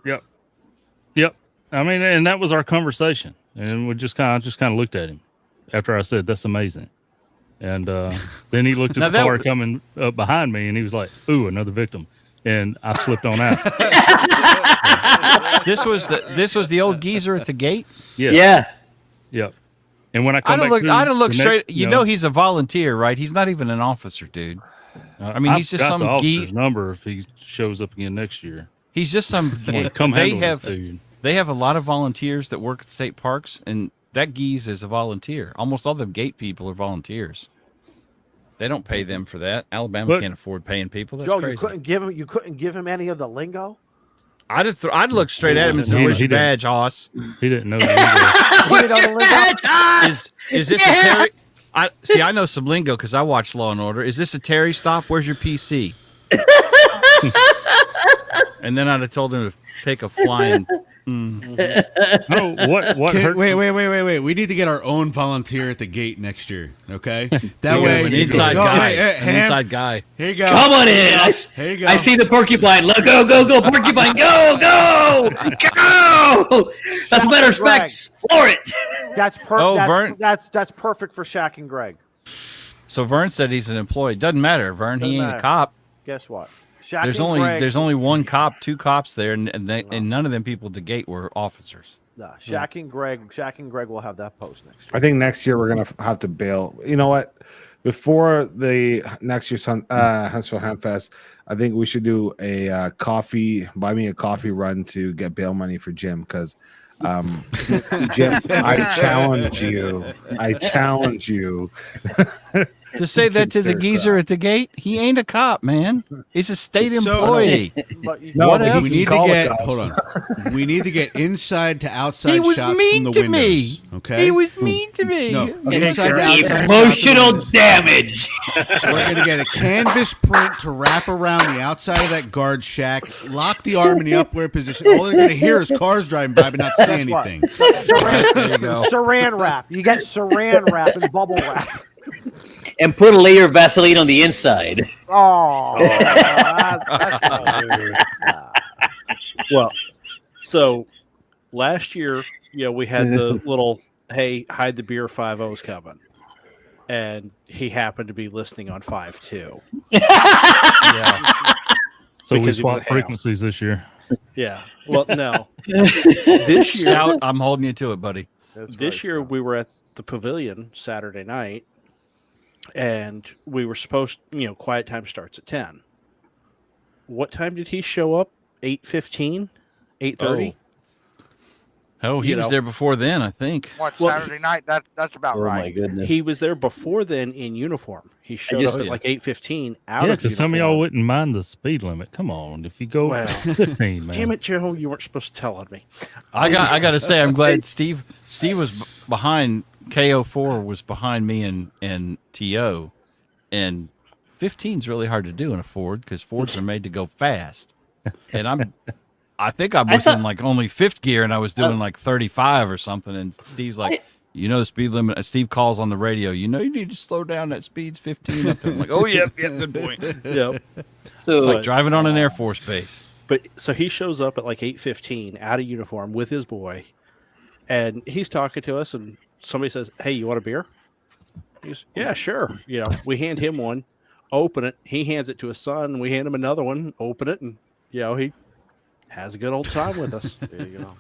Yep. I mean, and that was our conversation, and we just kind of looked at him after I said, "That's amazing," and then he looked Now at the that car was- coming up behind me, and he was like, "Ooh, another victim," and I slipped on out. This was the old geezer at the gate. Yes. Yeah. Yep. And when I I come don't back, look. I don't look the straight. next- You know he's a volunteer, right? He's not even an officer, dude. I mean, I've he's just got some the officer's geek. number if he shows up again next year. He's just some. Come they handle have this dude. they have a lot of volunteers that work at state parks, and that geese is a volunteer. Almost all the gate people are volunteers. They don't pay them for that. Alabama But- can't afford paying people. That's Joe, crazy. you couldn't give him any of the lingo. I'd look straight at him and say, He- "Where's he your didn't. badge, hoss? He didn't know that. He didn't know the lingo? Is this a Terry?" I know some lingo because I watch Law and Order. Is this a Terry stop? Where's your PC? And then I'd have told him to take a flying No, what hurt? Wait. We need to get our own volunteer at the gate next year. Okay, that We way have an inside guy. Hey, An inside guy. Here you go. Come on in. Here you go. I see the porcupine. Look, go, porcupine. Go. That's better respect. Floor it. That's perfect. Oh, Vern. That's perfect for Shaq and Greg. So Vern said he's an employee. Doesn't matter, Vern. Doesn't He ain't matter. a cop. Guess what? Shaq There's and Greg, only one cop, two cops there, and none of them people at the gate were officers. No, Shaq and Greg will have that post next year. I think next year we're gonna have to bail. You know what? Before the next year's Huntsville Hamfest, I think we should do a buy me a coffee run to get bail money for Jim, because Jim, I challenge you. To say that to the geezer at the gate, he ain't a cop, man. He's a state employee. What else? We need to get We need to get inside to outside He was shots mean from the to windows. me. Okay. He was mean to me. No, inside to outside. Emotional damage. So we're gonna get a canvas print to wrap around the outside of that guard shack, lock the arm in the upward position. All they're gonna hear is cars driving by, but not see anything. There you go. Saran wrap. You get Saran wrap and bubble wrap. And put a layer of Vaseline on the inside. Oh. Well, so last year, we had the little, hey, hide the beer 5-0's coming. And he happened to be listening on 5-2. Yeah. So we Because he was swapped a ham. frequencies this year. Yeah. Well, no. This year, Scout, I'm holding you to it, buddy. this year we were at the pavilion Saturday night, and we were supposed, quiet time starts at 10. What time did he show up? 8:15? 8:30? Oh, he You was know. there before then, I think. What, Well, Saturday night? That's about Oh my right. goodness. He was there before then in uniform. He showed just- up at like 8:15 out Yeah, of because some of uniform. y'all wouldn't mind the speed limit. Come on, if you go Well, 15, man. Damn it, Joe! You weren't supposed to tell on me. I got to say, I'm glad Steve was behind. KO4 was behind me and TO, and 15 is really hard to do in a Ford because Fords are made to go fast. And I think I was in like only fifth gear, and I was doing like 35 or something. And Steve's like, the speed limit. Steve calls on the radio. You need to slow down. That speed's 15 up there. I'm like, oh yeah, good point. Yep. So It's like driving on an Air Force base. But so he shows up at like 8:15 out of uniform with his boy, and he's talking to us, and somebody says, "Hey, you want a beer?" He goes, "Yeah, sure." We hand him one, open it. He hands it to his son. We hand him another one, open it, and he has a good old time with us. There you go.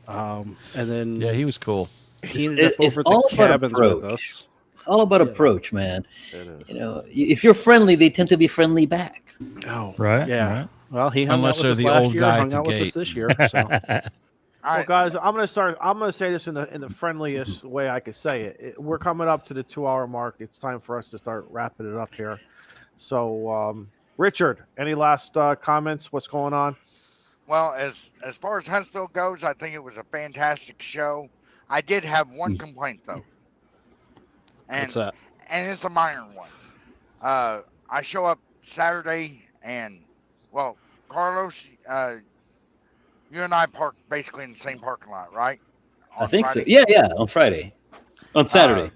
And then Yeah, he was cool. he ended up It's over at all the about cabins with approach. us. It's all about approach, man. If you're friendly, they tend to be friendly back. Oh, Right? yeah. Right. Well, he hung Unless out they're with us the last old year, guy at hung the out with us gate. this year. So. All Well, guys, I'm gonna say this in the friendliest way I could say it. We're coming up to the 2-hour mark. It's time for us to start wrapping it up here. So, Richard, any last comments? What's going on? Well, as far as Huntsville goes, I think it was a fantastic show. I did have one complaint though, What's that? and it's a minor one. I show up Saturday, and well, Carlos, you and I parked basically in the same parking lot, right? I think so. Friday? Yeah, on Friday. On Saturday.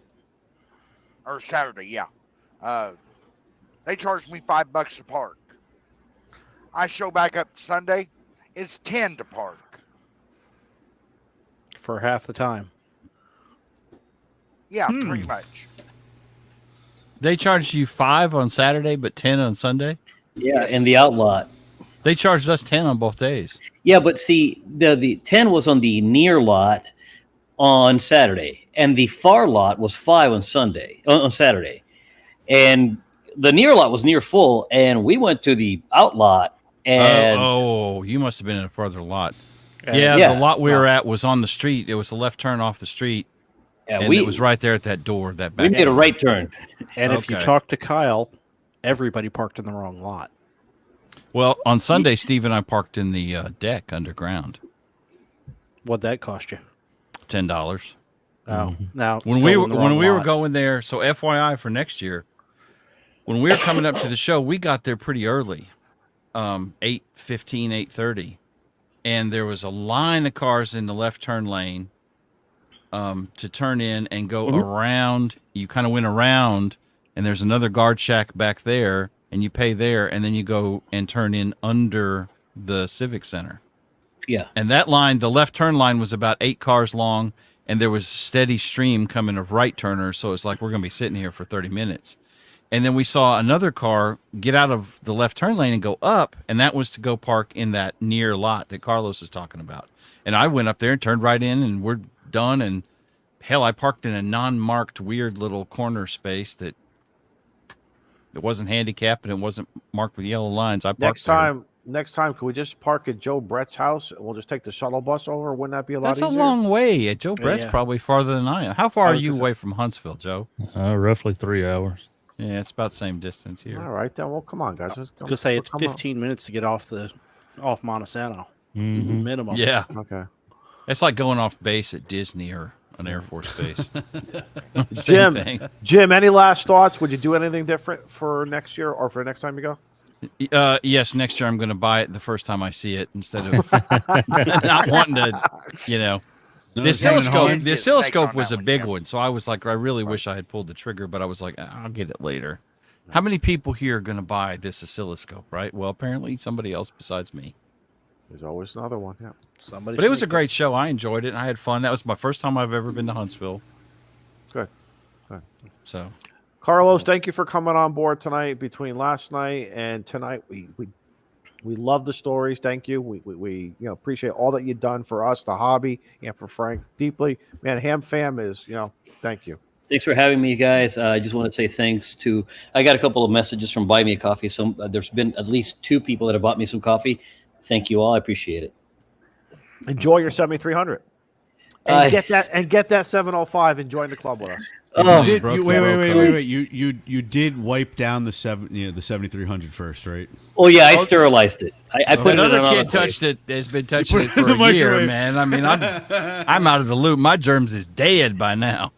Or Saturday, yeah. They charged me $5 to park. I show back up Sunday, it's 10 to park. For half the time. Yeah, pretty much. They charged you 5 on Saturday, but 10 on Sunday. Yeah, in the outlot. They charged us 10 on both days. Yeah, but see, the 10 was on the near lot on Saturday, and the far lot was 5 on Saturday. And the near lot was near full, and we went to the outlot, and You must have been in a further lot. And- Yeah, the lot we were at was on the street. It was a left turn off the street, yeah, and it was right there at that door. That back we made a door. right turn. And if you Okay. talk to Kyle, everybody parked in the wrong lot. Well, on Sunday, Steve and I parked in the deck underground. What'd that cost you? $10. Oh, now When we were going there, so FYI for next year, when we were coming up to the show, we got there pretty early, 8:15, 8:30, and there was a line of cars in the left turn lane to turn in and go around. You kind of went around, and there's another guard shack back there, and you pay there, and then you go and turn in under the Civic Center. Yeah. And that line, the left turn line, was about 8 cars long, and there was a steady stream coming of right turners, so it's like we're going to be sitting here for 30 minutes. And then we saw another car get out of the left turn lane and go up, and that was to go park in that near lot that Carlos is talking about. And I went up there and turned right in, and we're done. And hell, I parked in a non-marked weird little corner space that it wasn't handicapped and it wasn't marked with yellow lines. I parked Next time, can we just park at Joe Brett's house and we'll just take the shuttle bus over? Wouldn't that be a lot That's easier? a long way. Joe Brett's probably farther than I am. How far are you just- away from Huntsville, Joe? Roughly 3 hours. Yeah, it's about the same distance here. All right, then. Well, come on, guys. Let's Gonna say it's come on. 15 minutes to get off Montesano minimum. Yeah. Okay. It's like going off base at Disney or an Air Force base. Same thing. Jim, any last thoughts? Would you do anything different for next year or for next time you go? Yes, next year I'm going to buy it the first time I see it instead of not wanting to, The oscilloscope was a big one, so I was like, I really wish I had pulled the trigger, but I was like, I'll get it later. How many people here are going to buy this oscilloscope, right? Well, apparently somebody else besides me. There's always another one, yeah. Somebody. But it was a great show. I enjoyed it, and I had fun. That was my first time I've ever been to Huntsville. Good. So, Carlos, thank you for coming on board tonight. Between last night and tonight, we love the stories. Thank you. We appreciate all that you've done for us, the hobby, and for Frank deeply. Man, Ham Fam is, thank you. Thanks for having me, guys. I just want to say thanks to. I got a couple of messages from Buy Me a Coffee. So there's been at least 2 people that have bought me some coffee. Thank you all. I appreciate it. Enjoy your 7300. And get that 705 and join the club with us. Wait. You did wipe down the 7300 first, right? Oh yeah, I sterilized it. I put it in another another kid place. touched it. Has been touching it for a year, man. I mean, I'm out of the loop. My germs is dead by now.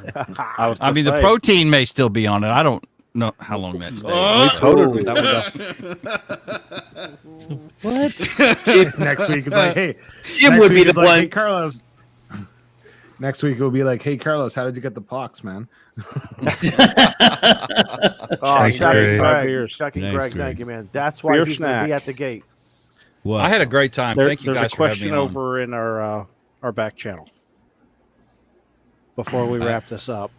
I mean, the protein may still be on it. I don't know how long that stays. What? Next week it's like, hey, Jim would be the one. Hey, Carlos. Next week it'll be like, hey, Carlos, how did you get the pox, man? Shocking Greg, thank you, man. That's why he's going to be at the gate. What? I had a great time. Thank you guys There's a for having question me on. over in our back channel. Before we wrap this up.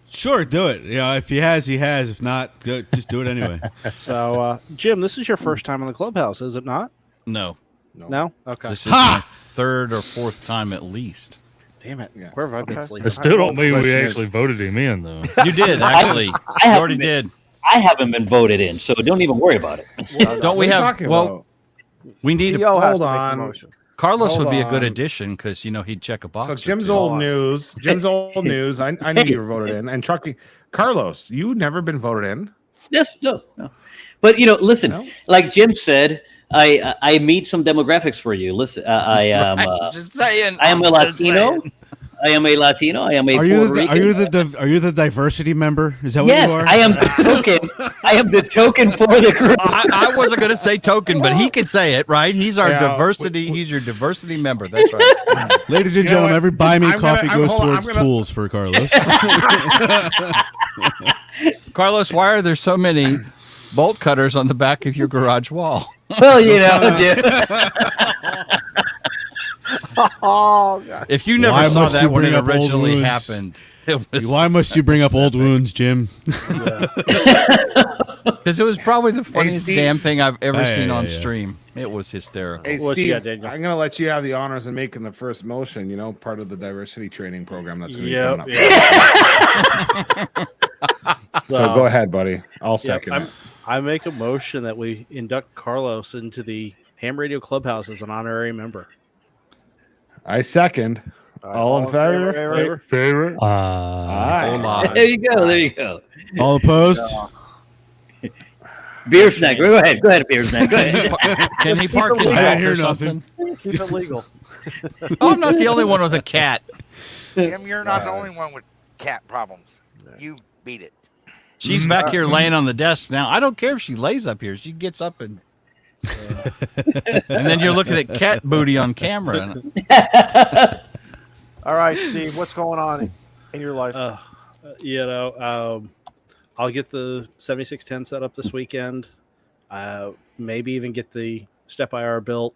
Sure, do it. If he has, he has. If not, just do it anyway. So, Jim, this is your first time on the Clubhouse, is it not? No. No? Okay. This is my 3rd or 4th time at least. Damn it. Where have I been sleeping? It still don't mean we actually voted him in, though. You did, actually. You already did. I haven't been voted in, so don't even worry about it. Don't we have? Well, we need to hold on. Carlos Hold would be a good on. addition because he'd check a box. So or Jim's two. old news. I knew you were voted in. And Truckee, Carlos, you never been voted in. Yes, no. But listen, No? like Jim said, I meet some demographics for you. Listen, I am. Just saying. I am a I'm just Latino. saying. I am a Latino. I am a Are Puerto Rican. you the diversity member? Is that what Yes, you are? I am the token. I am the token for the group. I wasn't going to say token, but he can say it, right? He's our diversity. He's your diversity member. That's right. Ladies and You know gentlemen, what? every buy me I'm coffee gonna- goes hold on, towards I'm gonna- tools for Carlos. Carlos, why are there so many bolt cutters on the back of your garage wall? Well, Jim. Oh, God. If you never Why saw must that you when it bring up old originally wounds? happened, it was Why must you bring up old wounds, Jim? because it was probably the funniest Steve. damn thing I've ever Yeah, seen yeah, on yeah. stream. It was hysterical. Hey, What you Steve, got, Daniel? I'm going to let you have the honors in making the first motion, part of the diversity training program that's going to Yep, be coming up. So go ahead, buddy. I'll second it. I make a motion that we induct Carlos into the Ham Radio Clubhouse as an honorary member. I second. All in favor? Favorite? Aye. Hola. There you go. There you go. All opposed? Beer snack. Go ahead. Go ahead, beer snack. Go ahead. Can he park in I didn't back hear or nothing. something? Keep it legal. Oh, I'm not the only one with a cat. Jim, you're not the only one with cat problems. You beat it. She's back here laying on the desk now. I don't care if she lays up here. She gets up and And then you're looking at cat booty on camera. All right, Steve, what's going on in your life? I'll get the 7610 set up this weekend. Maybe even get the Step IR built,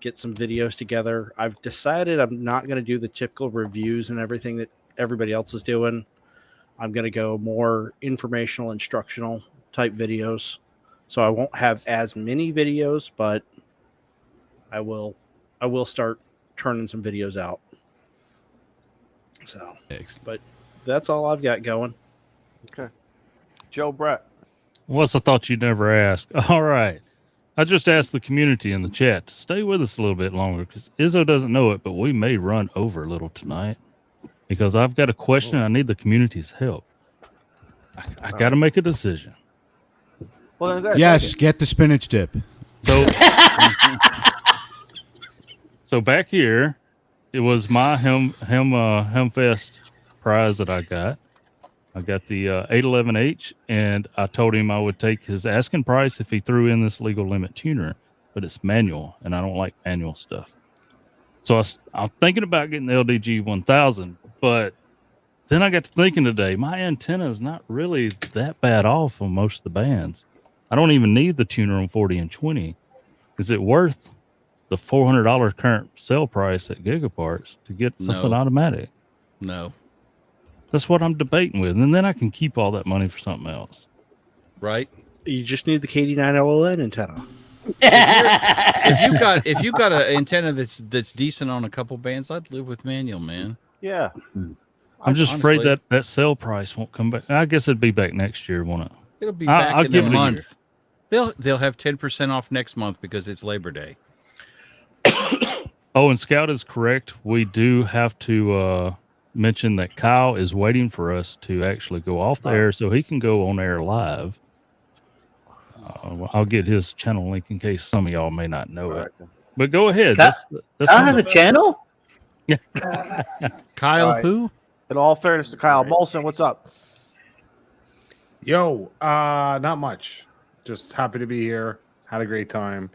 get some videos together. I've decided I'm not going to do the typical reviews and everything that everybody else is doing. I'm going to go more informational, instructional type videos. So I won't have as many videos, but I will start turning some videos out. So, but that's all I've got going. Okay. Joe Brett. What's the thought you'd never ask? All right. I just asked the community in the chat to stay with us a little bit longer because Izzo doesn't know it, but we may run over a little tonight because I've got a question. I need the community's help. I got to make a decision. Well, then yes, get the spinach dip. So back here, it was my Hamfest prize that I got. I got the 811H, and I told him I would take his asking price if he threw in this legal limit tuner, but it's manual, and I don't like manual stuff. So I'm thinking about getting the LDG 1000, but then I got to thinking today, my antenna is not really that bad off on most of the bands. I don't even need the tuner on 40 and 20. Is it worth the $400 current sale price at Gigaparts to get something automatic? No. That's what I'm debating with. And then I can keep all that money for something else. Right? You just need the KD9OLN antenna. If you got an antenna that's decent on a couple bands, I'd live with manual, man. Yeah. I'm just afraid that sale price won't come back. I guess it'd be back next year, won't it? It'll be back I'll in give a it month. They'll have 10% off next month because it's Labor Day. Oh, and Scout is correct. We do have to mention that Kyle is waiting for us to actually go off the air so he can go on air live. I'll get his channel link in case some of y'all may not know it. But go ahead. Kyle has a channel? Kyle who? In all fairness to Kyle Molson, what's up? Yo, not much. Just happy to be here. Had a great time.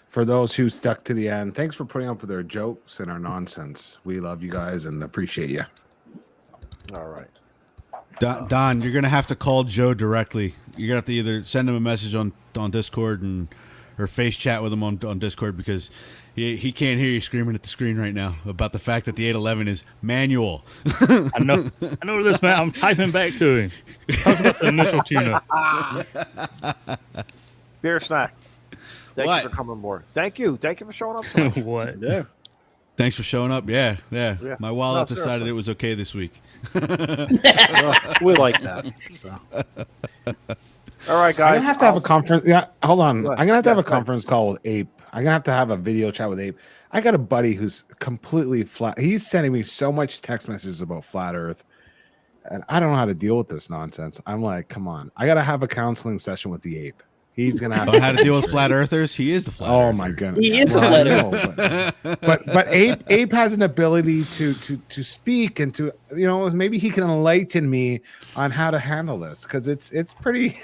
For those who stuck to the end, thanks for putting up with our jokes and our nonsense. We love you guys and appreciate you. All right. Don, you're gonna have to call Joe directly. You're gonna have to either send him a message on Discord or face chat with him on Discord because he can't hear you screaming at the screen right now about the fact that the 811 is manual. I know this, man. I'm typing back to him. Talk about the initial tune-up. Beer snack. Thank you for coming aboard. Thank you for showing up. Tonight. What? Yeah. Thanks for showing up. Yeah. My wallet decided it was okay this week. Well, we like that. So. All right, guys. I'm gonna have to have a conference. Yeah, hold on. Go ahead. I'm gonna have to have a conference call with Ape. I'm gonna have a video chat with Ape. I got a buddy who's completely flat. He's sending me so much text messages about flat Earth, and I don't know how to deal with this nonsense. I'm like, come on. I gotta have a counseling session with the Ape. He's gonna have how to deal with flat earthers. He is the flat earther. My goodness. He is a flat earther. But Ape has an ability to speak and to maybe he can enlighten me on how to handle this because it's pretty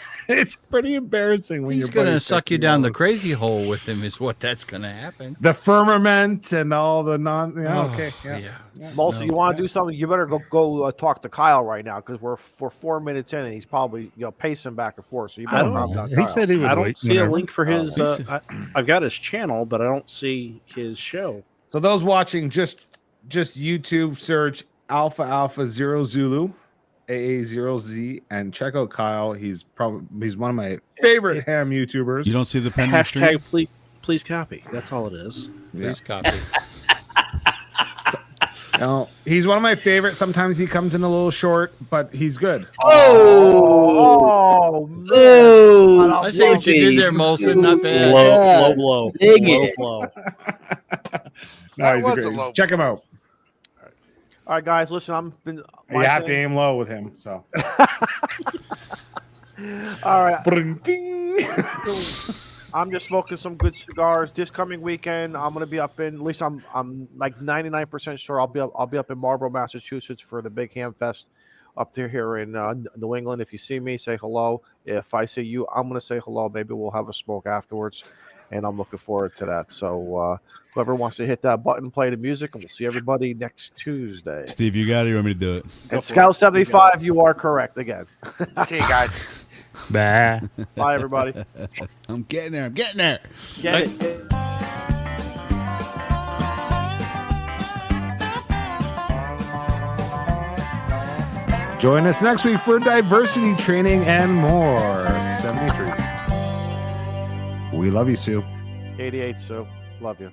embarrassing when He's your gonna buddy's suck you texting down all the this. crazy hole with him is what that's gonna happen. The firmament and all the okay. Molson, you want to do something? You better go talk to Kyle right now because we're 4 minutes in and he's probably pacing back and forth. So you better grab that He Kyle. said he would I don't wait see a whenever. link for his. I've got his channel, but I don't see his show. So those watching, just YouTube search Alpha 0 Zulu, AA0Z, and check out Kyle. He's one of my favorite ham YouTubers. You don't see the pen Hashtag please copy. That's all it is. Please copy. He's one of my favorites. Sometimes he comes in a little short, but he's good. Oh, man. Oh, I see what you did there, Molson. Not bad. Low. Dig it. Low. No, he's was great. a low Check him out. All right, guys. Listen, You have to aim low with him. So. All right. Ding. I'm just smoking some good cigars. This coming weekend, I'm gonna be up in. At least I'm like 99% sure I'll be up in Marlborough, Massachusetts for the big ham fest up there here in New England. If you see me, say hello. If I see you, I'm gonna say hello. Maybe we'll have a smoke afterwards. and I'm looking forward to that. So whoever wants to hit that button, play the music, and we'll see everybody next Tuesday. Steve, you got it. You want me to do it? And Scout 75, you are correct again. See you guys. Bah. Bye, everybody. I'm getting there. I'm getting there. Get it. Join us next week for diversity training and more. 73. We love you, Sue. 88, Sue. Love you.